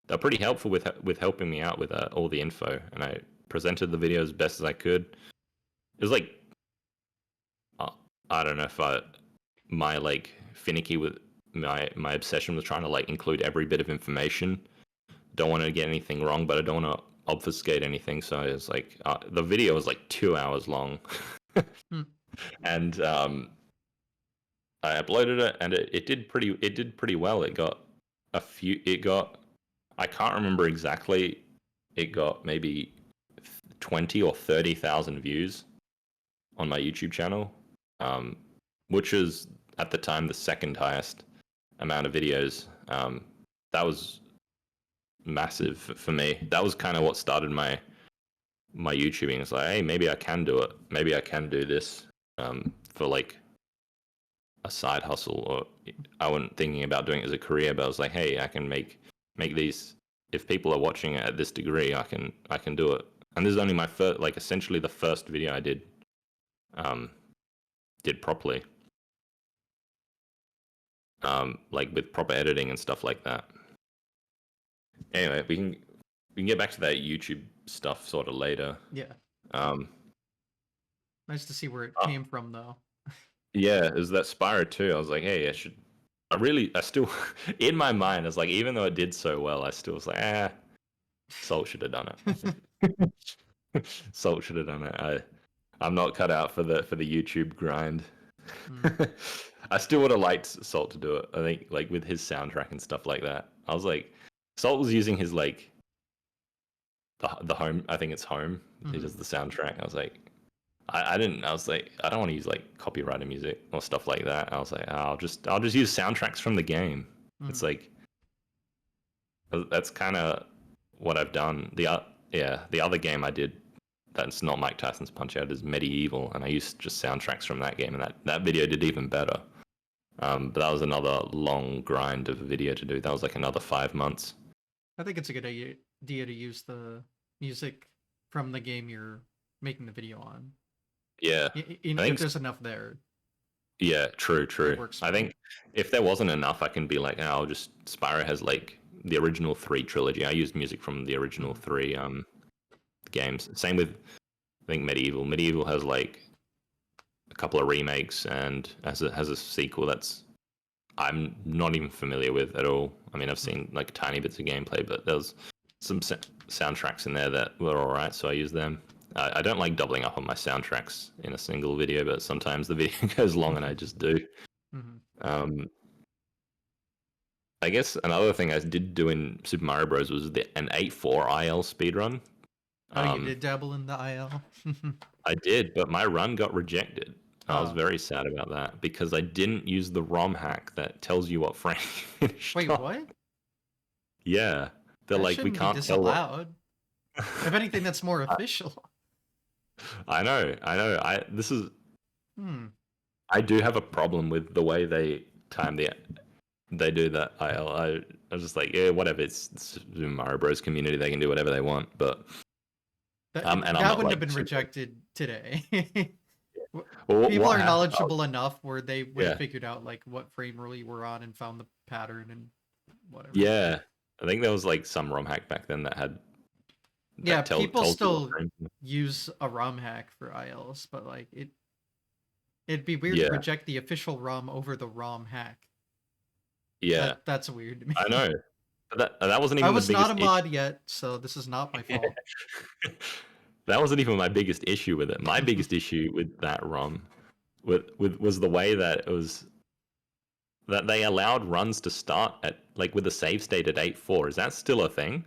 they're pretty helpful with helping me out with all the info, and I presented the video as best as I could. It was like, I don't know if my like finicky with my obsession was trying to like include every bit of information. Don't want to get anything wrong, but I don't want to obfuscate anything. So it's like the video was like 2 hours long, and I uploaded it, and it did pretty well. It got I can't remember exactly. It got maybe 20 or 30,000 views on my YouTube channel, which is at the time the second highest amount of videos. That was massive for me. That was kind of what started my YouTubing. It's like, hey, maybe I can do it. Maybe I can do this for like a side hustle. Or I wasn't thinking about doing it as a career, but I was like, hey, I can make these. If people are watching it at this degree, I can do it. And this is only my first, like essentially the first video I did properly, like with proper editing and stuff like that. Anyway, we can get back to that YouTube stuff sort of later. Yeah. Nice to see where it came from, though. Yeah, it was that Spyro 2. I was like, hey, I still, in my mind, I was like, even though it did so well, I still was like, Salt should have done it. Salt should have done it. I'm not cut out for the YouTube grind. I still would have liked Salt to do it. I think like with his soundtrack and stuff like that. I was like, Salt was using his like the home. I think it's home. He does the soundtrack. I was like, I was like, I don't want to use like copyrighted music or stuff like that. I was like, I'll just use soundtracks from the game. It's like, that's kind of what I've done. The other game I did that's not Mike Tyson's Punch Out is Medieval, and I used just soundtracks from that game, and that video did even better. But that was another long grind of a video to do. That was like another 5 months. I think it's a good idea to use the music from the game you're making the video on. Yeah, I If think. there's enough there, Yeah, true, it true. works I fine. think if there wasn't enough, I can be like, oh, I'll just Spyro has like the original three trilogy. I used music from the original Mhm. three games. Same with I think Medieval. Medieval has like a couple of remakes and has a sequel that's I'm not even familiar with at all. I mean, I've Mhm. seen like tiny bits of gameplay, but there's some soundtracks in there that were all right, so I use them. I don't like doubling up on my soundtracks in a single video, but sometimes the video goes long and I just do. Mhm. Um, I guess another thing I did do in Super Mario Bros. Was an 8.4 IL speedrun. Oh, you Um, did dabble in the IL. I did, but my run got rejected. I was Oh, very sad about that because I didn't use the ROM hack that tells you what frame you finished wait, on. what? Yeah, they're That like, we shouldn't be can't tell what. disallowed. If anything, that's more official. I know, I know. Hmm. I do have a problem with the way they do that. I was just like, yeah, whatever. It's Mario Bros. Community. They can do whatever they want. But and I'm That not wouldn't like have been super. rejected today. Well, People what are happened? knowledgeable enough where they would have Yeah, figured out like what frame rule you were on and found the pattern and whatever. yeah. I think there was like some ROM hack back then Yeah, that people told you what still frame. use a ROM hack for ILs, but like it'd be weird to Yeah, reject the official ROM over the ROM hack. yeah. That's weird to I me. know. But that wasn't I even the was not biggest a issue. mod yet, so this is not my fault. That wasn't even my biggest issue with it. My biggest issue with that ROM was the way that it was that they allowed runs to start at like with a save state at 8.4. Is that still a thing?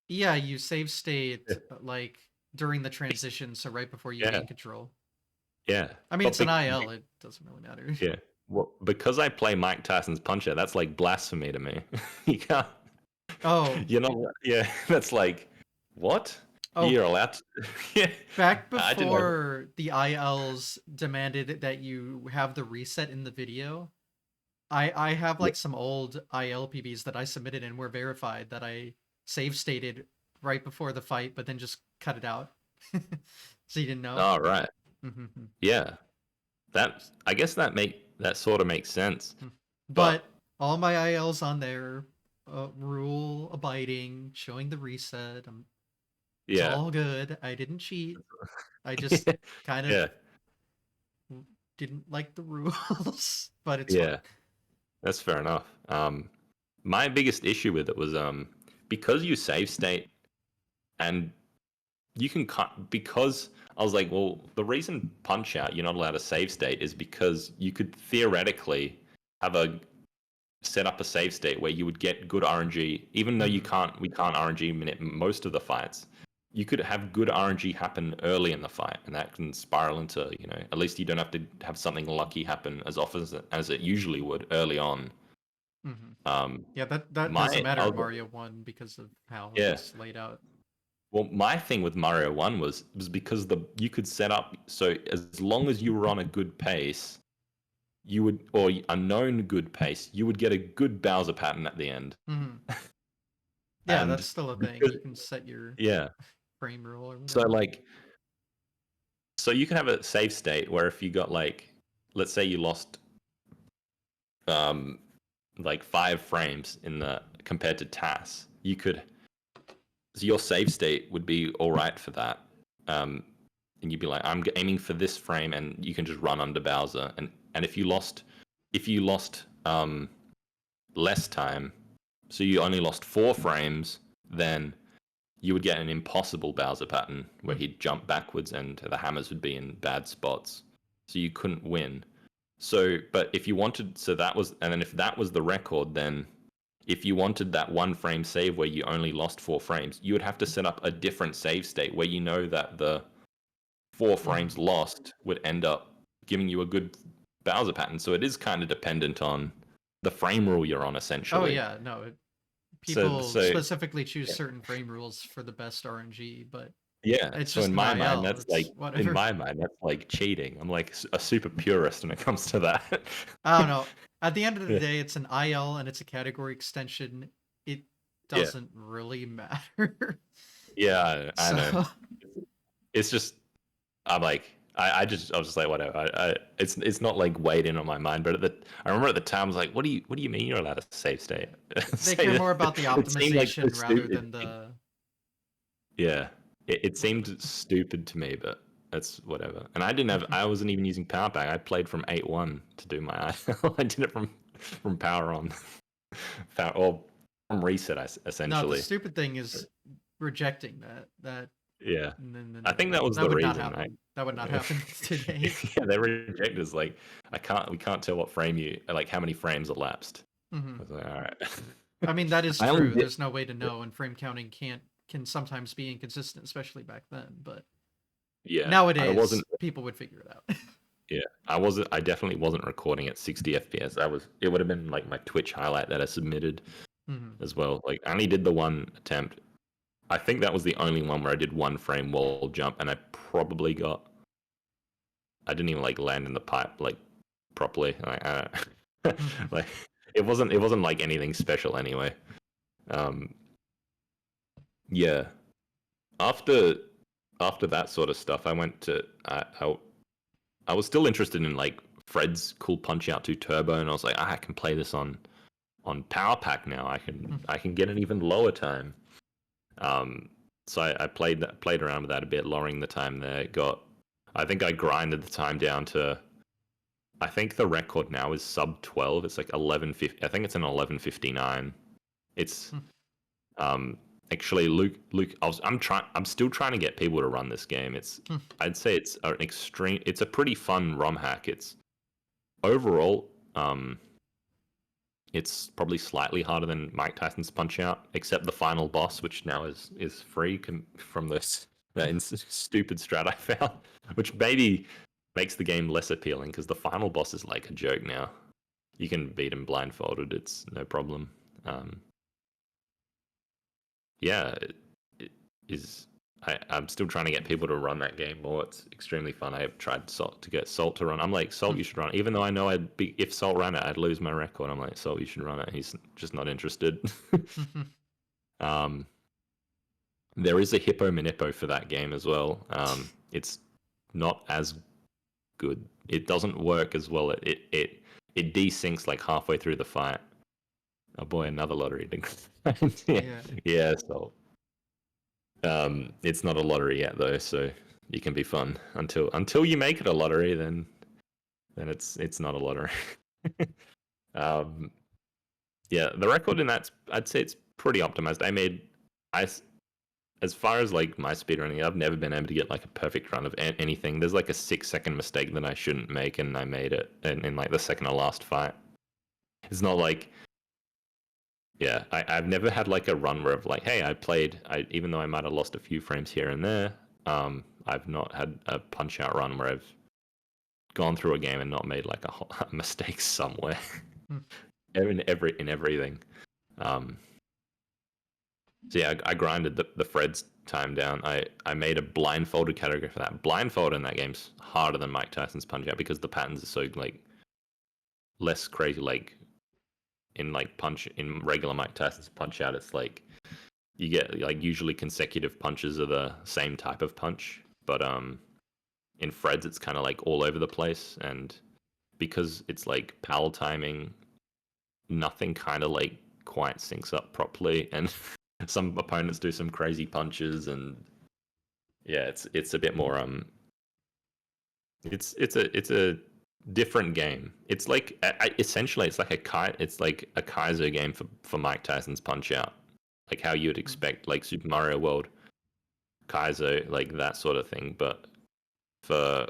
Yeah, you save Yeah. state like during the transition, so right before you Yeah. gain control. Yeah. I mean, But it's an IL, it doesn't really matter. yeah. Well, because I play Mike Tyson's Punch Out, that's like blasphemy to me. You can't. Oh, You know. Yeah. That's like what oh, you're allowed to. Yeah. back I don't know. before the ILs demanded that you have the reset in the video, I have Yeah. like some old IL PBs that I submitted and were verified that I save stated right before the fight, but then just cut it out. So you didn't know. All right. Mm-hmm. Yeah. That I guess that sort of makes sense. But But all my ILs on there, rule abiding, showing the reset. It's yeah. all good. I didn't cheat. I just kind of Yeah. didn't like the rules, but it's fine. Yeah. That's fair enough. My biggest issue with it was because you save state and you can cut because I was like, well, the reason Punch Out you're not allowed to save state is because you could theoretically have a set up a save state where you would get good RNG, even though Mm-hmm. we can't RNG minute most of the fights. You could have good RNG happen early in the fight, and that can spiral into at least you don't have to have something lucky happen as often as it usually would early on. Mm-hmm. Um, Yeah, that doesn't my matter in other Mario 1 because of how yeah, it's laid out. well, my thing with Mario One was because you could set up so as long as you were on a good pace, you would or a known good pace, you would get a good Bowser pattern at the end. Mm-hmm. Yeah, that's And still a thing. because You can set your yeah, frame rule or so whatever. like so you can have a save state where if you got like let's say you lost um like 5 frames in the compared to TAS, you could so your save state would be all right for that. Um, and you'd be like, I'm aiming for this frame, and you can just run under Bowser. And if you lost less time, so you only lost 4 frames, then you would get an impossible Bowser pattern where Mm-hmm. he'd jump backwards and the hammers would be in bad spots, so you couldn't win. So, but if you wanted, so that was, and then if that was the record, then if you wanted that 1 frame save where you only lost 4 frames, you would have to set up a different save state where you know that the 4 frames Mm-hmm. lost would end up giving you a good Bowser pattern. So it is kind of dependent on the frame rule you're on, Oh essentially. yeah, no. So, People so specifically choose yeah, certain frame rules for the best RNG, but yeah. it's So just in an my mind, IL. that's like It's whatever. cheating. I'm like a super purist when it comes to that. I don't know. At the end of the Yeah, day, it's an IL and it's a category extension. It yeah, doesn't really matter. Yeah, I know. So It's just I was just like whatever. It's not like weighed in on my mind, but I remember at the time I was like, what do you mean you're allowed to save state? they Say care that more about the it seemed like so optimization rather stupid. than the Yeah, it whatever. seemed stupid to me, but that's whatever. And I wasn't even using power back. I played from 8.1 to do my IL. I did it from power on, or from reset, No, the essentially. stupid thing is rejecting that. Yeah, I No. think that was That the would not reason. happen. That would not happen today. Yeah, their rejectors like we can't tell what frame you like how many frames elapsed. Hmm. I was like, all right. I mean, that is I only true. did. There's no way to know, and frame counting can sometimes be inconsistent, especially back then. But Yeah, I nowadays, wasn't. people would figure it out. Yeah, I wasn't. I definitely wasn't recording at 60 FPS. I was. It would have been like my Twitch highlight that I submitted Hmm. as well. Like I only did the one attempt. I think that was the only one where I did one frame wall jump, and I probably got. I didn't even like land in the pipe like properly. Like, like it wasn't. It wasn't like anything special anyway. Um, yeah. After after that sort of stuff, I went to. I was still interested in like Fred's cool Punch Out 2 Turbo, and I was like, I can play this on Power Pack now. I can get an even lower time. Um, so I played around with that a bit, lowering the time there. I think I grinded the time down to. I think the record now is sub 12. It's like 11:50. I think it's an 11:59. It's um actually Luke. I'm still trying to get people to run this game. I'd say it's an extreme. It's a pretty fun ROM hack. It's overall it's probably slightly harder than Mike Tyson's Punch Out, except the final boss, which now is free from this that stupid strat I found, which maybe makes the game less appealing because the final boss is like a joke now. You can beat him blindfolded; it's no problem. Um, yeah, it is. I'm still trying to get people to run that game more. It's extremely fun. I have tried to get Salt to run. I'm like, Salt, you should run it. Even though I know if Salt ran it, I'd lose my record. I'm like, Salt, you should run it. He's just not interested. um, there is a Hippo Manippo for that game as well. It's not as good. It doesn't work as well. It desyncs like halfway through the fight. Oh boy, another lottery. Yeah, Yeah. yeah. So it's not a lottery yet though, so you can be fun until you make it a lottery. Then it's not a lottery. um, yeah, the record in that I'd say it's pretty optimized. I as far as like my speedrunning, I've never been able to get like a perfect run of anything. There's like a 6 second mistake that I shouldn't make, and I made it in like the second to last fight. It's not like yeah, I've never had like a run where I've like, hey, even though I might have lost a few frames here and there, I've not had a punch out run where I've gone through a game and not made like a mistake somewhere in everything. So yeah, I grinded the Fred's time down. I made a blindfolded category for that. Blindfold in that game's harder than Mike Tyson's Punch Out because the patterns are so like less crazy. Like in regular Mike Tyson's Punch Out, it's like you get like usually consecutive punches of the same type of punch, but in Fred's it's kind of like all over the place, and because it's like PAL timing, nothing kind of like quite syncs up properly, and some opponents do some crazy punches, and yeah, it's a bit more it's a different game. It's like essentially it's like a Kaiser game for Mike Tyson's Punch Out, like how you'd expect like Super Mario World Kaiser, like that sort of thing, but for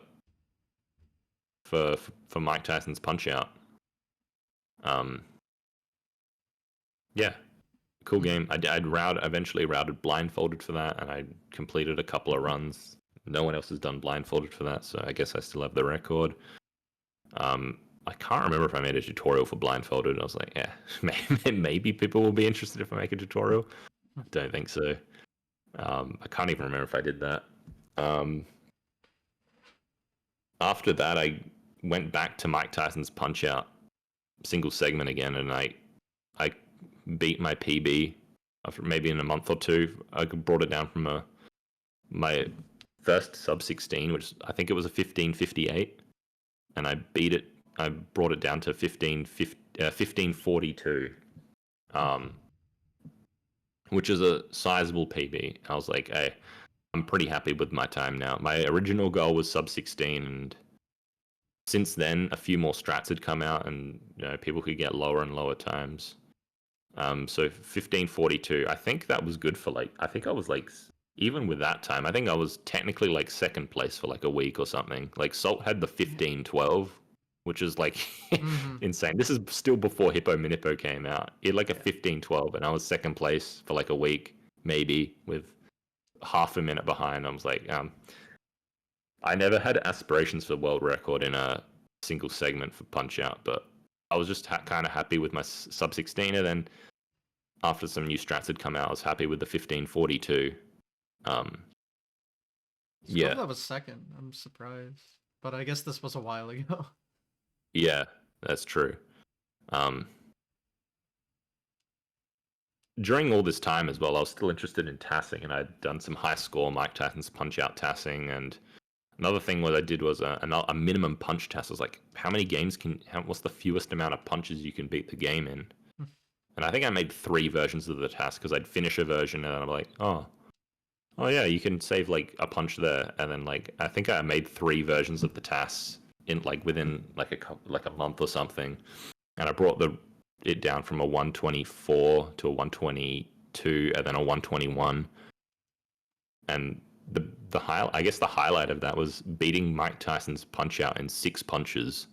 for Mike Tyson's Punch Out. Um, yeah, cool game. I'd eventually routed blindfolded for that, and I completed a couple of runs. No one else has done blindfolded for that, so I guess I still have the record. I can't remember if I made a tutorial for blindfolded. I was like, yeah, maybe people will be interested if I make a tutorial. Don't think so. I can't even remember if I did that. After that, I went back to Mike Tyson's Punch Out single segment again, and I beat my PB after maybe in a month or two, I brought it down from my first sub 16, which I think it was a 1558, and I beat it. I brought it down to 1542, which is a sizable PB. I was like, hey, I'm pretty happy with my time now. My original goal was sub 16, and since then, a few more strats had come out, and people could get lower and lower times. So 1542, I think that was good for I think I was even with that time, I think I was technically second place for a week or something. Salt had the 1512, which is insane. This is still before Hippo Minippo came out. He had a 1512, and I was second place for a week, maybe, with half a minute behind. I was I never had aspirations for world record in a single segment for Punch Out, but I was just kind of happy with my sub 16, and then after some new strats had come out, I was happy with the 1542. Yeah, that was second. I'm surprised, but I guess this was a while ago. Yeah, that's true. During all this time as well, I was still interested in tassing, and I'd done some high score Mike Tyson's Punch Out tassing, and another thing what I did was a minimum punch test. I was like, how many games what's the fewest amount of punches you can beat the game in? And I think I made 3 versions of the task, because I'd finish a version and I'm like, oh yeah, you can save a punch there, and then I think I made 3 versions of the tasks in within a month or something, and I brought it down from a 124 to a 122 and then a 121, and I guess the highlight of that was beating Mike Tyson's Punch Out in 6 punches.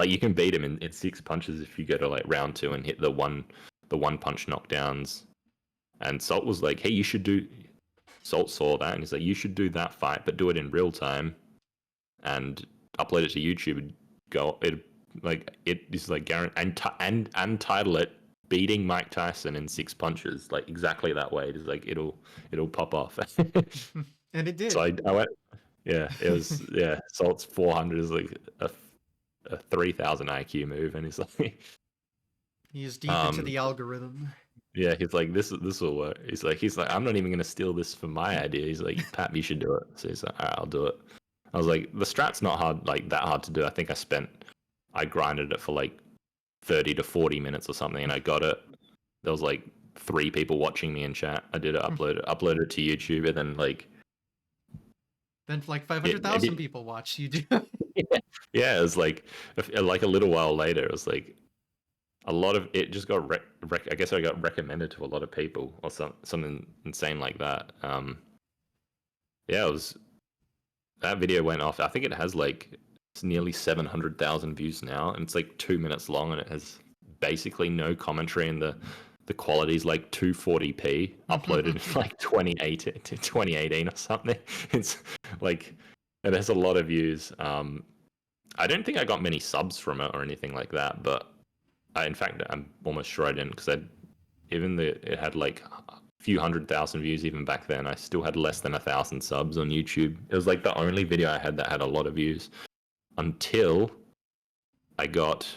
You can beat him in 6 punches if you go to round 2 and hit the one punch knockdowns. And Salt was like, hey, Salt saw that and he's like, you should do that fight, but do it in real time and upload it to YouTube and and title it beating Mike Tyson in 6 punches, exactly that way. It's it'll pop off. And it did. So I went, yeah, it was, yeah, Salt's 400 is a 3000 IQ move, and he's like, he is deep into the algorithm. Yeah, he's like, this will work. He's like, I'm not even gonna steal this for my idea. He's like, Pat, you should do it. So he's like, all right, I'll do it. I was like, the strat's not hard, that hard to do. I think I grinded it for 30 to 40 minutes or something, and I got it. There was 3 people watching me in chat. I did it, uploaded it to YouTube, and then then 500,000 people watched you do. Yeah, it was a little while later, it was a lot of it just got I guess I got recommended to a lot of people or something insane like that. Yeah, it was, that video went off. I think it has it's nearly 700,000 views now, and it's 2 minutes long, and it has basically no commentary, and the quality's 240p uploaded in 2018 or something. It's it has a lot of views. I don't think I got many subs from it or anything like that, but in fact, I'm almost sure I didn't, because it had a few 100,000 views even back then. I still had less than 1,000 subs on YouTube. It was the only video I had that had a lot of views, until I got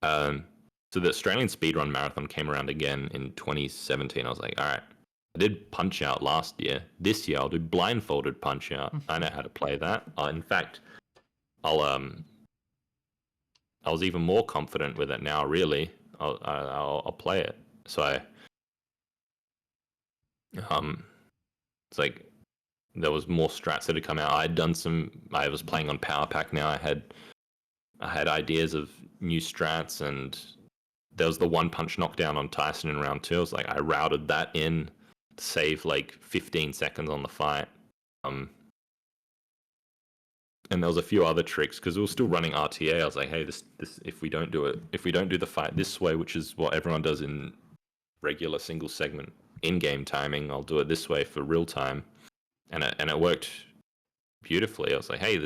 so the Australian Speedrun Marathon came around again in 2017. I was like, all right, I did Punch Out last year. This year I'll do blindfolded Punch Out. I know how to play that. In fact, I was even more confident with it now. Really, I'll play it. So it's there was more strats that had come out. I was playing on Power Pack now. I had ideas of new strats, and there was the 1 punch knockdown on Tyson in round 2. I was I routed that in to save 15 seconds on the fight. And there was a few other tricks, because we were still running RTA. I was like, hey, this if we don't do the fight this way, which is what everyone does in regular single segment in-game timing, I'll do it this way for real time. And it worked beautifully. I was like, hey,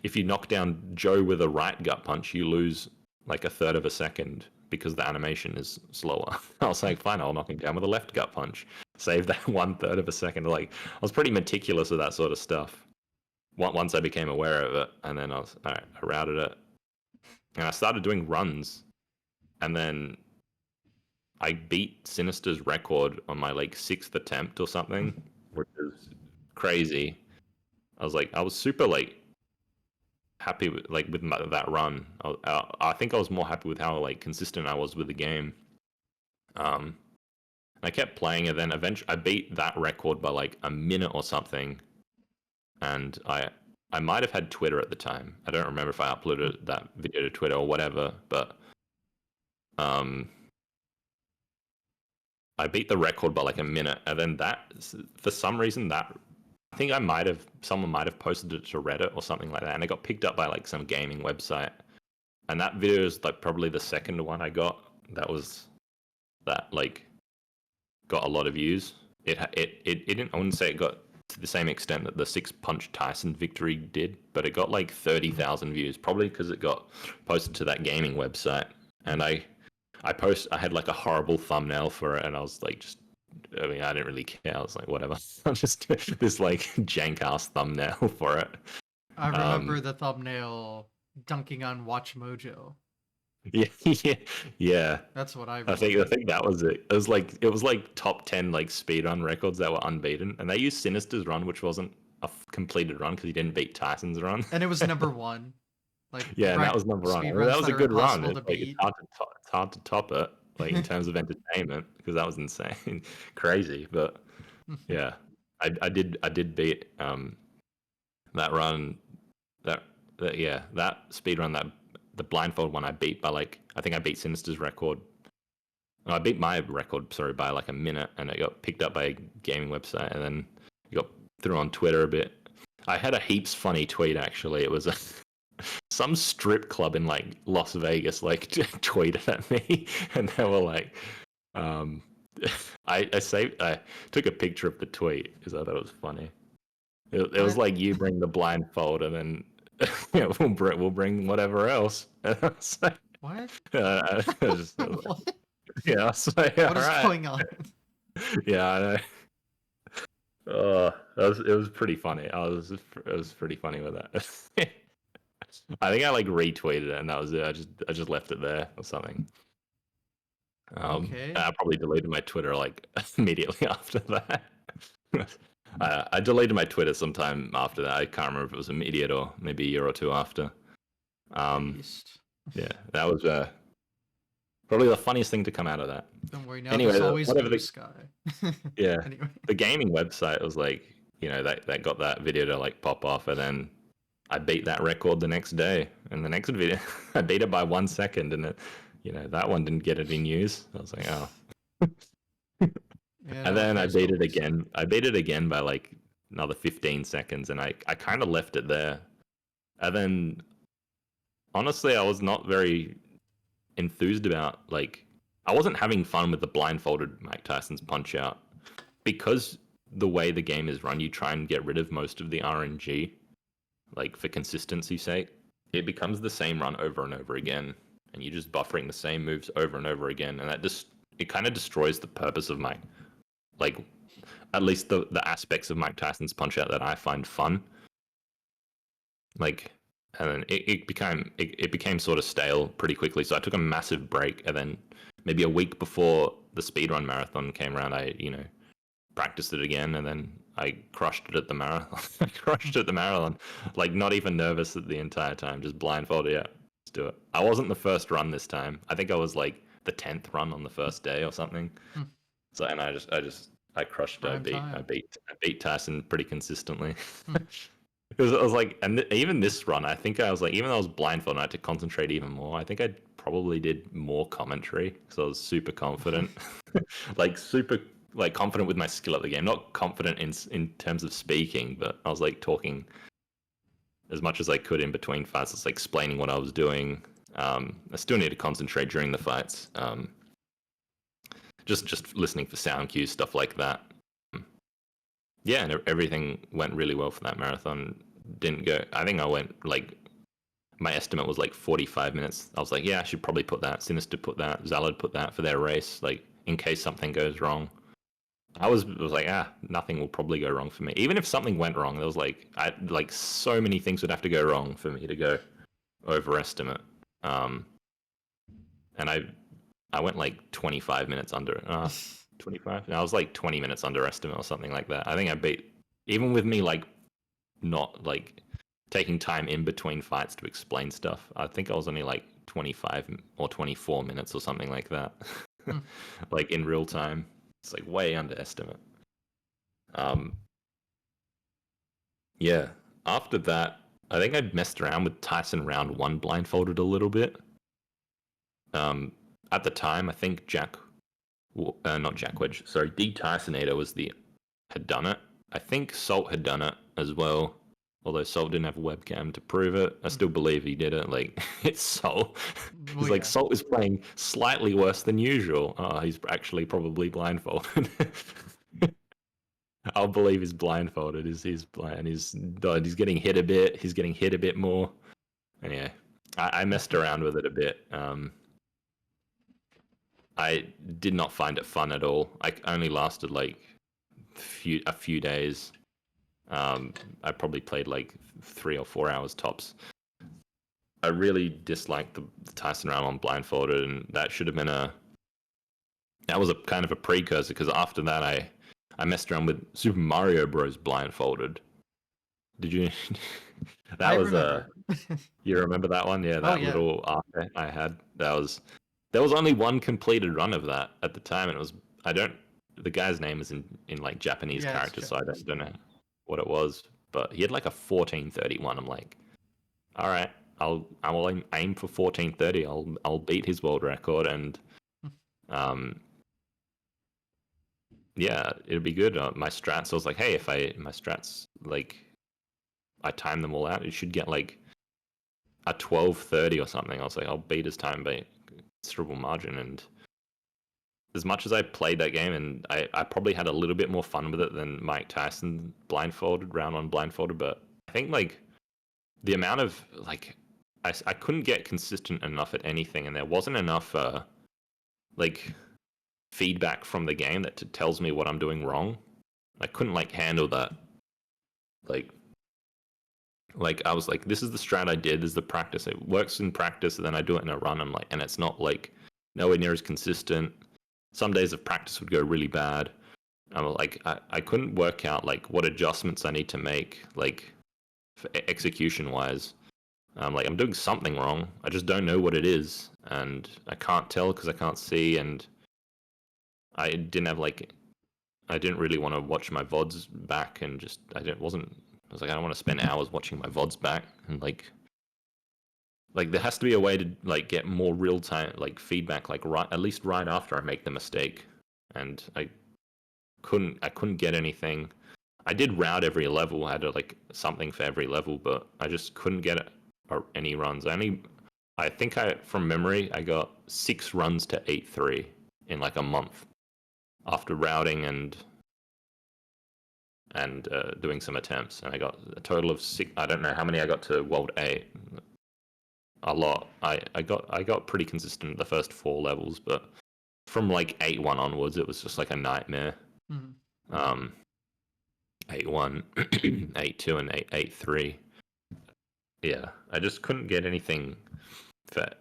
if you knock down Joe with a right gut punch, you lose a third of a second, because the animation is slower. I was like, fine, I'll knock him down with a left gut punch, save that 1/3 of a second. I was pretty meticulous with that sort of stuff once I became aware of it. And then I routed it, and I started doing runs, and then I beat Sinister's record on my like 6th attempt or something, which is crazy. I was super like happy with that run. I think I was more happy with how like consistent I was with the game. And I kept playing, and then eventually I beat that record by like a minute or something. And I might have had Twitter at the time. I don't remember if I uploaded that video to Twitter or whatever, but I beat the record by like a minute, and then that for some reason that I think someone might have posted it to Reddit or something like that, and it got picked up by like some gaming website. And that video is like probably the second one I got that like got a lot of views. It didn't. I wouldn't say it got to the same extent that the 6-punch Tyson victory did, but it got like 30,000 views, probably because it got posted to that gaming website. And I had like a horrible thumbnail for it, and I was like, I didn't really care. I was like, whatever. I'm just this like jank ass thumbnail for it. I remember the thumbnail dunking on Watch Mojo. Yeah. That's what I remember. I think that was it. It was like top 10 like speedrun records that were unbeaten, and they used Sinister's run, which wasn't a completed run because he didn't beat Tyson's run. And it was number 1. Like yeah, and that was number 1. That was a good run. It's hard to top it, like in terms of entertainment, because that was insane, crazy. But yeah, I did beat that run, that speed run, that the blindfold one I beat by like, I think I beat Sinister's record. No, I beat my record, sorry, by like a minute, and it got picked up by a gaming website, and then it got through on Twitter a bit. I had a heaps funny tweet actually. It was some strip club in like Las Vegas like tweeted at me, and they were like, I took a picture of the tweet because I thought it was funny. It was like, you bring the blindfold, and then we'll bring whatever else. And I was like, what? What? Yeah, I was like, what is going on? Yeah, I know. It was pretty funny. It was pretty funny with that. I think I like retweeted it, and that was it. I just left it there or something. Okay. I probably deleted my Twitter like immediately after that. I deleted my Twitter sometime after that. I can't remember if it was immediate or maybe a year or two after. Yeah, that was probably the funniest thing to come out of that. Don't worry, now there's always blue sky. Yeah, anyway. The gaming website was like, that got that video to like pop off, and then I beat that record the next day, and the next video I beat it by 1 second, and that one didn't get any news. I was like, oh. Yeah, and then I beat it again. I beat it again by like another 15 seconds, and I kind of left it there. And then, honestly, I was not very enthused about, like, I wasn't having fun with the blindfolded Mike Tyson's Punch Out, because the way the game is run, you try and get rid of most of the RNG, like for consistency's sake. It becomes the same run over and over again, and you're just buffering the same moves over and over again, and it kind of destroys the purpose of like, at least the aspects of Mike Tyson's Punch Out that I find fun. Like, and then it became sort of stale pretty quickly. So I took a massive break, and then maybe a week before the speedrun marathon came around, I practiced it again, and then I crushed it at the marathon. Like, not even nervous at the entire time, just blindfolded. Yeah, let's do it. I wasn't the first run this time. I think I was like the 10th run on the first day or something. So, and I crushed it. I beat Tyson pretty consistently. Because I was like, and even this run, I think I was like, even though I was blindfolded, I had to concentrate even more. I think I probably did more commentary because I was super confident, super confident with my skill at the game. Not confident in terms of speaking, but I was like talking as much as I could in between fights. It's like explaining what I was doing. I still need to concentrate during the fights. Just listening for sound cues, stuff like that. Yeah, and everything went really well for that marathon. Didn't go. I think I went like, my estimate was like 45 minutes. I was like, yeah, I should probably put that. Sinister put that. Zalad put that for their race, like in case something goes wrong. I was like, nothing will probably go wrong for me. Even if something went wrong, there was like so many things would have to go wrong for me to go overestimate. And I went like 25 minutes under. 25. I was like 20 minutes underestimate or something like that. I think I beat, even with me like not like taking time in between fights to explain stuff. I think I was only like 25 or 24 minutes or something like that. Hmm. Like in real time. It's like way underestimate. Um, yeah. After that, I think I messed around with Tyson round one blindfolded a little bit. At the time, I think not Jack Wedge, sorry, D Tysonator had done it. I think Salt had done it as well. Although Salt didn't have a webcam to prove it, I still believe he did it. Like, it's Salt. Well, He's like, yeah. Salt is playing slightly worse than usual. Oh, he's actually probably blindfolded. I'll believe he's blindfolded. He's blind. He's getting hit a bit. He's getting hit a bit more. Anyway, I messed around with it a bit. I did not find it fun at all. I only lasted like a few days. I probably played like 3 or 4 hours tops. I really disliked the Tyson round on blindfolded, and that should have been that was a kind of a precursor, because after that I messed around with Super Mario Bros. Blindfolded. Did you? I That was remember. You remember that one? Yeah, Oh that yeah. little arc I had. There was only one completed run of that at the time, and it was I don't the guy's name is in like Japanese Yeah, it's characters, so I Japanese. don't know what it was, but he had like a 1431. I'm like, all right, I will aim for 1430. I'll beat his world record, and um yeah, it'll be good. My strats. I was like, hey, if my strats like I time them all out, it should get like a 1230 or something. I was like, I'll beat his time by considerable margin. And as much as I played that game, and I probably had a little bit more fun with it than Mike Tyson blindfolded, round one blindfolded, but I think like the amount of like I couldn't get consistent enough at anything, and there wasn't enough like feedback from the game that tells me what I'm doing wrong. I couldn't like handle that. Like I was like, this is the strat I did, this is the practice. It works in practice, and then I do it in a run. I'm like, and it's not like nowhere near as consistent. Some days of practice would go really bad. I'm like, I couldn't work out like what adjustments I need to make, like execution wise. Like I'm doing something wrong. I just don't know what it is, and I can't tell because I can't see, and I didn't have like I didn't really want to watch my VODs back, and just I was like, I don't want to spend hours watching my VODs back, and like there has to be a way to like get more real time like feedback, like right at least right after I make the mistake, and I couldn't get anything. I did route every level, I had like something for every level, but I just couldn't get any runs. I think from memory I got 6 runs to 8-3 in like a month after routing and doing some attempts, and I got a total of 6. I don't know how many I got to World 8. A lot. I got pretty consistent the first 4 levels, but from like 8-1 onwards, it was just like a nightmare. Mm-hmm. 8-1, 8-2, and 8-3. Yeah, I just couldn't get anything.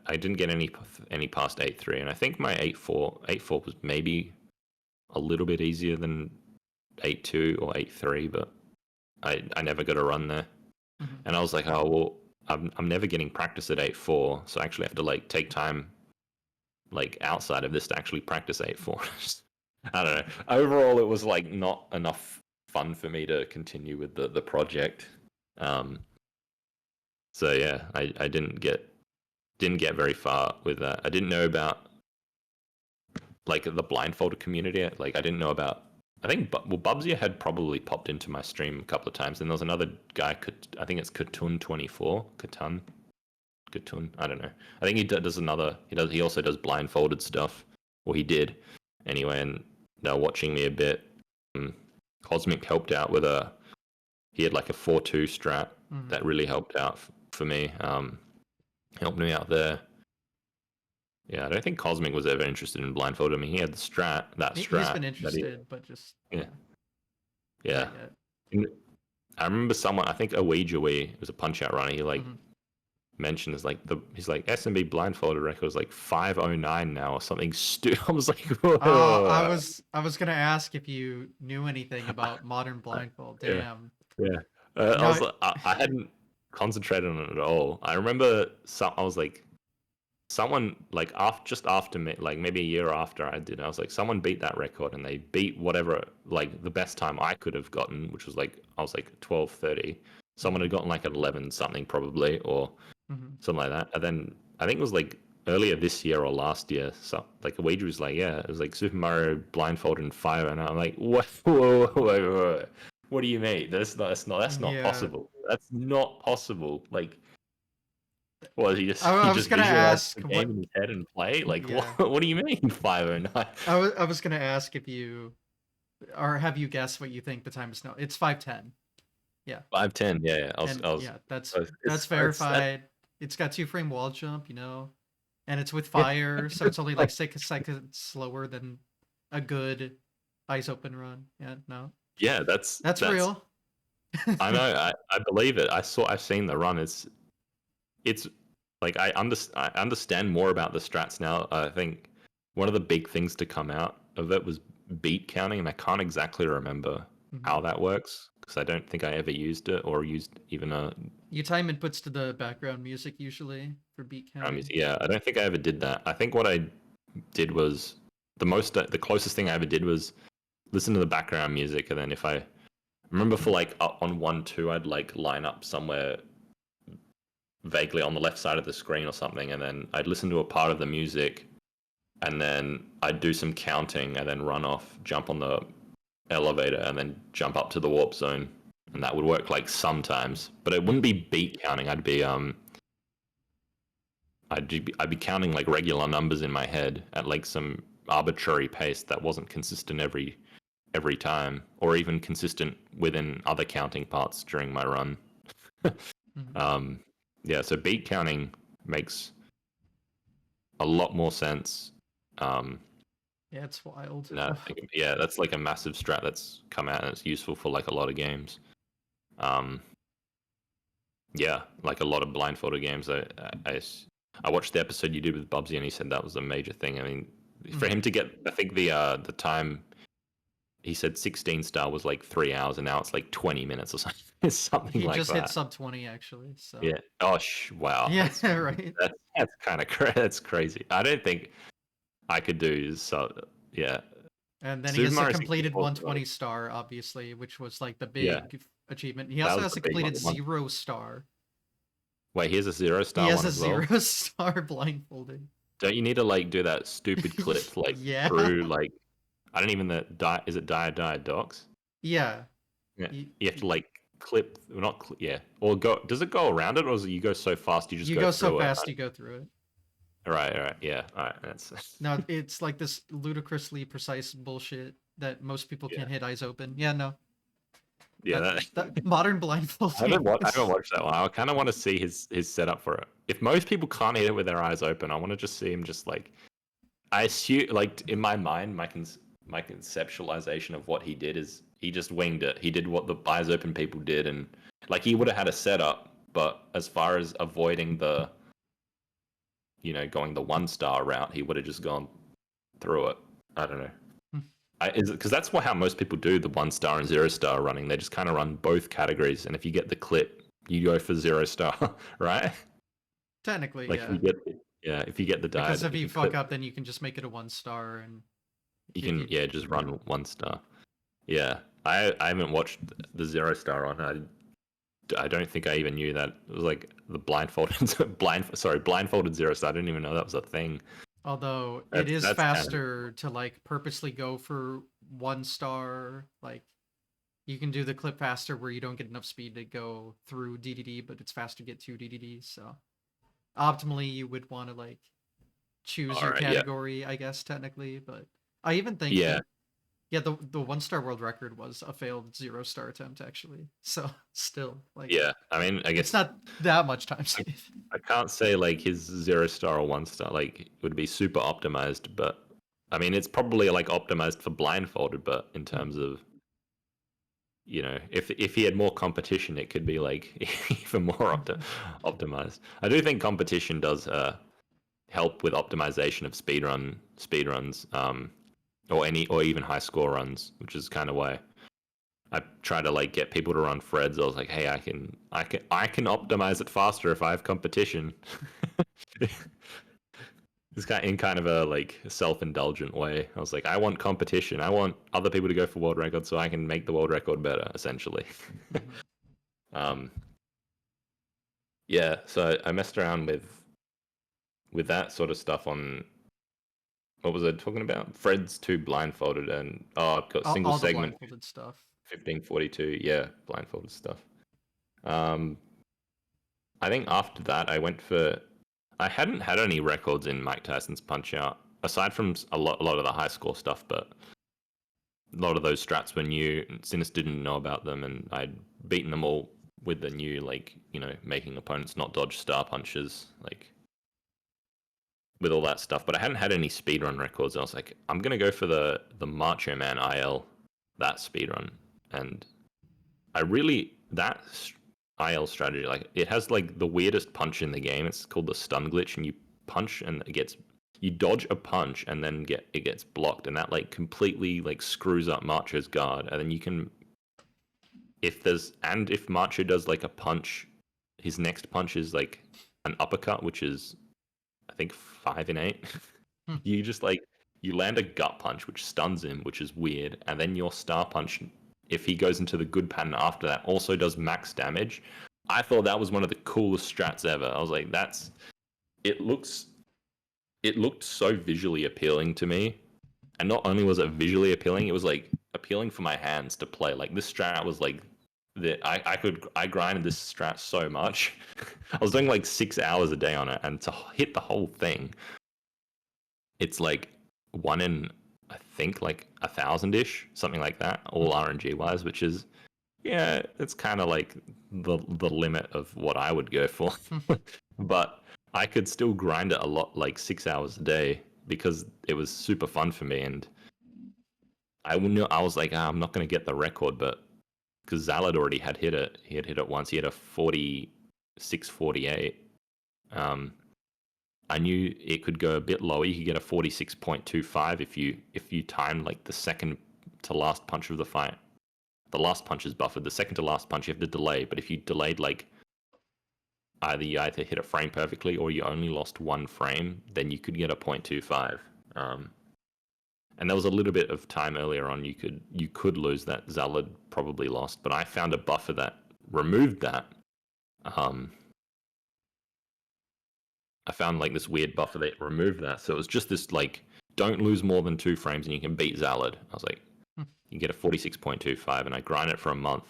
I didn't get any past 8-3, and I think my 8-4 was maybe a little bit easier than 8-2 or 8-3, but I never got a run there. Mm-hmm. And I was like, oh well, I'm never getting practice at 8-4, so I actually have to like take time like outside of this to actually practice 8-4. I don't know. Overall, it was like not enough fun for me to continue with the project. So yeah, I didn't get very far with that. I didn't know about like the blindfolded community. Like I didn't know about. I think Bubsy had probably popped into my stream a couple of times, and there was another guy. I think it's Katun24. Katun. I don't know. I think he does another. He also does blindfolded stuff, or he did anyway. And they're watching me a bit. Cosmic helped out with he had like a 4-2 strat that really helped out for me. Helped me out there. Yeah, I don't think Cosmic was ever interested in blindfold. I mean, he had the strat. He's been interested, but just yeah. not yet. I remember someone. I think Ouija, it was a Punch Out runner. He like mentioned is like he's like SMB blindfolded record is like 509 now or something stupid. I was like, I whoa. was gonna ask if you knew anything about modern blindfold. Yeah, Damn. yeah. I No, was like, I hadn't concentrated on it at all. I remember I was like, someone like just after me, like maybe a year after I did, I was like, someone beat that record and they beat whatever like the best time I could have gotten, which was like I was like 12:30. Someone had gotten like an 11 something probably or mhm. something like that. And then I think it was like earlier this year or last year. So like a wager was like, yeah, it was like Super Mario blindfolded in fire, and I'm like, what? Whoa. What do you mean? That's not Yeah. possible. That's not possible. Like, well, he just I he was just gonna visualized ask the game what. in his head and play. Like, what? Yeah. What do you mean 509? I was gonna ask if you or have you guessed what you think the time is now. It's 5:10. Yeah. 510. Yeah, yeah. And I was. yeah, that's It's that. verified. It's got 2 frame wall jump, and it's with fire, so it's only like 6 seconds slower than a good eyes open run. Yeah, no, Yeah, that's that's. real. I know. I believe it. I've seen the run. It's like I understand more about the strats now. I think one of the big things to come out of it was beat counting, and I can't exactly remember Mhm. how that works because I don't think I ever used it or used even a You time inputs to the background music usually for beat counting. yeah, I don't think I ever did that. I think what I did was the closest thing I ever did was listen to the background music, and then if I remember for like up on 1-2, I'd like line up somewhere vaguely on the left side of the screen or something, and then I'd listen to a part of the music, and then I'd do some counting, and then run off, jump on the elevator, and then jump up to the warp zone, and that would work like sometimes, but it wouldn't be beat counting. I'd be counting like regular numbers in my head at like some arbitrary pace that wasn't consistent every time, or even consistent within other counting parts during my run. Mhm. um, yeah, so beat counting makes a lot more sense. Um, Yeah, it's wild. no, yeah, that's like a massive strat that's come out and it's useful for like a lot of games. Um, yeah, like a lot of blindfolded games. I watched the episode you did with Bubsy, and he said that was a major thing. I mean, for Mhm. him to get, I think the time he said 16 star was like 3 hours, and now it's like 20 minutes or something. It's something He like just hit that. sub 20 actually. So Yeah. Wow. yeah, right. That's kind of that's crazy. I don't think I could do so. Yeah. And then he Super has a Mario completed 64. 120 star, obviously, which was like the Yeah, big achievement. He that also was has the a big one. completed 0 star. Wait, here's a zero He star has one a as well. 0 star blindfolded. Don't you need to like do that stupid clip like Yeah. through like I don't even the die is it die docs? Yeah. Yeah, You, you have to like clip, well, not yeah, or go. Does it go around it, or does it, you go so fast you just you go go so through it? fast, you go through it. All right, yeah, all right. That's No, it's like this ludicrously precise bullshit that most people yeah, can't hit eyes open. Yeah, no. yeah. That modern blindfolding I haven't is. watched that one. I kind of want to see his setup for it. If most people can't hit it with their eyes open, I want to just see him just like I assume like in my mind, my conceptualization of what he did is he just winged it. He did what the eyes open people did, and like he would have had a setup, but as far as avoiding the going the 1 star route, he would have just gone through it. I don't know. Is it because that's how most people do the 1 star and 0 star running? They just kind of run both categories, and if you get the clip, you go for 0 star, right? Technically, Like if you yeah. get if you get the Because diet, if if you you fuck clip, up, then you can just make it a 1 star and you if can you just yeah. run 1 star. Yeah, I haven't watched the 0 star one. I don't think I even knew that it was like the blindfolded 0 star. I didn't even know that was a thing. Although it That's is that's kind of faster to like purposely go for 1 star, like you can do the clip faster where you don't get enough speed to go through DDD, but it's faster to get 2 DDDs. So optimally, you would want to like choose all your right. Yeah, category, I guess technically. But I even think yeah, that yeah, the 1 star world record was a failed 0 star attempt actually. So still like yeah. I mean, I it's guess not that much time I, saved. I can't say like his 0 star or 1 star like it would be super optimized, but I mean it's probably like optimized for blindfolded, but in terms of if he had more competition, it could be like even more optimized. I do think competition does help with optimization of speedruns, or even high score runs, which is kind of why I try to like get people to run Freds. I was like, hey, I can optimize it faster if I have competition. It's kind of a like self-indulgent way. I was like, I want competition. I want other people to go for world records so I can make the world record better, essentially. um, yeah, so I messed around with that sort of stuff on what was I talking about? Fred's too blindfolded, and I've got single All the segment blindfolded stuff. 1542. Yeah, blindfolded stuff. Um, I think after that, I hadn't had any records in Mike Tyson's Punch Out aside from a lot of the high score stuff, but a lot of those strats were new. Sinis didn't know about them, and I'd beaten them all with the new, like, making opponents not dodge star punches, like with all that stuff. But I hadn't had any speedrun records. I was like, I'm gonna go for the Macho Man IL, that speedrun, and I really that IL strategy, like, it has like the weirdest punch in the game. It's called the stun glitch, and you punch and you dodge a punch and then it gets blocked, and that like completely like screws up Macho's guard. And then you can, if Macho does like a punch, his next punch is like an uppercut, which is I think 5 in 8. You just like you land a gut punch which stuns him, which is weird, and then your star punch, if he goes into the good pattern after that, also does max damage. I thought that was one of the coolest strats ever. I was like, it looked so visually appealing to me. And not only was it visually appealing, it was like appealing for my hands to play. Like, this strat was like that I grinded this strat so much. I was doing like 6 hours a day on it, and to hit the whole thing, it's like one in, I think, like 1,000-ish, something like that, all RNG wise, which is, yeah, it's kind of like the limit of what I would go for. But I could still grind it a lot, like 6 hours a day, because it was super fun for me. And I was like, I'm not going to get the record, but because Zalad already had hit it, he had hit it once. He had a 46-48. I knew it could go a bit lower. You could get a 46.25 if you timed like the second to last punch of the fight. The last punch is buffered. The second to last punch you have to delay. But if you delayed, like, you either hit a frame perfectly or you only lost one frame, then you could get a 0.25. And there was a little bit of time earlier on you could lose that. Zalad probably lost, but I found a buffer that removed that. I found like this weird buffer that removed that, so it was just this like, don't lose more than 2 frames and you can beat Zalad. I was like, you get a 46.25, and I grinded it for a month.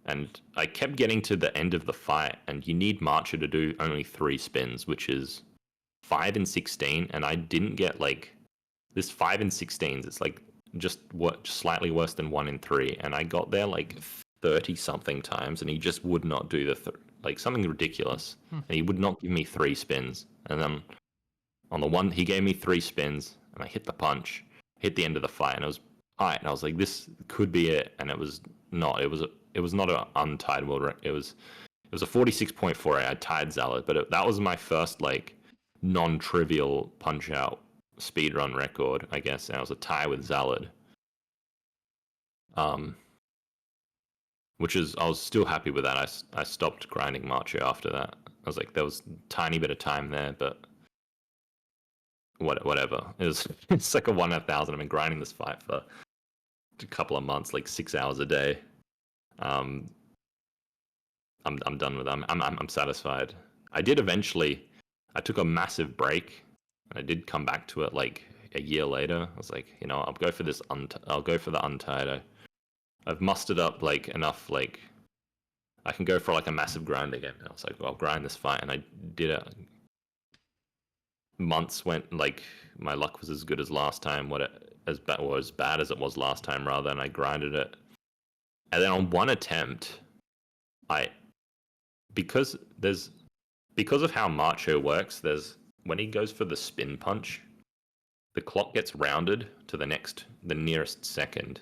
And I kept getting to the end of the fight, and you need Marcher to do only 3 spins, which is 5 in 16, and I didn't get like this 5 in 16s. It's like just slightly worse than 1 in 3, and I got there like 30 something times, and he just would not do like something ridiculous, and he would not give me 3 spins. And then on the one, he gave me 3 spins, and I hit the punch, hit the end of the fight, and it was tight. And I was like, this could be it, and it was not. It was not an untied world record. It was a 46.48. I tied Zalad, but that was my first like non-trivial punch out speedrun record, I guess. And it was a tie with Zalad. Which is, I was still happy with that. I stopped grinding Macho after that. I was like, there was a tiny bit of time there, but whatever. It's like a 1 in 1,000. I've been grinding this fight for a couple of months, like 6 hours a day. I'm done with them. I'm satisfied. I did eventually. I took a massive break, and I did come back to it like a year later. I was like, I'll go for this. I'll go for the untied. I've mustered up like enough, like I can go for like a massive grind again. I was like, well, I'll grind this fight, and I did it. Months went, like, my luck was as good as last time. As bad as it was last time, rather, and I grinded it. And then on one attempt, because of how Macho works, when he goes for the spin punch, the clock gets rounded to the nearest second.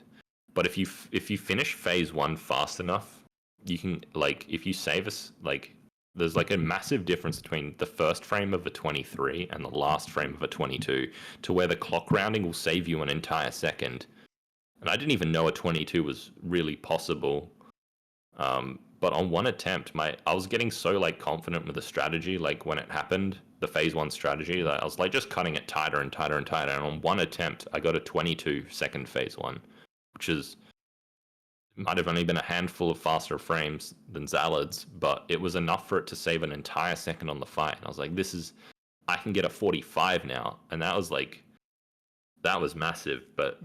But if you finish phase one fast enough, you can like if you save us like there's like a massive difference between the first frame of a 23 and the last frame of a 22 to where the clock rounding will save you an entire second. And I didn't even know a 22 was really possible. But on one attempt, I was getting so like confident with the strategy, like when it happened, the phase one strategy, that I was like just cutting it tighter and tighter and tighter. And on one attempt, I got a 22-second phase one, which is might have only been a handful of faster frames than Zalad's, but it was enough for it to save an entire second on the fight. And I was like, I can get a 45 now. And that was massive. But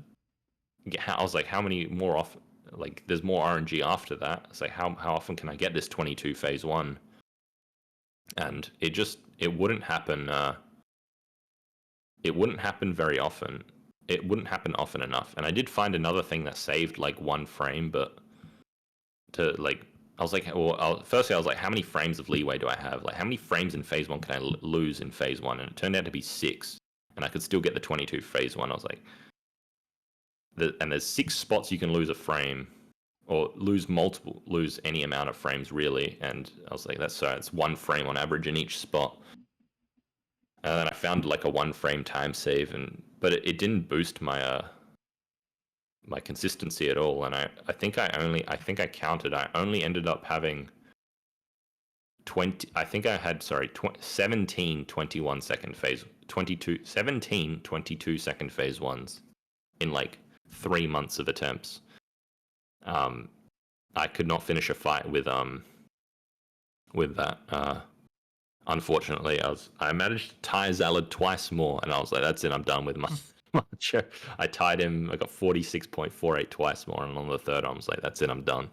I was like, how many more off? Like, there's more RNG after that. It's like, how often can I get this 22 phase one? And it wouldn't happen. It wouldn't happen very often. It wouldn't happen often enough. And I did find another thing that saved like one frame, but to like, I was like, firstly, I was like, how many frames of leeway do I have? Like, how many frames in phase one can I lose in phase one? And it turned out to be 6, and I could still get the 22 phase one. I was like, and there's 6 spots you can lose a frame, or lose any amount of frames really. And I was like, it's 1 frame on average in each spot. And then I found like a 1 frame time save, but it didn't boost my my consistency at all. And I think I counted. I only ended up having 20. I think I had 17 21-second phase 17 22-second phase ones in like 3 months of attempts. I could not finish a fight with that. Unfortunately, I managed to tie Zalad twice more, and I was like, that's it, I'm done with Macho. I tied him, I got 46.48 twice more, and on the third, I was like, that's it, I'm done.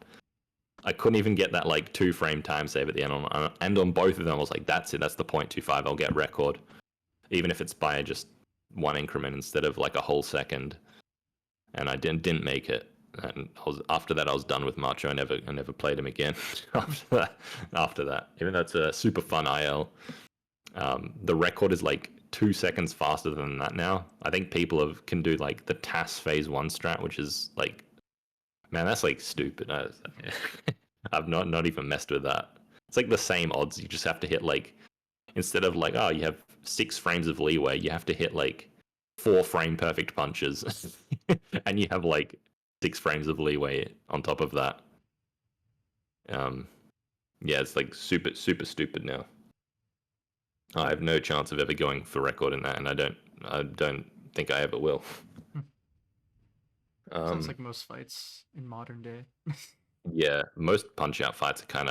I couldn't even get that like 2 frame time save at the end, and on both of them, I was like, that's it, that's the 0.25, I'll get record, even if it's by just 1 increment instead of like a whole second. And I didn't make it. And after that, I was done with Macho. I never played him again after that. Even though it's a super fun IL, the record is like 2 seconds faster than that now. I think people can do like the TAS phase 1 strat, which is like, man, that's like stupid. I've not even messed with that. It's like the same odds. You just have to hit like, instead of like, you have 6 frames of leeway, you have to hit like 4 frame perfect punches, and you have like 6 frames of leeway on top of that. Yeah, it's like super stupid now. I have no chance of ever going for record in that, and I don't think I ever will. Sounds like most fights in modern day. Yeah, most punch out fights are kind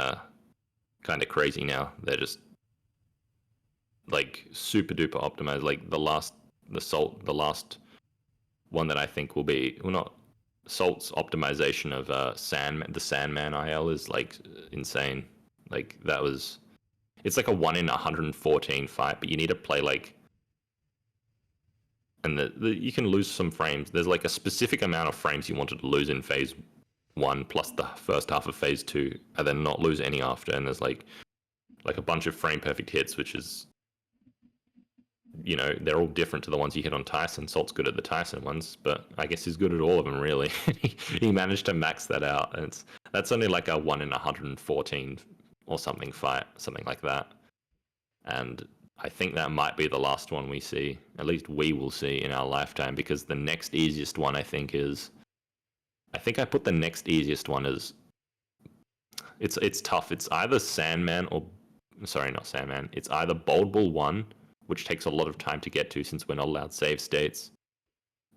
of crazy now. They're just like super duper optimized. Like the last one that I think will be, well, not Salt's optimization of the Sandman IL is like insane. Like it's like a 1 in 114 fight, but you need to play like, and you can lose some frames. There's like a specific amount of frames you wanted to lose in phase 1 plus the first half of phase 2, and then not lose any after. And there's like a bunch of frame perfect hits, which is, you know, they're all different to the ones you hit on Tyson. Salt's good at the Tyson ones, but I guess he's good at all of them, really. He managed to max that out, and that's only like a 1 in 114 or something fight, something like that. And I think that might be the last one we see, at least we will see in our lifetime, because the next easiest one I think I put the next easiest one as, it's tough. It's either Sandman or, sorry, not Sandman. It's either Bold Bull 1, which takes a lot of time to get to since we're not allowed save states.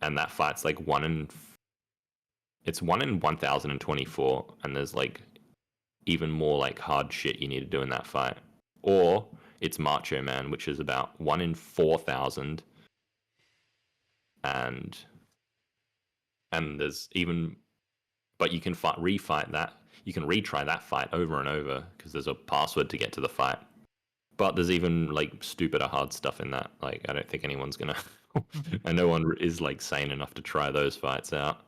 And that fight's like 1 in 1024, and there's like even more like hard shit you need to do in that fight. Or it's Macho Man, which is about 1 in 4,000. And there's even, but you can refight that. You can retry that fight over and over because there's a password to get to the fight. But there's even like stupider hard stuff in that. Like, I don't think anyone's gonna, and no one is like sane enough to try those fights out.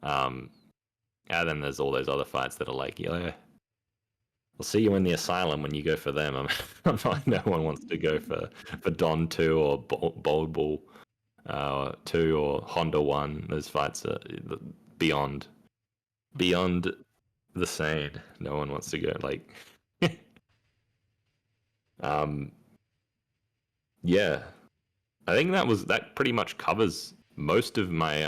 And then there's all those other fights that are like, yeah, I'll see you in the asylum when you go for them. No one wants to go for Don 2 or Bold Bull 2 or Honda 1. Those fights are, beyond the sane. No one wants to go like. Yeah, I think that pretty much covers most of my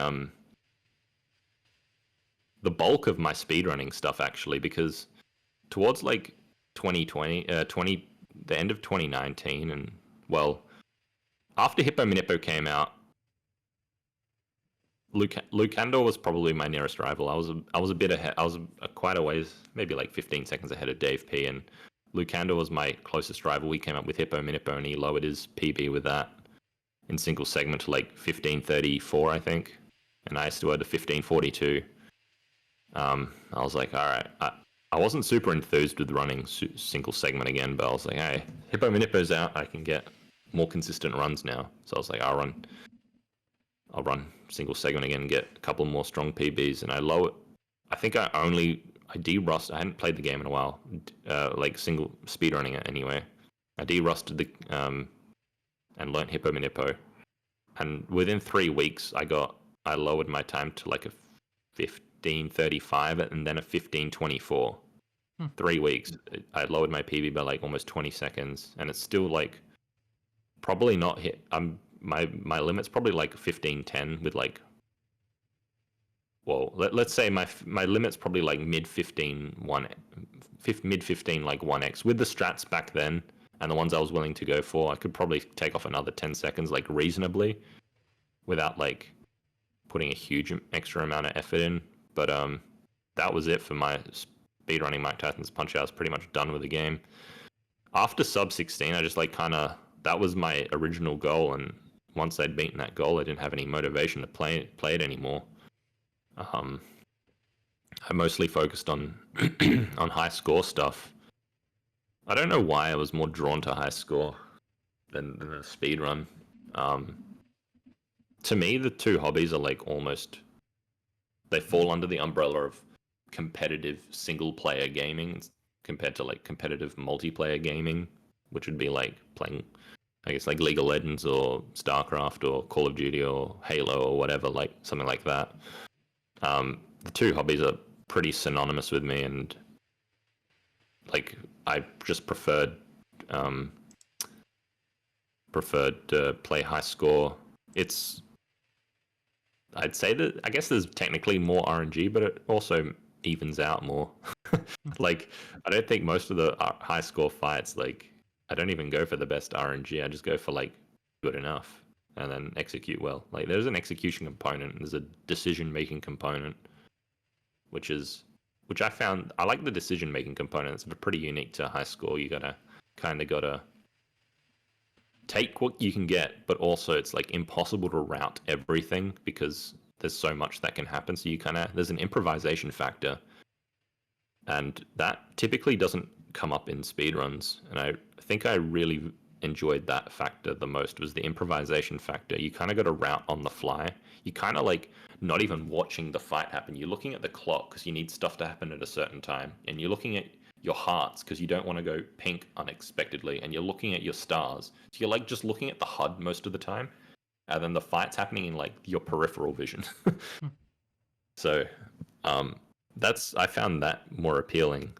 the bulk of my speedrunning stuff actually, because towards like 2020 the end of 2019, and well, after Hippo Minippo came out, Lucandor was probably my nearest rival. I was a bit ahead. I was quite a ways, maybe like 15 seconds ahead of Dave P. And Lucandor was my closest rival. We came up with Hippo Minippo, and he lowered his PB with that in single segment to like 15:34, I think, and I still had a 15:42. I was like, all right. I wasn't super enthused with running single segment again, but I was like, hey, Hippo Minippo's out. I can get more consistent runs now. So I was like, I'll run single segment again and get a couple more strong PBs. And I think I derust. I hadn't played the game in a while, like single speedrunning it anyway. I derusted and learnt Hippo Minippo. And within 3 weeks, I lowered my time to like a 15:35 and then a 15:24. 3 weeks, I lowered my PB by like almost 20 seconds, and it's still like probably not hit. My limit's probably like 15:10 with like, well, let's say my limit's probably like mid 15 like 1x with the strats back then and the ones I was willing to go for. I could probably take off another 10 seconds like reasonably without like putting a huge extra amount of effort in. But that was it for my speedrunning Mike Tyson's Punch Out. I was pretty much done with the game. After sub 16, I just like that was my original goal, and once I'd beaten that goal, I didn't have any motivation to play it anymore. I mostly focused on on high score stuff. I don't know why I was more drawn to high score than a speed run. To me, the two hobbies are like they fall under the umbrella of competitive single player gaming compared to like competitive multiplayer gaming, which would be like playing, I guess, like League of Legends or StarCraft or Call of Duty or Halo or whatever, like something like that. The two hobbies are pretty synonymous with me, and like I just preferred to play high score. I'd say that I guess there's technically more RNG, but it also evens out more. Like I don't think most of the high score fights, like I don't even go for the best RNG. I just go for like good enough and then execute well. Like there's an execution component, there's a decision making component, which I found I like the decision making component. It's pretty unique to high score. You gotta take what you can get, but also it's like impossible to route everything because there's so much that can happen. So there's an improvisation factor, and that typically doesn't come up in speedruns. And I think I really enjoyed that factor the most, was the improvisation factor. You kind of got to route on the fly. You kind of like not even watching the fight happen. You're looking at the clock because you need stuff to happen at a certain time, and you're looking at your hearts because you don't want to go pink unexpectedly, and you're looking at your stars. So you're like just looking at the HUD most of the time, and then the fight's happening in like your peripheral vision. So I found that more appealing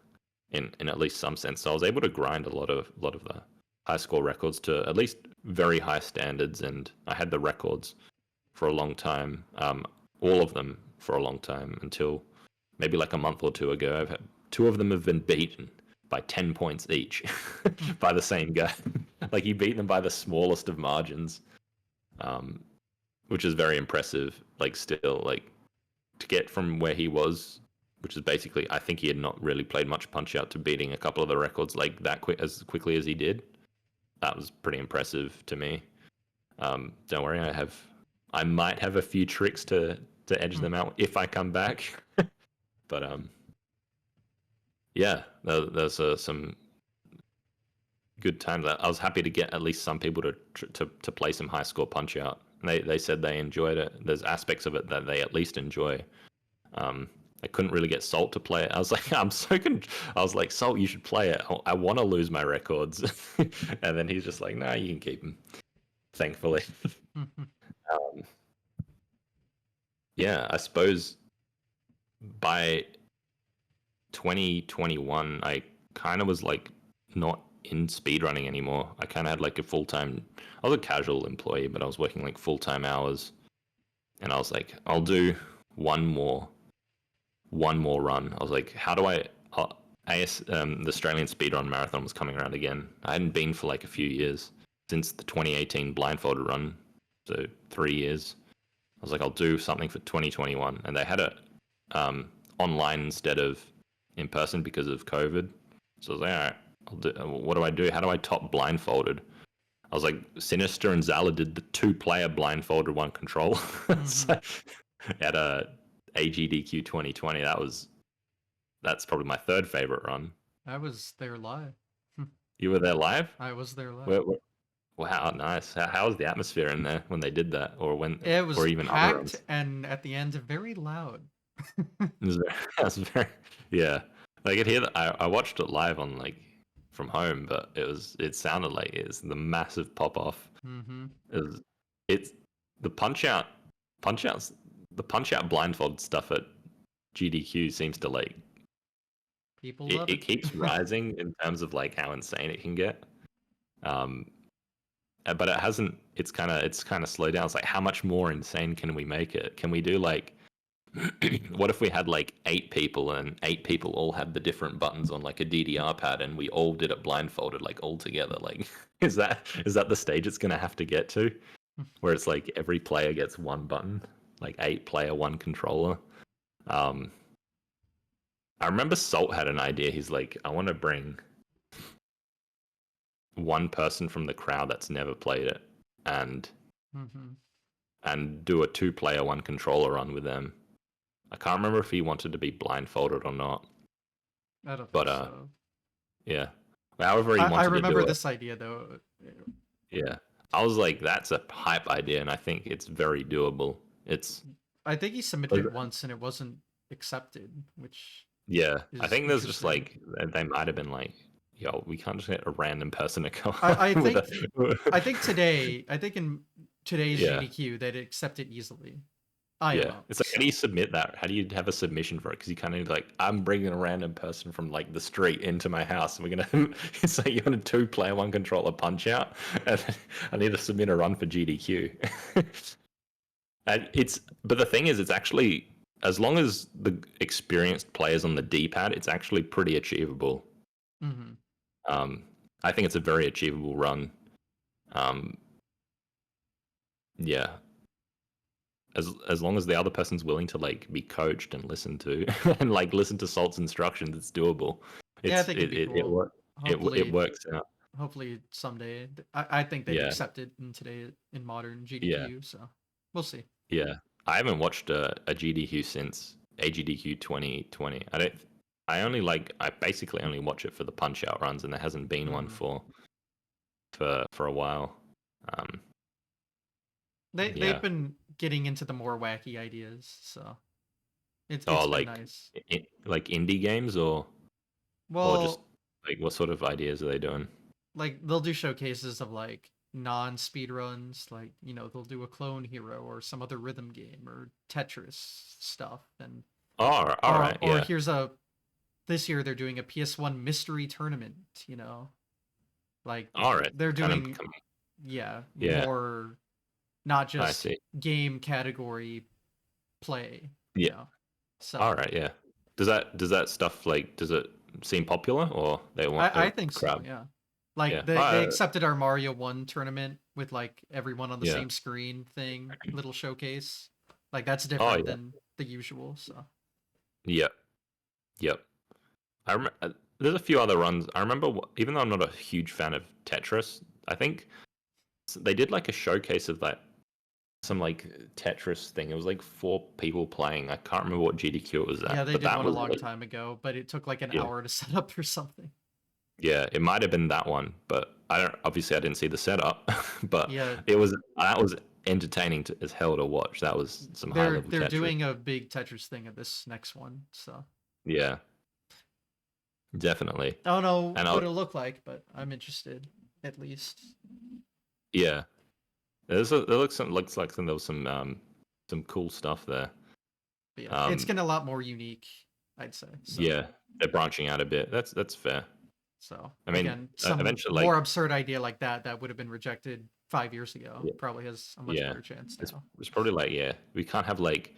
in at least some sense. So I was able to grind a lot of the high score records to at least very high standards, and I had the records for a long time, all of them for a long time, until maybe like a month or two ago. I've had 2 of them have been beaten by 10 points each by the same guy. Like he beat them by the smallest of margins, which is very impressive. Like still, like to get from where he was, which is basically, I think he had not really played much Punch Out, to beating a couple of the records like that as quickly as he did. That was pretty impressive to me. Don't worry, I might have a few tricks to edge them out if I come back. But yeah, there's some good times. I was happy to get at least some people to play some high score Punch Out. They said they enjoyed it. There's aspects of it that they at least enjoy. I couldn't really get Salt to play it. I was like, I was like, Salt, you should play it. I want to lose my records. And then he's just like, nah, you can keep them. Thankfully. Yeah, I suppose by 2021, I kind of was like not in speedrunning anymore. I kind of had like a full time. I was a casual employee, but I was working like full time hours, and I was like, I'll do one more run. I was like, how do I? The Australian Speedrun Marathon was coming around again. I hadn't been for like a few years since the 2018 blindfolded run, so 3 years. I was like, I'll do something for 2021, and they had it online instead of in person because of COVID. So I was like, all right, what do I do? How do I top blindfolded? I was like, Sinister and Zala did the 2-player blindfolded one control. So at a AGDQ 2020, that's probably my third favorite run. I was there live. You were there live? I was there live. Wow, nice. How was the atmosphere in there when they did that, or It was or even other runs? packed and at the end very loud. That's very, yeah. Like it here, I watched it live on like from home, but it sounded like it's the massive pop off. Mm-hmm. It's the punch outs, the punch out blindfold stuff at GDQ seems to like People love it keeps rising in terms of like how insane it can get. But it hasn't. It's kind of slowed down. It's like how much more insane can we make it? Can we do like what if we had like 8 people and 8 people all had the different buttons on like a DDR pad and we all did it blindfolded like all together? Like is that the stage it's gonna have to get to, where it's like every player gets one button, like 8 player, 1 controller? I remember Salt had an idea. He's like, I want to bring one person from the crowd that's never played it and do a 2-player, 1 controller run with them. I can't remember if he wanted to be blindfolded or not. I don't think so. Yeah. However he wanted to do it. I remember this idea though. Yeah. I was like, that's a hype idea, and I think it's very doable. I think he submitted it once and it wasn't accepted, which I think there's just like they might have been like, yo, we can't just get a random person to come. I think in today's GDQ they'd accept it easily. It's like, how do you submit that? How do you have a submission for it? Because you kind of like, I'm bringing a random person from like the street into my house, and we're gonna. It's like you want a 2-player, 1 controller punch out, and I need to submit a run for GDQ. But the thing is, it's actually, as long as the experienced players on the D-pad, it's actually pretty achievable. I think it's a very achievable run. Yeah. As long as the other person's willing to like be coached and listen to and like listen to Salt's instructions, it's doable. I think it works out. Hopefully someday. I think they'd accept it in modern GDQ. So we'll see. Yeah, I haven't watched a GDQ since AGDQ 2020. I basically only watch it for the punch out runs, and there hasn't been one for a while. They've been getting into the more wacky ideas, so it's like nice. Like indie games or just like what sort of ideas are they doing? Like they'll do showcases of like non-speed runs, like they'll do a Clone Hero or some other rhythm game or Tetris stuff, and this year they're doing a PS1 mystery tournament. Like they're doing more. Not just game category play. So all right, yeah. Does that stuff like, does it seem popular, or they want? I think so. Yeah. Like they accepted our Mario 1 tournament with like everyone on the same screen thing, little showcase. Like that's different than the usual. So. Yep. I remember there's a few other runs. I remember, even though I'm not a huge fan of Tetris, I think they did like a showcase of that. Some like Tetris thing. It was like 4 people playing. I can't remember what GDQ it was at. Yeah, they did one a long time ago, but it took like an hour to set up or something. Yeah, it might have been that one, but I didn't see the setup. But that was entertaining as hell to watch. That was some high level Tetris. They're doing a big Tetris thing at this next one, so. Yeah. Definitely. I don't know what it'll look like, but I'm interested, at least. Yeah. There looks like there was some cool stuff there. But yeah, it's getting a lot more unique, I'd say. So. Yeah, they're branching out a bit. That's fair. So I mean, again, some eventually, more like, absurd idea like that would have been rejected 5 years ago yeah, probably has a much yeah. better chance It's now. it's probably like, yeah, we can't have like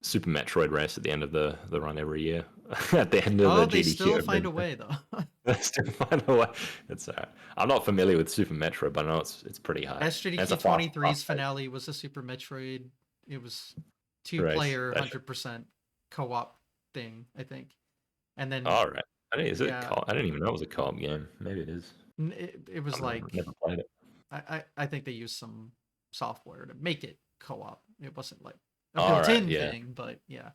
Super Metroid race at the end of the run every year. At the end of Oh, the they GDQ still every find a year. way though. Let's still find a way. It's I'm not familiar with Super Metroid, but I know it's pretty high. And it's a SGDQ fast 23's pace finale was a Super Metroid. It was two race. player That's 100% co-op thing, I think. And then all right. I didn't, is it a yeah, co-op? I didn't even know it was a co-op game. Maybe it is. it was I don't know. like I've never played it. I think they used some software to make it co-op. It wasn't like a All right. built-in Yeah. thing, but yeah.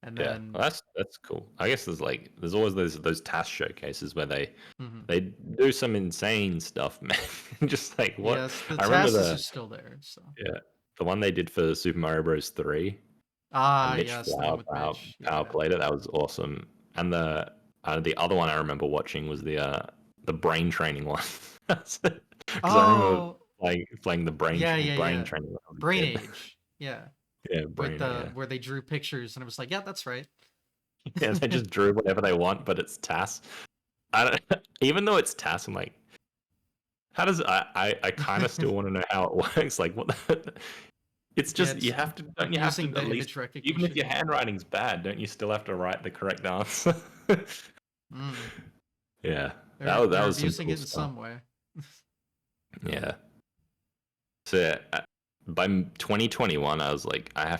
And Yeah. then Well, that's cool. I guess there's always those task showcases where mhm. they do some insane stuff, man. Just like what Yes, the I remember task is just still there. So the one they did for Super Mario Bros. 3, and Mitch yes, the one with Mitch. Power Yeah. played it. That was awesome. And the other one I remember watching was the brain training one. Because I remember Oh, playing the brain yeah. training when I was a Brain kid. Age. Yeah. Yeah, With brain. the Yeah, where they drew pictures and it was like, yeah, that's right. yeah. They just drew whatever they want, but it's TAS. I don't. Even though it's TAS, I'm like, how does I kind of still want to know how it works. Like what? It's Yeah, just it's don't you have to using the at least, image even if your recognition. handwriting's bad, don't you still have to write the correct answer? Mm. Yeah, that They're was some abusing cool it in stuff. some way. Yeah. So yeah, by 2021, I was like, I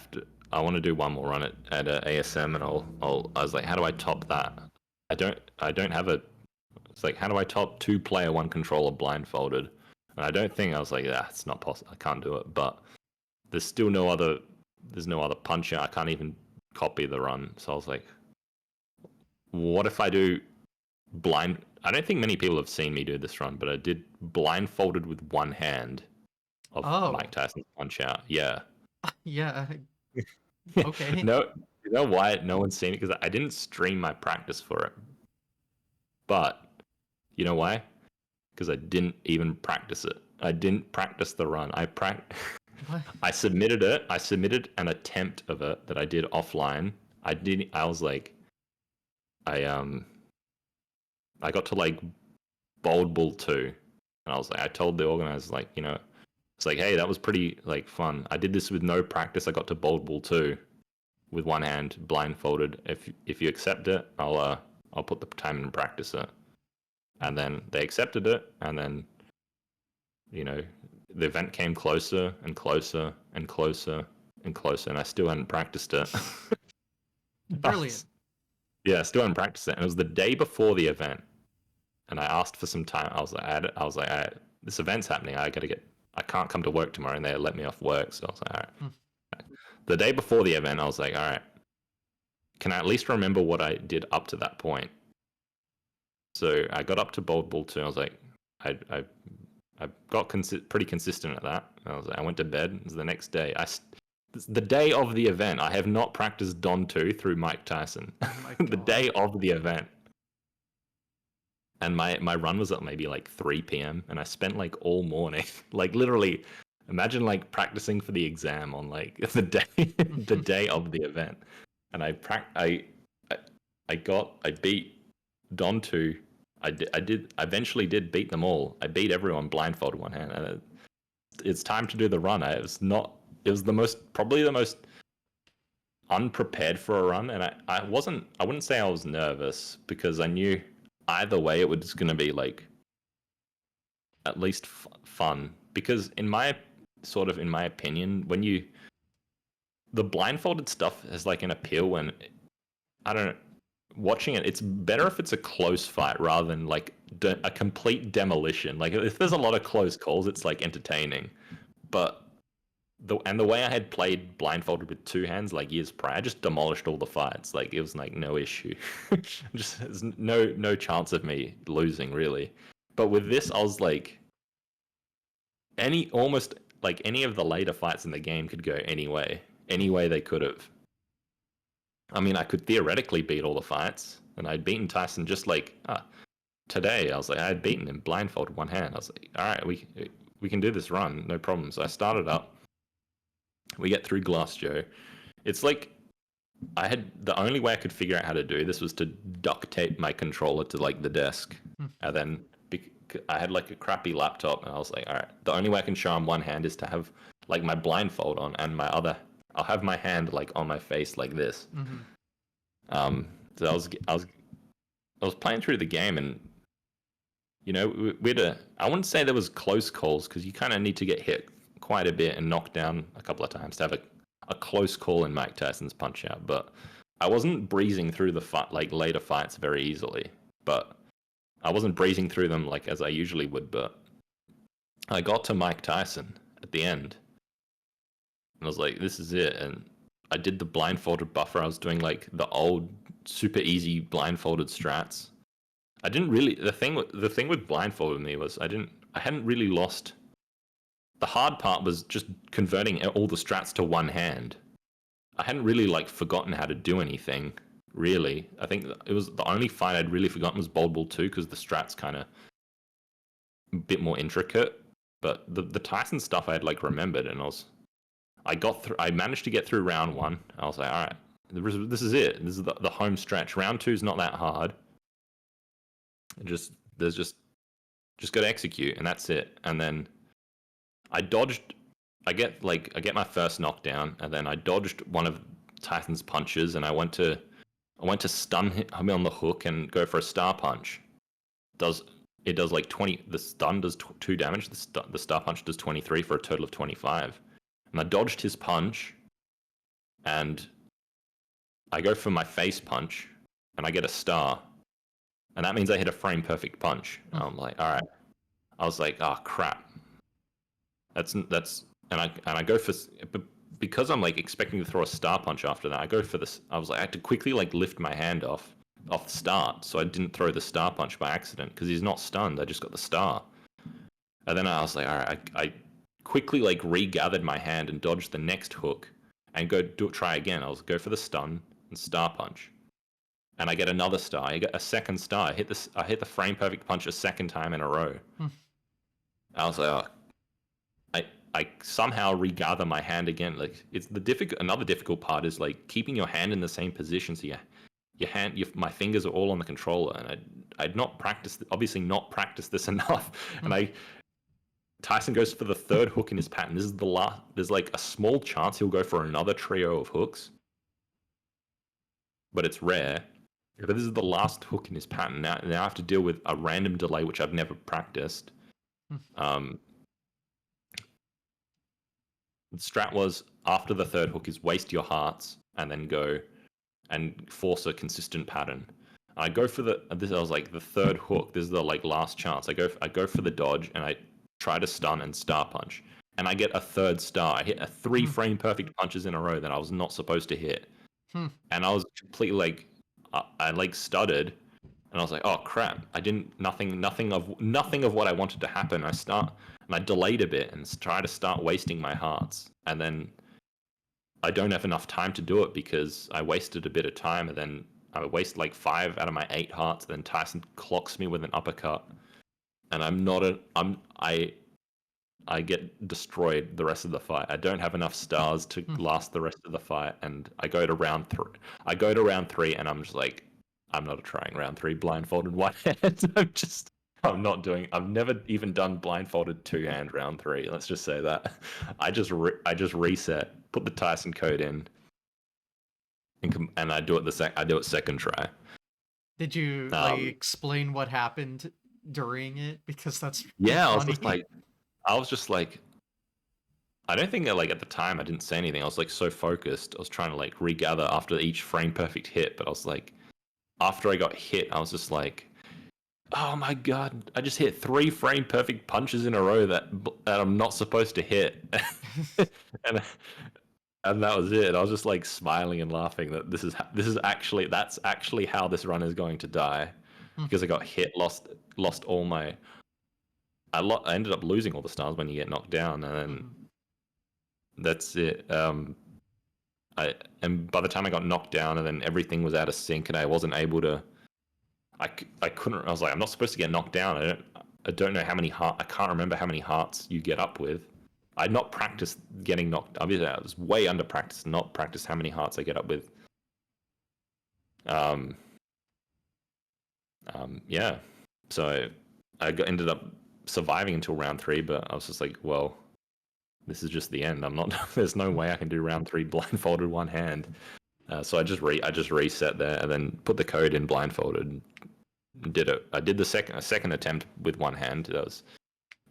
want to do one more run at ASM, and I was like, how do I top that? I don't have a. It's like, how do I top 2-player, 1 controller blindfolded? And I don't think I was like, yeah, it's not possible. I can't do it. But there's still there's no other puncher. I can't even copy the run. So I was like, what if I do blind? I don't think many people have seen me do this run, but I did blindfolded with one hand of Mike Oh, Tyson's Punch Out. Yeah. yeah. Okay. No, you know why no one's seen it? Because I didn't stream my practice for it. But you know why? Because I didn't even practice it. I didn't practice the run. What? I submitted it. I submitted an attempt of it that I did offline. I was like, I I got to like Bold Bull 2, and I was like, I told the organizers, like, it's like, hey, that was pretty like fun. I did this with no practice. I got to Bold Bull 2 with one hand, blindfolded. If you accept it, I'll put the time in and practice it. And then they accepted it, and then the event came closer and closer and closer and closer, and I still hadn't practiced it. Brilliant. Yeah, I still hadn't practiced it, and it was the day before the event, and I asked for some time. I was like, this event's happening. I can't come to work tomorrow, and they let me off work. So I was like, all right. Hmm. The day before the event, I was like, all right, can I at least remember what I did up to that point? So I got up to Bold Bull 2. I was like, I got pretty consistent at that. I went to bed. It was the next day. The day of the event, I have not practiced Don 2 through Mike Tyson. Oh my The god. day of the event. And my run was at maybe like 3 p.m. and I spent like all morning, like literally, imagine like practicing for the exam on like the day of the event. And I beat Don 2. I eventually did beat them all. I beat everyone blindfolded one hand. And it's time to do the run. It was probably the most unprepared for a run, and I wouldn't say I was nervous, because I knew either way it was going to be like at least fun, because in my opinion, the blindfolded stuff has like an appeal when, I don't know, watching it, it's better if it's a close fight rather than like a complete demolition. Like if there's a lot of close calls, it's like entertaining. But the way I had played blindfolded with 2 hands like years prior, I just demolished all the fights. Like it was like no issue. Just there's no chance of me losing really. But with this, I was like, almost like any of the later fights in the game could go any way they could have. I mean, I could theoretically beat all the fights, and I'd beaten Tyson just like today. I was like, I had beaten him blindfolded one hand. I was like, all right, we can do this run, no problem. So I started up. We get through Glass Joe. It's like I had the only way I could figure out how to do this was to duct tape my controller to like the desk, Hmm. and then I had like a crappy laptop, and I was like, all right, the only way I can show on one hand is to have like my blindfold on, and I'll have my hand like on my face like this. Mm-hmm. So I was playing through the game, and you know, we had I wouldn't say there was close calls because you kind of need to get hit quite a bit and knocked down a couple of times to have a close call in Mike Tyson's Punch Out. But I wasn't breezing through the fight like later fights very easily. But I wasn't breezing through them like as I usually would. But I got to Mike Tyson at the end, and I was like, "This is it." And I did the blindfolded buffer. I was doing like the old super easy blindfolded strats. I didn't really the thing with blindfolded me was I hadn't really lost. The hard part was just converting all the strats to one hand. I hadn't really like forgotten how to do anything really. I think it was the only fight I'd really forgotten was Bold Bull 2 because the strats kind of a bit more intricate. But the Tyson stuff I had like remembered, and I managed to get through round 1. I was like, all right, this is it. This is the home stretch. Round 2 is not that hard. Just got to execute, and that's it. And then I get my first knockdown, and then I dodged one of Tyson's punches, and I went to stun him on the hook and go for a star punch. It does like 20? The stun does 2 damage. The star punch does 23 for a total of 25. And I dodged his punch, and I go for my face punch, and I get a star, and that means I hit a frame perfect punch. And I'm like, all right. I was like, oh crap. That's and I go for, because I'm like expecting to throw a star punch after that. I go for this. I was like, I had to quickly like lift my hand off the start, so I didn't throw the star punch by accident because he's not stunned. I just got the star, and then I was like, all right. I quickly like regathered my hand and dodged the next hook and try again. I was go for the stun and star punch, and I get another star. I get a second star. I hit the frame perfect punch a second time in a row. I was like, oh. I somehow regather my hand again. Like it's another difficult part is like keeping your hand in the same position. So my fingers are all on the controller, and I'd not obviously not practiced this enough. And Tyson goes for the third hook in his pattern. This is the last. There's like a small chance he'll go for another trio of hooks, but it's rare. But this is the last hook in his pattern. Now I have to deal with a random delay which I've never practiced. The strat was after the third hook is waste your hearts and then go and force a consistent pattern. I go for I was like the third hook. This is the like last chance. I go for the dodge and I try to stun and star punch, and I get a third star. I hit 3 frame perfect punches in a row that I was not supposed to hit, and I was completely like I like stuttered, and I was like, oh crap! I didn't nothing of what I wanted to happen. I delayed a bit and try to start wasting my hearts, and then I don't have enough time to do it because I wasted a bit of time, and then I waste like 5 out of my 8 hearts. Then Tyson clocks me with an uppercut, and I get destroyed the rest of the fight. I don't have enough stars to last the rest of the fight, and I go to round 3. And I'm just like, I'm not trying round 3 blindfolded one hand. I've never even done blindfolded 2-hand round 3. Let's just say that. I just reset, put the Tyson code in, and I do it second try. Did you explain what happened during it? Because that's yeah. funny. I was just like, I don't think that like at the time I didn't say anything. I was like so focused. I was trying to like regather after each frame perfect hit, but I was like, after I got hit, I was just like, oh my god, I just hit 3 frame perfect punches in a row that I'm not supposed to hit. and that was it. I was just like smiling and laughing that that's actually how this run is going to die, because I got hit, lost all my. I ended up losing all the stars when you get knocked down, and then that's it. And by the time I got knocked down, and then everything was out of sync, and I wasn't able to. I couldn't. I was like, I'm not supposed to get knocked down. I don't know how many hearts. I can't remember how many hearts you get up with. I'd not practiced getting knocked. Obviously, I was way under practice. Not practiced how many hearts I get up with Um, yeah. So ended up surviving until round 3, but I was just like, well, this is just the end. I'm not. There's no way I can do round 3 blindfolded one hand. So I just reset there and then put the code in blindfolded. Did it. I did the second attempt with one hand. That was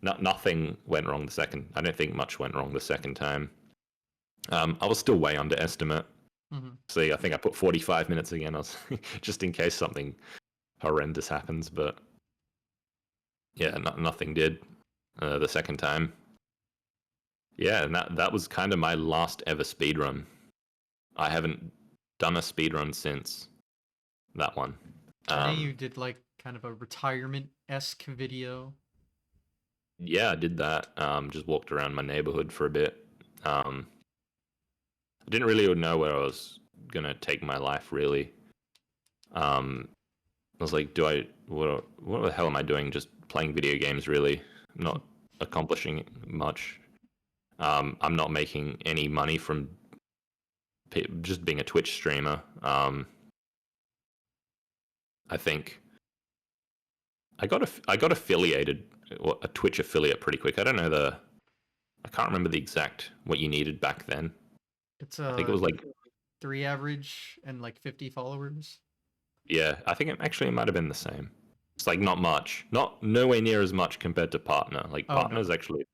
nothing went wrong the second. I don't think much went wrong the second time. I was still way under estimate. Mm-hmm. See, I think I put 45 minutes again. I was just in case something horrendous happens, but yeah, nothing did the second time. Yeah, and that was kind of my last ever speedrun. I haven't done a speedrun since that one. I know you did like kind of a retirement-esque video. Yeah, I did that. Just walked around my neighborhood for a bit. I didn't really know where I was gonna take my life. Really, I was like, what the hell am I doing? Just playing video games, really, not accomplishing much. I'm not making any money from just being a Twitch streamer. I think I got affiliated, a Twitch affiliate pretty quick. I don't know I can't remember the exact what you needed back then. It's I think it was like 3 average and like 50 followers. yeah. I think it might have been the same. It's like not much, not nowhere near as much compared to partner. Like Oh partner's no. actually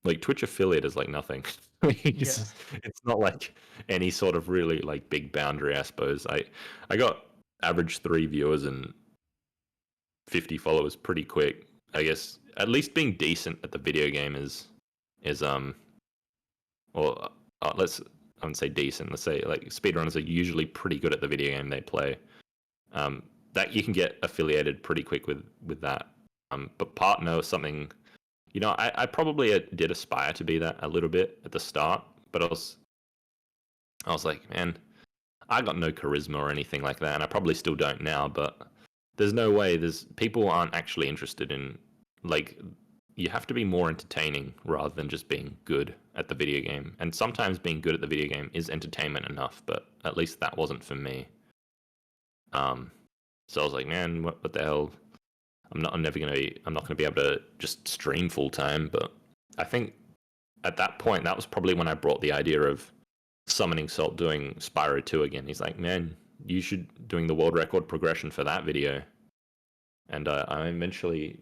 like Twitch affiliate is like nothing. Yeah. It's not like any sort of really like big boundary. I suppose I got average 3 viewers and 50 followers pretty quick. I guess at least being decent at the video game is or let's I wouldn't say decent. Let's say like speedrunners are usually pretty good at the video game they play. That you can get affiliated pretty quick with that. But partner is something, I probably did aspire to be that a little bit at the start, but I was like, man, I got no charisma or anything like that, and I probably still don't now. But there's no way. There's people aren't actually interested in like you have to be more entertaining rather than just being good at the video game. And sometimes being good at the video game is entertainment enough, but at least that wasn't for me. So I was like, man, what the hell? I'm not gonna be able to just stream full time. But I think at that point, that was probably when I brought the idea of summoning Salt doing Spyro 2 again. He's like, man, you should doing the world record progression for that video. And I eventually,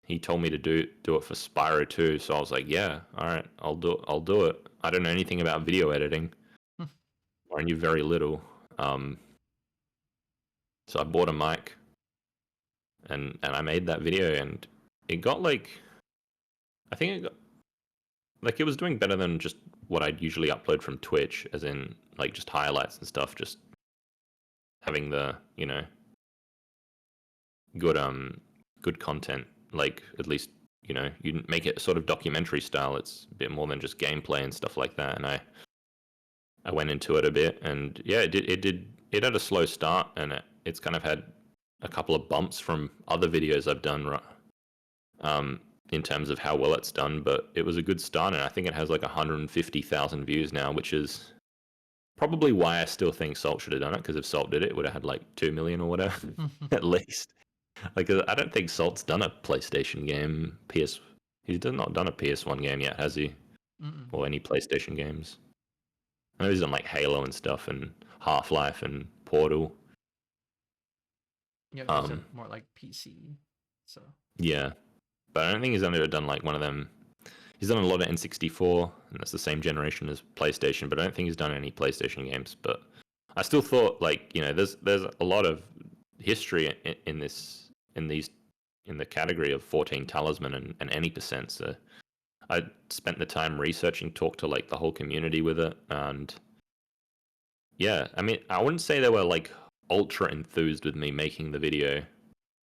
he told me to do it for Spyro 2. So I was like, yeah, all right, I'll do it. I don't know anything about video editing, or I knew very little. So I bought a mic, and I made that video, and it got like, I think it got like it was doing better than just what I'd usually upload from Twitch, as in like just highlights and stuff, just having the good content. Like at least you make it sort of documentary style. It's a bit more than just gameplay and stuff like that. And I went into it a bit, and yeah, it had a slow start, and it's kind of had a couple of bumps from other videos I've done, right? In terms of how well it's done, but it was a good start, and I think it has like 150,000 views now, which is probably why I still think Salt should have done it, because if Salt did it, it would have had like 2 million or whatever, at least. Like, I don't think Salt's done a PlayStation game, he's not done a PS1 game yet, has he? Mm-mm. Or any PlayStation games? I know he's done like Halo and stuff, and Half-Life and Portal. Yeah, those are more like PC. So Yeah. But I don't think he's ever done like one of them. He's done a lot of N64, and that's the same generation as PlayStation. But I don't think he's done any PlayStation games. But I still thought like there's a lot of history in the category of 14 Talisman and any percent. So I spent the time researching, talked to like the whole community with it, and yeah, I mean I wouldn't say they were like ultra enthused with me making the video.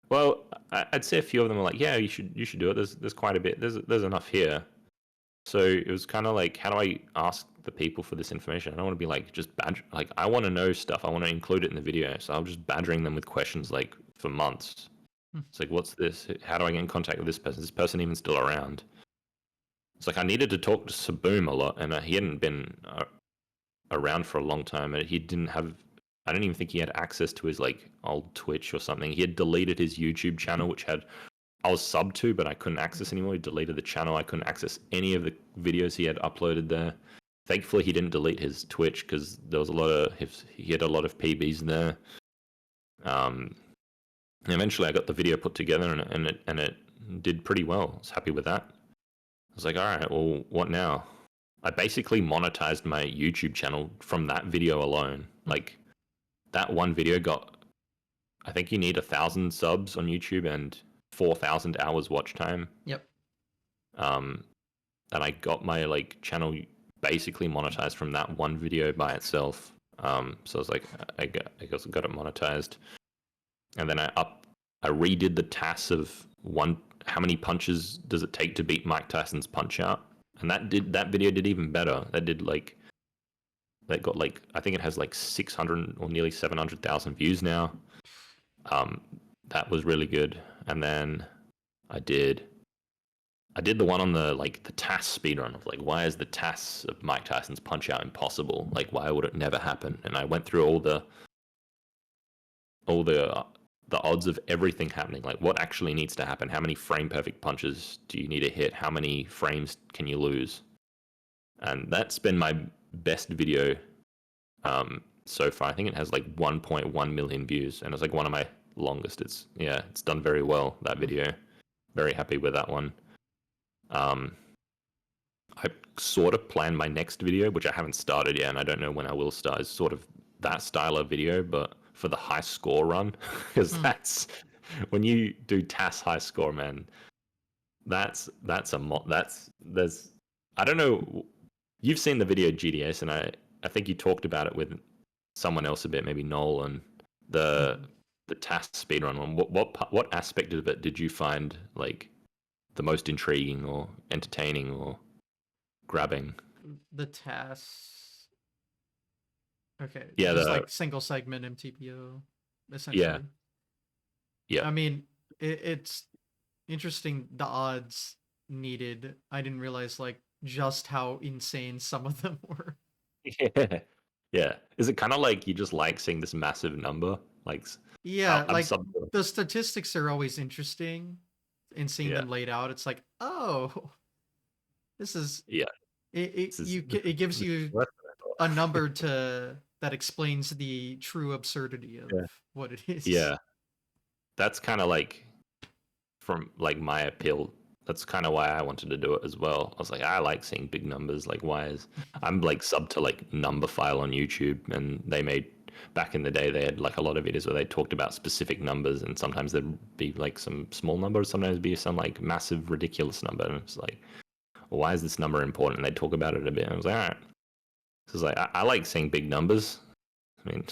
Well, I'd say a few of them were like, "Yeah, you should do it. There's quite a bit. There's enough here." So it was kind of like, how do I ask the people for this information? I don't want to be like just like I want to know stuff. I want to include it in the video. So I'm just badgering them with questions like for months. It's like, what's this? How do I get in contact with this person? Is this person even still around? It's like I needed to talk to Saboom a lot, and he hadn't been around for a long time, and he didn't have I don't even think he had access to his like old Twitch or something. He had deleted his YouTube channel, which had I was subbed to, but I couldn't access anymore. He deleted the channel. I couldn't access any of the videos he had uploaded there. Thankfully, he didn't delete his Twitch because there was he had a lot of PBs there. And eventually, I got the video put together, and it did pretty well. I was happy with that. I was like, all right, well, what now? I basically monetized my YouTube channel from that video alone. Like that one video got, I think you need 1,000 subs on YouTube and 4,000 hours watch time. Yep. And I got my like channel basically monetized from that one video by itself. So I was like, I got it monetized, and then I redid the tasks of how many punches does it take to beat Mike Tyson's Punch Out, and that video did even better. That got like, I think it has like 600 or nearly 700,000 views now. That was really good. And then I did the one on the TAS speedrun of like, why is the TAS of Mike Tyson's Punch Out impossible? Like, why would it never happen? And I went through all the odds of everything happening. Like, what actually needs to happen? How many frame perfect punches do you need to hit? How many frames can you lose? And that's been my best video so far. I think it has like 1.1 million views, and it's like one of my longest. It's done very well, that video. Very happy with that one. I sort of planned my next video, which I haven't started yet, and I don't know when I will start, is sort of that style of video, but for the high score run, because that's when you do TAS high score, man. There's I don't know. You've seen the video GDS, and I think you talked about it with someone else a bit, maybe Noel, and the TAS speedrun one. What aspect of it did you find like the most intriguing or entertaining or grabbing? The TAS. Okay. Yeah, Just like single segment MTPO, essentially. Yeah. I mean, it's interesting the odds needed. I didn't realize like just how insane some of them were. Yeah. Yeah. Is it kind of like you just like seeing this massive number? Like, yeah, like the statistics are always interesting, and seeing them laid out, it's like, oh, this is it gives you a number that explains the true absurdity of what it is. Yeah, that's kind of like from like my appeal. That's kind of why I wanted to do it as well. I was like, I like seeing big numbers. Like, I'm like sub to like Numberphile on YouTube, and they made back in the day they had like a lot of videos where they talked about specific numbers, and sometimes there'd be like some small numbers, sometimes be some like massive ridiculous number, and it's like, well, why is this number important? And they'd talk about it a bit, and I was like, all right. So it's like I like seeing big numbers. I mean,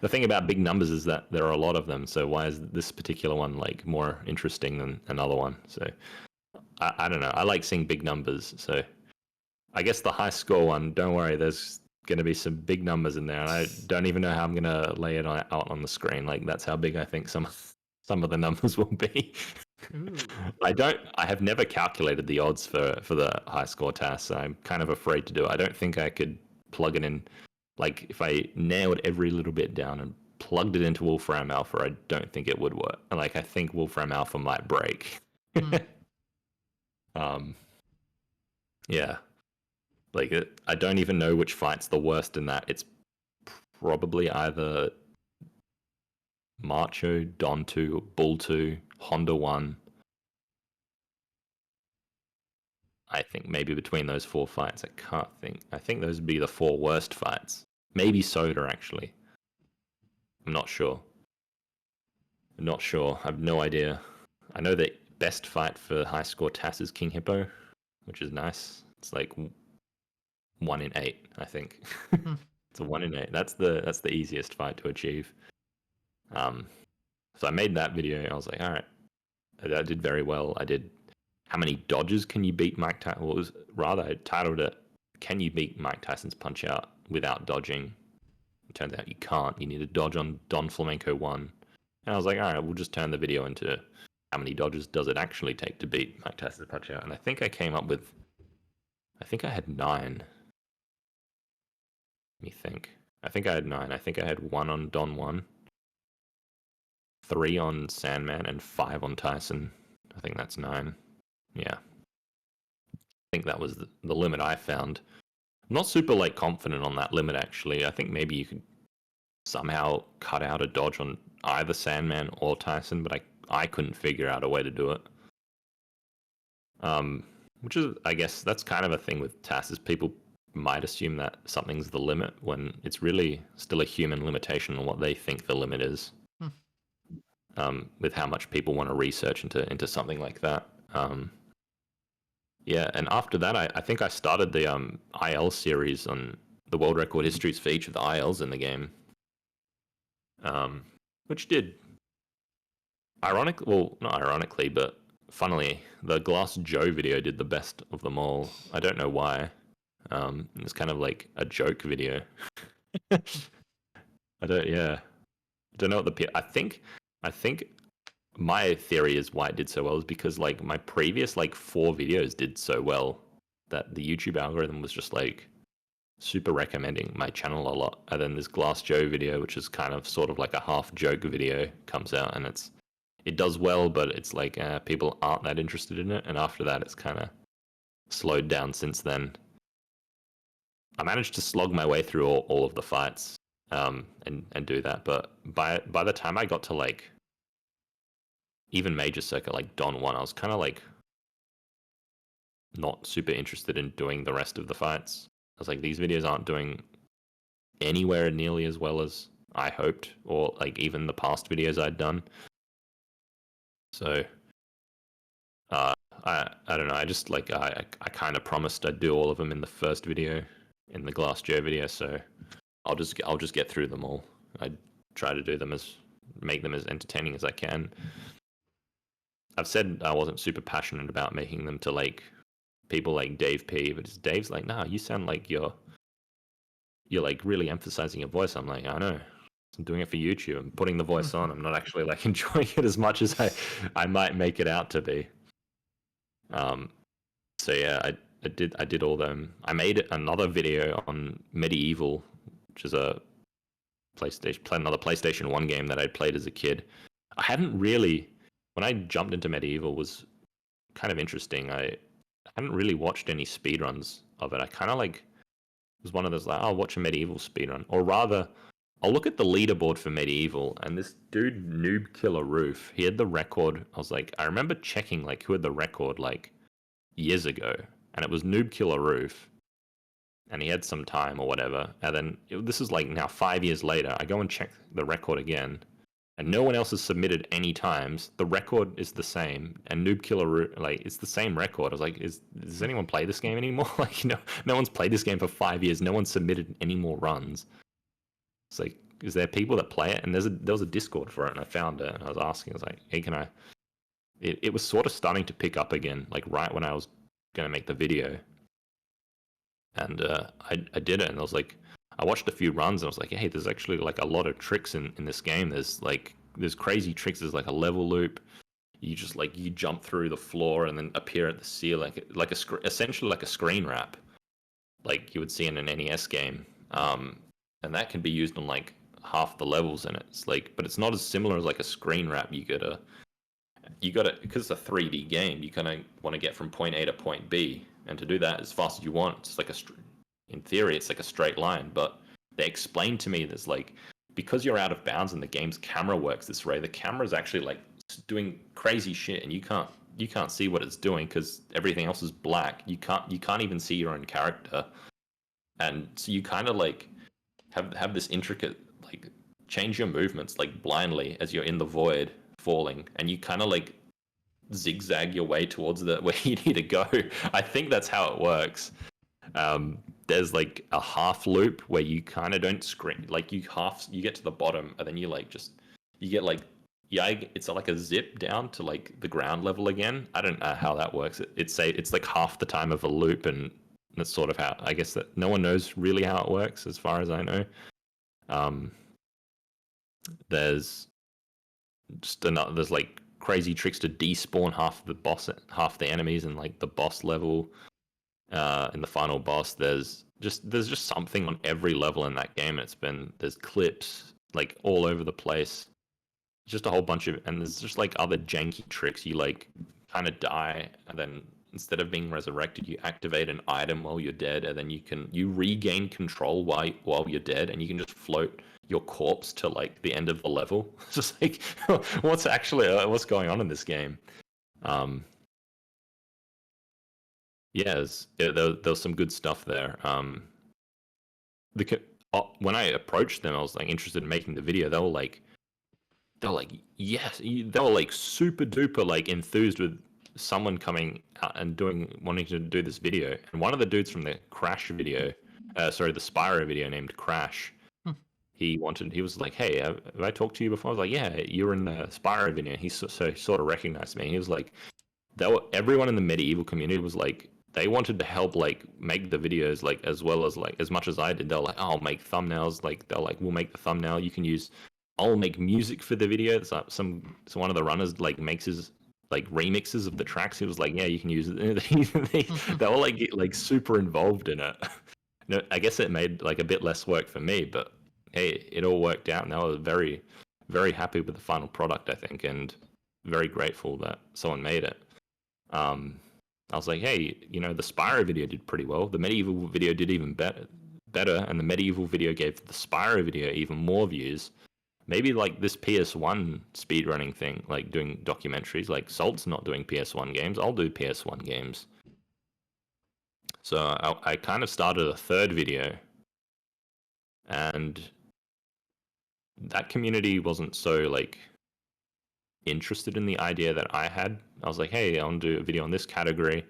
the thing about big numbers is that there are a lot of them. So why is this particular one like more interesting than another one? So I don't know. I like seeing big numbers. So I guess the high score one, don't worry, there's going to be some big numbers in there. And I don't even know how I'm going to lay it out on the screen. Like, that's how big I think some of the numbers will be. I have never calculated the odds for the high score task. So I'm kind of afraid to do it. I don't think I could plug it in. Like, if I nailed every little bit down and plugged it into Wolfram Alpha, I don't think it would work. Like, I think Wolfram Alpha might break. Yeah. Like, I don't even know which fight's the worst in that. It's probably either Macho, Don 2, Bull 2, Honda 1. I think maybe between those 4 fights, I can't think. I think those would be the 4 worst fights. Maybe Soda, actually. I'm not sure. I have no idea. I know the best fight for high score TAS is King Hippo, which is nice. It's like 1 in 8, I think. It's a 1 in 8. That's the easiest fight to achieve. So I made that video. I was like, all right, I did very well. I did. How many dodges can you beat Mike Tyson? Well, I titled it, "Can you beat Mike Tyson's Punch Out without dodging?" It turns out you can't. You need to dodge on Don Flamenco 1. And I was like, all right, we'll just turn the video into how many dodges does it actually take to beat Mike Tyson's Punch Out. And I think I came up with, I think I had 9. Let me think. I think I had 9. I think I had 1 on Don 1, 3 on Sandman, and 5 on Tyson. I think that's 9. Yeah. I think that was the limit I found. I'm not super like confident on that limit actually. I think maybe you could somehow cut out a dodge on either Sandman or Tyson, but I couldn't figure out a way to do it. Which is, I guess, that's kind of a thing with TAS, is people might assume that something's the limit when it's really still a human limitation on what they think the limit is. With how much people want to research into something like that. Yeah, and after that, I think I started the IL series on the world record histories for each of the ILs in the game, which did, not ironically, but funnily, the Glass Joe video did the best of them all. I don't know why. It's kind of like a joke video. I don't know what I think my theory is why it did so well is because like my previous like 4 videos did so well that the YouTube algorithm was just like super recommending my channel a lot. And then this Glass Joe video, which is kind of sort of like a half joke video, comes out and it does well, but it's like people aren't that interested in it. And after that, it's kind of slowed down since then. I managed to slog my way through all of the fights and do that, but by the time I got to like even major circuit like Don 1, I was kind of like not super interested in doing the rest of the fights. I was like, these videos aren't doing anywhere nearly as well as I hoped, or like even the past videos I'd done. So I don't know. I just like I kind of promised I'd do all of them in the first video, in the Glass Joe video. So I'll just get through them all. I try to do them make them as entertaining as I can. I've said I wasn't super passionate about making them to like people like Dave P, but Dave's like, nah, you sound like you're like really emphasizing your voice. I'm like, I know. I'm doing it for YouTube. I'm putting the voice on. I'm not actually like enjoying it as much as I might make it out to be. So yeah, I did all them. I made another video on Medieval, which is another PlayStation 1 game that I'd played as a kid. I hadn't really, when I jumped into Medieval, was kind of interesting. I hadn't really watched any speedruns of it. I kind of like was one of those like, I'll watch a Medieval speedrun, or rather, I'll look at the leaderboard for Medieval, and this dude Noob Killer Roof, he had the record. I was like, I remember checking like who had the record like years ago, and it was Noob Killer Roof, and he had some time or whatever. And then this is like now 5 years later. I go and check the record again, and no one else has submitted any times. The record is the same, and Noob Killer Roof, like it's the same record. I was like, does anyone play this game anymore? Like, no one's played this game for 5 years. No one's submitted any more runs. It's like, is there people that play it? And there was a Discord for it, and I found it, and I was asking, I was like, hey, can I? It was sort of starting to pick up again, like right when I was gonna make the video, and I did it, and I was like, I watched a few runs, and I was like, hey, there's actually like a lot of tricks in this game. There's crazy tricks. There's like a level loop. You just like you jump through the floor and then appear at the ceiling, like essentially like a screen wrap, like you would see in an NES game. And that can be used on like half the levels in it. It's like, but it's not as similar as like a screen wrap. You gotta because it's a 3D game. You kind of want to get from point A to point B, and to do that as fast as you want, it's like in theory, it's like a straight line. But they explained to me there's like, because you're out of bounds and the game's camera works this way, the camera is actually like doing crazy shit, and you can't see what it's doing because everything else is black. You can't even see your own character, and so you kind of like have this intricate like change your movements like blindly as you're in the void falling, and you kind of like zigzag your way towards where you need to go. I think that's how it works. There's like a half loop where you kind of don't screen, like you get to the bottom, and then you get like, yeah, it's like a zip down to like the ground level again. I don't know how that works. It's like half the time of a loop, and that's sort of how, I guess, that no one knows really how it works as far as I know. There's like crazy tricks to despawn half the enemies in like the boss level. In the final boss, there's there's just something on every level in that game. There's clips like all over the place, just a whole bunch of, and there's just like other janky tricks. You like kind of die, and then instead of being resurrected, you activate an item while you're dead, and then you regain control while you're dead, and you can just float your corpse to like the end of the level. It's just like what's going on in this game. There was some good stuff there. When I approached them, I was like interested in making the video. They were like yes, they were like super duper like enthused with someone coming out and wanting to do this video. And one of the dudes from the Crash video, the Spyro video named Crash, he was like, hey, have I talked to you before? I was like, yeah, you were in the Spyro video. He sort of recognized me. He was like, everyone in the medieval community was like, they wanted to help like make the videos like as well as like as much as I did. They're like, oh, I'll make thumbnails. Like they're like, we'll make the thumbnail. I'll make music for the video. So one of the runners like makes his like remixes of the tracks. He was like, yeah, you can use it. They were like super involved in it. No, I guess it made like a bit less work for me, but hey, it all worked out, and I was very, very happy with the final product, I think, and very grateful that someone made it. I was like, hey, the Spyro video did pretty well. The medieval video did even better, and the medieval video gave the Spyro video even more views. Maybe like this PS1 speedrunning thing, like doing documentaries, like Salt's not doing PS1 games, I'll do PS1 games. So I kind of started a third video, and that community wasn't so like interested in the idea that I had. I was like, hey, I want to do a video on this category.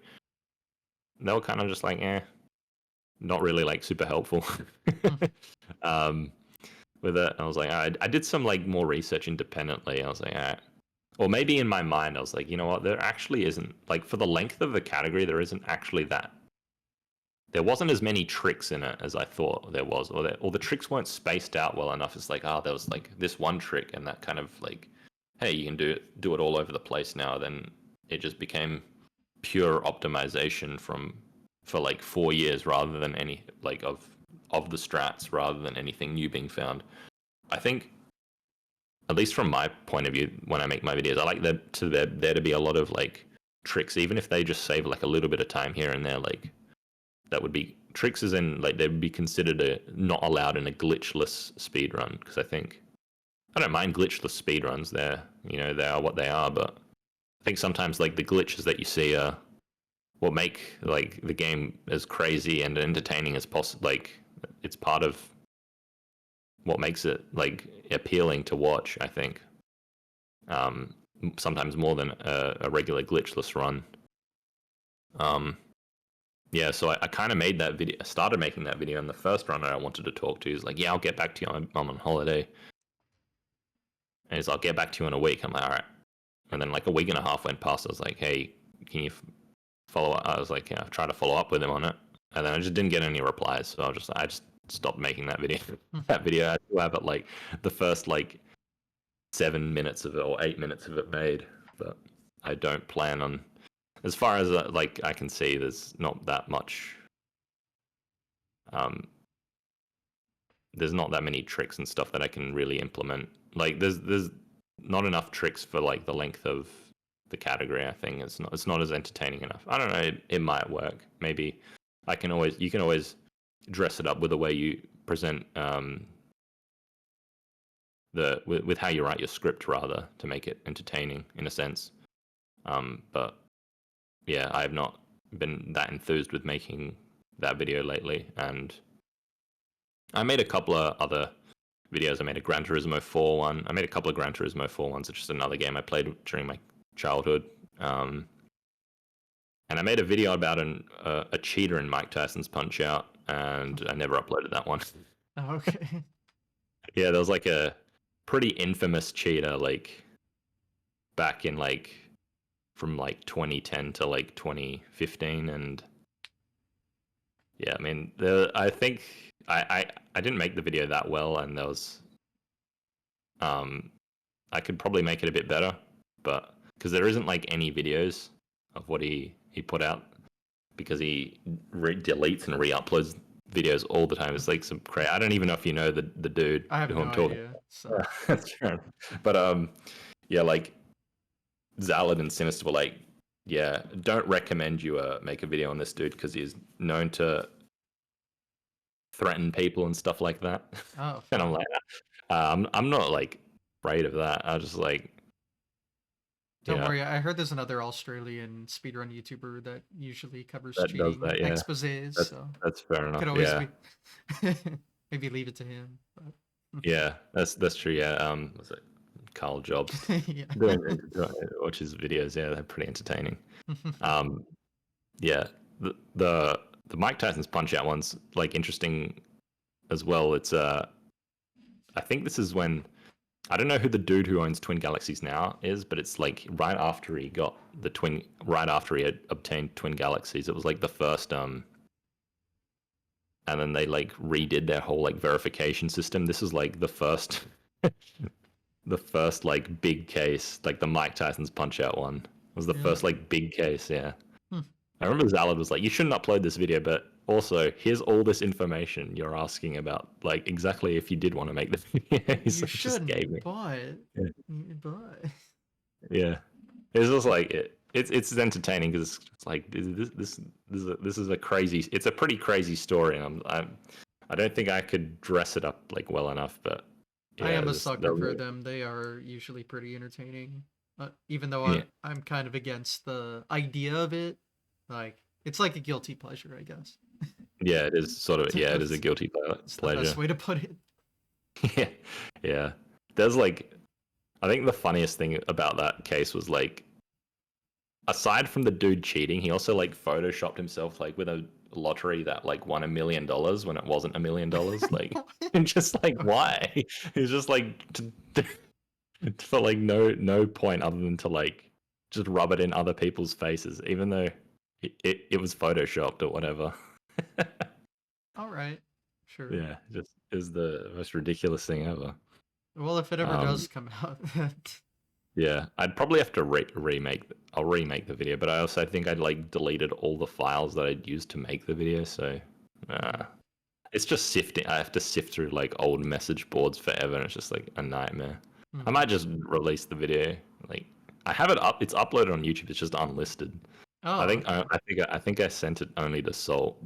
They were kind of just like, not really like super helpful with it. I was like, I did some like more research independently. I was like, or maybe in my mind, I was like, you know what, there actually isn't, like for the length of the category, there isn't actually that. There wasn't as many tricks in it as I thought there was, or the tricks weren't spaced out well enough. It's like, there was like this one trick, and that kind of like, hey, you can do it all over the place now. Then it just became pure optimization for like 4 years rather than any like of the strats rather than anything new being found. I think, at least from my point of view, when I make my videos, I like there to be a lot of like tricks, even if they just save like a little bit of time here and there. Like that would be tricks, as in like they would be considered not allowed in a glitchless speedrun. Because I don't mind glitchless speedruns. They are what they are, but I think sometimes like the glitches that you see are what make like the game as crazy and entertaining as possible. Like it's part of what makes it like appealing to watch, I think. Sometimes more than a regular glitchless run. Yeah, so I kind of made that video. I started making that video, and the first runner I wanted to talk to is like, yeah, I'll get back to you. I'm on holiday. And he's like, I'll get back to you in a week. I'm like, all right. And then like a week and a half went past. I was like, hey, can you follow up? I was like, yeah, I've tried to follow up with him on it. And then I just didn't get any replies. So I just stopped making that video. That video, I still have it like the first like 7 minutes of it or 8 minutes of it made. But I don't plan on, as far as like I can see, there's not that much. There's not that many tricks and stuff that I can really implement. Like there's not enough tricks for like the length of the category. I think it's not as entertaining enough. I don't know. It might work. Maybe you can always dress it up with the way you present with how you write your script, rather, to make it entertaining in a sense. But yeah, I have not been that enthused with making that video lately, and I made a couple of other videos. I made a Gran Turismo 4 one. I made a couple of Gran Turismo 4 ones. It's just another game I played during my childhood. And I made a video about a cheater in Mike Tyson's Punch-Out, and I never uploaded that one. Oh, okay. Yeah, there was like a pretty infamous cheater, like back in like from like 2010 to like 2015, and yeah, I mean, I think I didn't make the video that well, and there was I could probably make it a bit better, but because there isn't like any videos of what he put out, because he deletes and re-uploads videos all the time. It's like some I don't even know if you know the dude I have who no I'm talking idea. So about. That's fair enough. But yeah, like Zalad and Sinister were like, yeah, don't recommend you make a video on this dude because he's known to threaten people and stuff like that. oh, And I'm fun. like, I'm not like afraid of that. I just like, Don't yeah, worry, I heard there's another Australian speedrun YouTuber that usually covers that does cheating that. Yeah, exposés, that's so that's fair could enough. always Yeah, be maybe leave it to him. But yeah, that's true. Yeah, was it Carl Jobs yeah. watch his videos? Yeah, they're pretty entertaining. Um, yeah, the Mike Tyson's Punch Out one's like interesting as well. It's I think this is when I don't know who the dude who owns Twin Galaxies now is, but it's like right after he had obtained Twin Galaxies. It was like the first and then they like redid their whole like verification system. This is like the first the first like big case, like the Mike Tyson's Punch Out one was the Really? first like big case. Yeah, Hmm. I remember Zalad was like, "You shouldn't upload this video, but also here's all this information you're asking about, like exactly if you did want to make the video." He's You like, just gave shouldn't, me. but Yeah, but yeah. It's just like it's entertaining because it's like this is a crazy. It's a pretty crazy story, and I don't think I could dress it up like well enough, but I yeah, am a just sucker for them. They are usually pretty entertaining. Even though yeah. I'm kind of against the idea of it, like it's like a guilty pleasure, I guess. Yeah, it is sort of. Yeah, it is a That's guilty it's the best pleasure. way to put it. Yeah, yeah. There's like, I think the funniest thing about that case was like, aside from the dude cheating, he also like photoshopped himself like with a lottery that like won $1 million when it wasn't $1 million. Like, and just like why? He's just like for like no point other than to like just rub it in other people's faces, even though it was photoshopped or whatever. All right, sure. Yeah, just is the most ridiculous thing ever. Well, if it ever Um, does come out, yeah, I'd probably have to remake. I'll remake the video, but I also think I'd like deleted all the files that I'd used to make the video. So uh, it's just sifting. I have to sift through like old message boards forever, and it's just like a nightmare. I Mhm. might just release the video. Like I have it up. It's uploaded on YouTube. It's just unlisted. I Oh, think okay. I think I sent it only to Salt.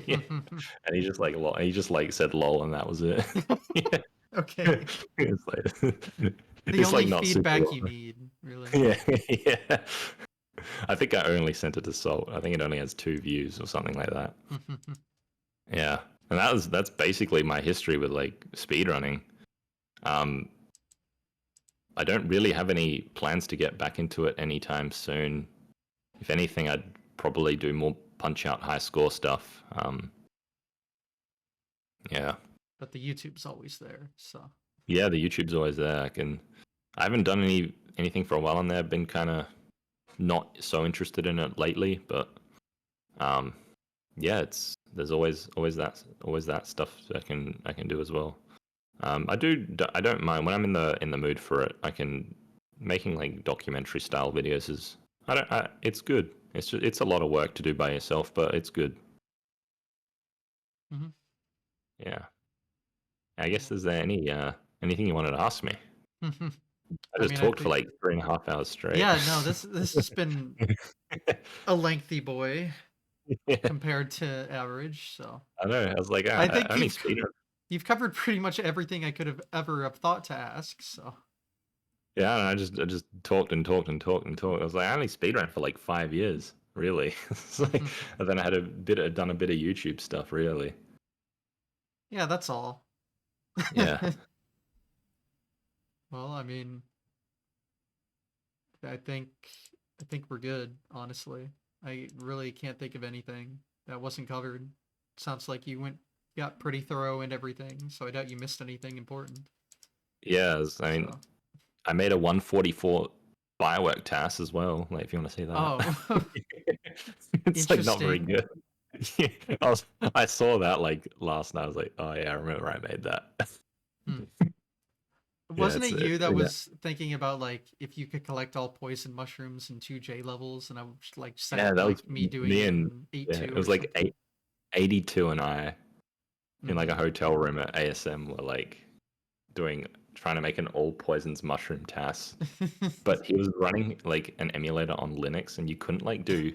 Yeah. And he just like he just like said lol and that was it. Yeah. Okay. It's like The it's only like not super feedback you well. need, really. Yeah, yeah. I think I only sent it to Salt. I think it only has 2 views or something like that. Yeah. And that's basically my history with like speedrunning. Um I don't really have any plans to get back into it anytime soon. If anything, I'd probably do more punch out high score stuff. Yeah. But the YouTube's always there, so. Yeah, the YouTube's always there. I haven't done anything for a while on there. I've been kind of not so interested in it lately, but um, yeah, there's always that stuff that I can do as well. I don't mind when I'm in the mood for it. I can making like documentary style videos is it's good. It's a lot of work to do by yourself, but it's good. Mhm. Yeah. I guess is there anything you wanted to ask me? I I just mean, I talked for think like 3.5 hours straight. yeah, no, this has been a lengthy boy Yeah, compared to average, so. I know. I was like, I I think only speed. you've covered pretty much everything I could have ever have thought to ask, so. Yeah, and I just talked and talked and talked and talked. I was like, I only speedran for like 5 years, really. It's like, and then I had done a bit of YouTube stuff, really. Yeah, that's all. Yeah, Well, I mean, I think I think we're good, honestly. I really can't think of anything that wasn't covered. Sounds like you got pretty thorough in everything, so I doubt you missed anything important. yeah. I mean, So, I made a 144 firework task as well. Like, if you want to see that, oh, it's like not very interesting. good. Yeah, I saw that like last night. I was like, oh yeah, I remember I made that. Hmm. Yeah, Wasn't it it's you that yeah. was thinking about like if you could collect all poison mushrooms in 2J levels, and I like set Yeah, it that was like me doing me it and in yeah, 8-2 it or was like something? 82 and I. in like a hotel room at ASM were like trying to make an all poisons mushroom tass, but he was running like an emulator on Linux, and you couldn't like do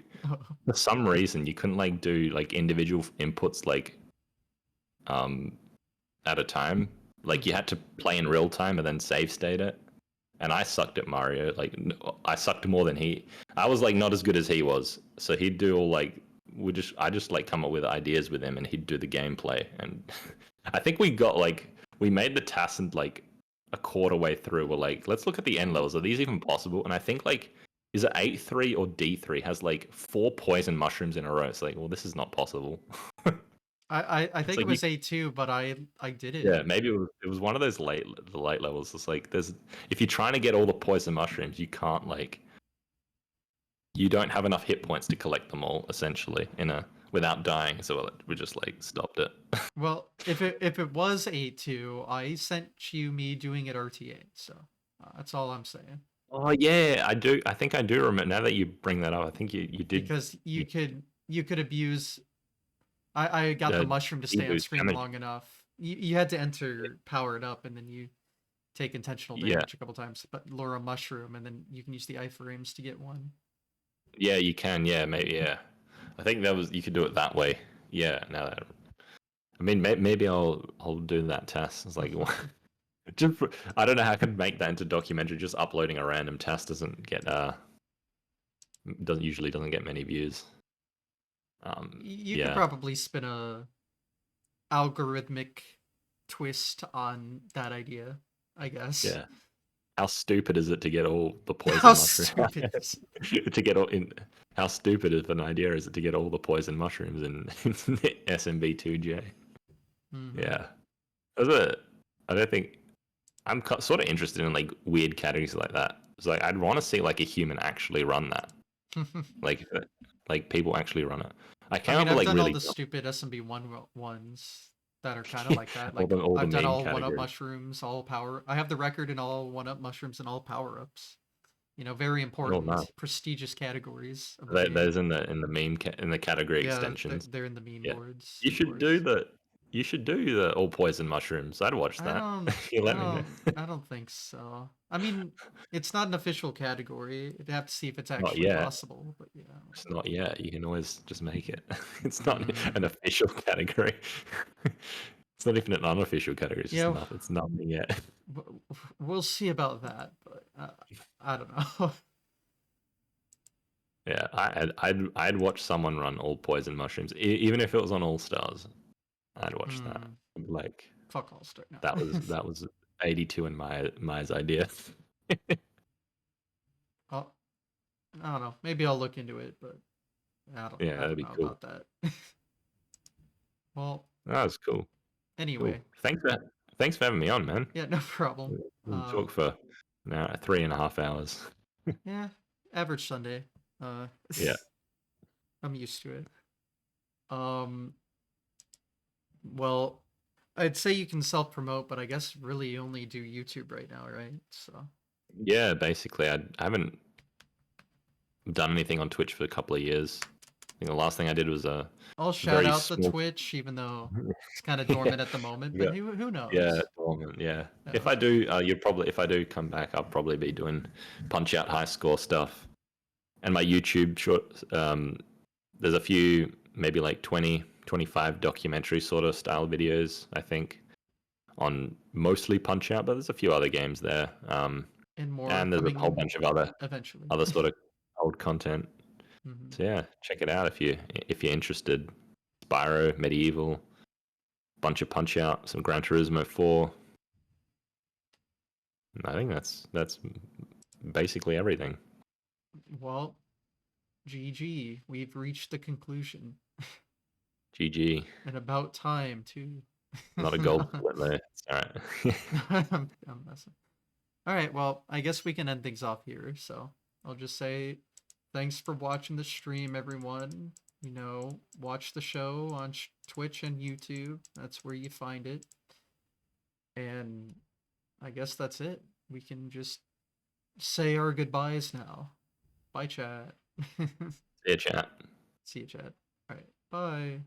for some reason you couldn't like do like individual inputs like at a time. Like you had to play in real time and then save state it. And I sucked at Mario. Like I sucked more than he. I was like not as good as he was. So he'd do all like I just like come up with ideas with him, and he'd do the gameplay. And I think we made the task and like a quarter way through. We're like, let's look at the end levels. Are these even possible? And I think like is it 8-3 or D3 has like 4 poison mushrooms in a row. It's like, well, this is not possible. I It's think it like was A2, but I did it. yeah, maybe it was one of those the late levels. It's like there's if you're trying to get all the poison mushrooms, you can't like you don't have enough hit points to collect them all essentially in a without dying. So we just like stopped it. Well, if it was A2, I sent you me doing it RTA. So that's all I'm saying. Oh yeah, I do. I think I do remember now that you bring that up. I think you did Because you, you could abuse. I got the mushroom to stay on boost screen damage. long enough. You had to enter power it up, and then you take intentional Yeah, damage a couple times, but lure a mushroom, and then you can use the iframes to get one. yeah, you can. Yeah, maybe. Yeah, I think that was you could do it that way. Yeah. Now that I mean, maybe I'll do that test. It's like just I don't know how I could make that into documentary. Just uploading a random test doesn't get doesn't get many views. You could Yeah, probably spin a algorithmic twist on that idea, I guess. yeah. How stupid is it to get all the How poison mushrooms? stupid is to get all in? How stupid of an idea is it to get all the poison mushrooms in SMB2J? mm-hmm. Yeah, that's it. I don't think I'm sort of interested in like weird categories like that. It's like I'd want to see like a human actually run that, like like people actually run it. I I came mean, up with I've like done all really the stupid SMB1 ones that are kind of like that. Like all the I've done meme all one-up categories. mushrooms, all power. I have the record in all one-up mushrooms and all power-ups. Very Oh no, important, prestigious categories of the game. those in the in the category Yeah, extensions. they're in the meme Yeah, boards, you of should do course. the all poison mushrooms. I'd watch I that. don't, You I let me know. don't, I don't think so. I mean, it's not an official category. You'd have to see if it's Not actually yet. possible. But yeah. It's not yet. You can always just make it. It's not Mm, an official category. It's not even an unofficial category. It's just yeah, nothing. It's nothing yet. we'll see about that. But I don't know. Yeah, I'd watch someone run all poison mushrooms, even if it was on All Stars. I'd watch that. Hmm. Like Fuck all start now. that was 82 in Maya's idea. Oh, I don't know. Maybe I'll look into it, but Yeah, I that'd don't be know cool. about that. Well, That was cool. Cool. anyway, Thanks for having me on, man. yeah, no problem. We talk for now 3.5 hours. Yeah, average Sunday. Uh, Yeah. I'm used to it. Um, well, I'd say you can self promote, but I guess really you only do YouTube right now, right? So Yeah, basically, I haven't done anything on Twitch for a couple of years. I think the last thing I did was a I'll shout very out the small. Twitch, even though it's kind of Yeah, dormant at the moment. But yeah, who yeah, knows? dormant, yeah. Yeah, If I okay. do, you'd probably if I do come back, I'll probably be doing Punch Out high score stuff, and my YouTube short. There's a few, maybe like 20, 25 documentary sort of style videos. I think on mostly Punch Out, but there's a few other games there. And more And there's a whole coming bunch of eventually. other sort of old content. Hmm. So yeah, check it out if you're interested. Spyro, Medieval, bunch of Punch Out, some Gran Turismo 4. I think that's basically everything. Well, GG. We've reached the conclusion. GG. And about time, too. Not a gold split there. It's all right. I'm messing. All right, well, I guess we can end things off here. So I'll just say thanks for watching the stream, everyone. Watch the show on Twitch and YouTube. That's where you find it. And I guess that's it. We can just say our goodbyes now. Bye, chat. See ya, chat. See you, chat. All right, bye.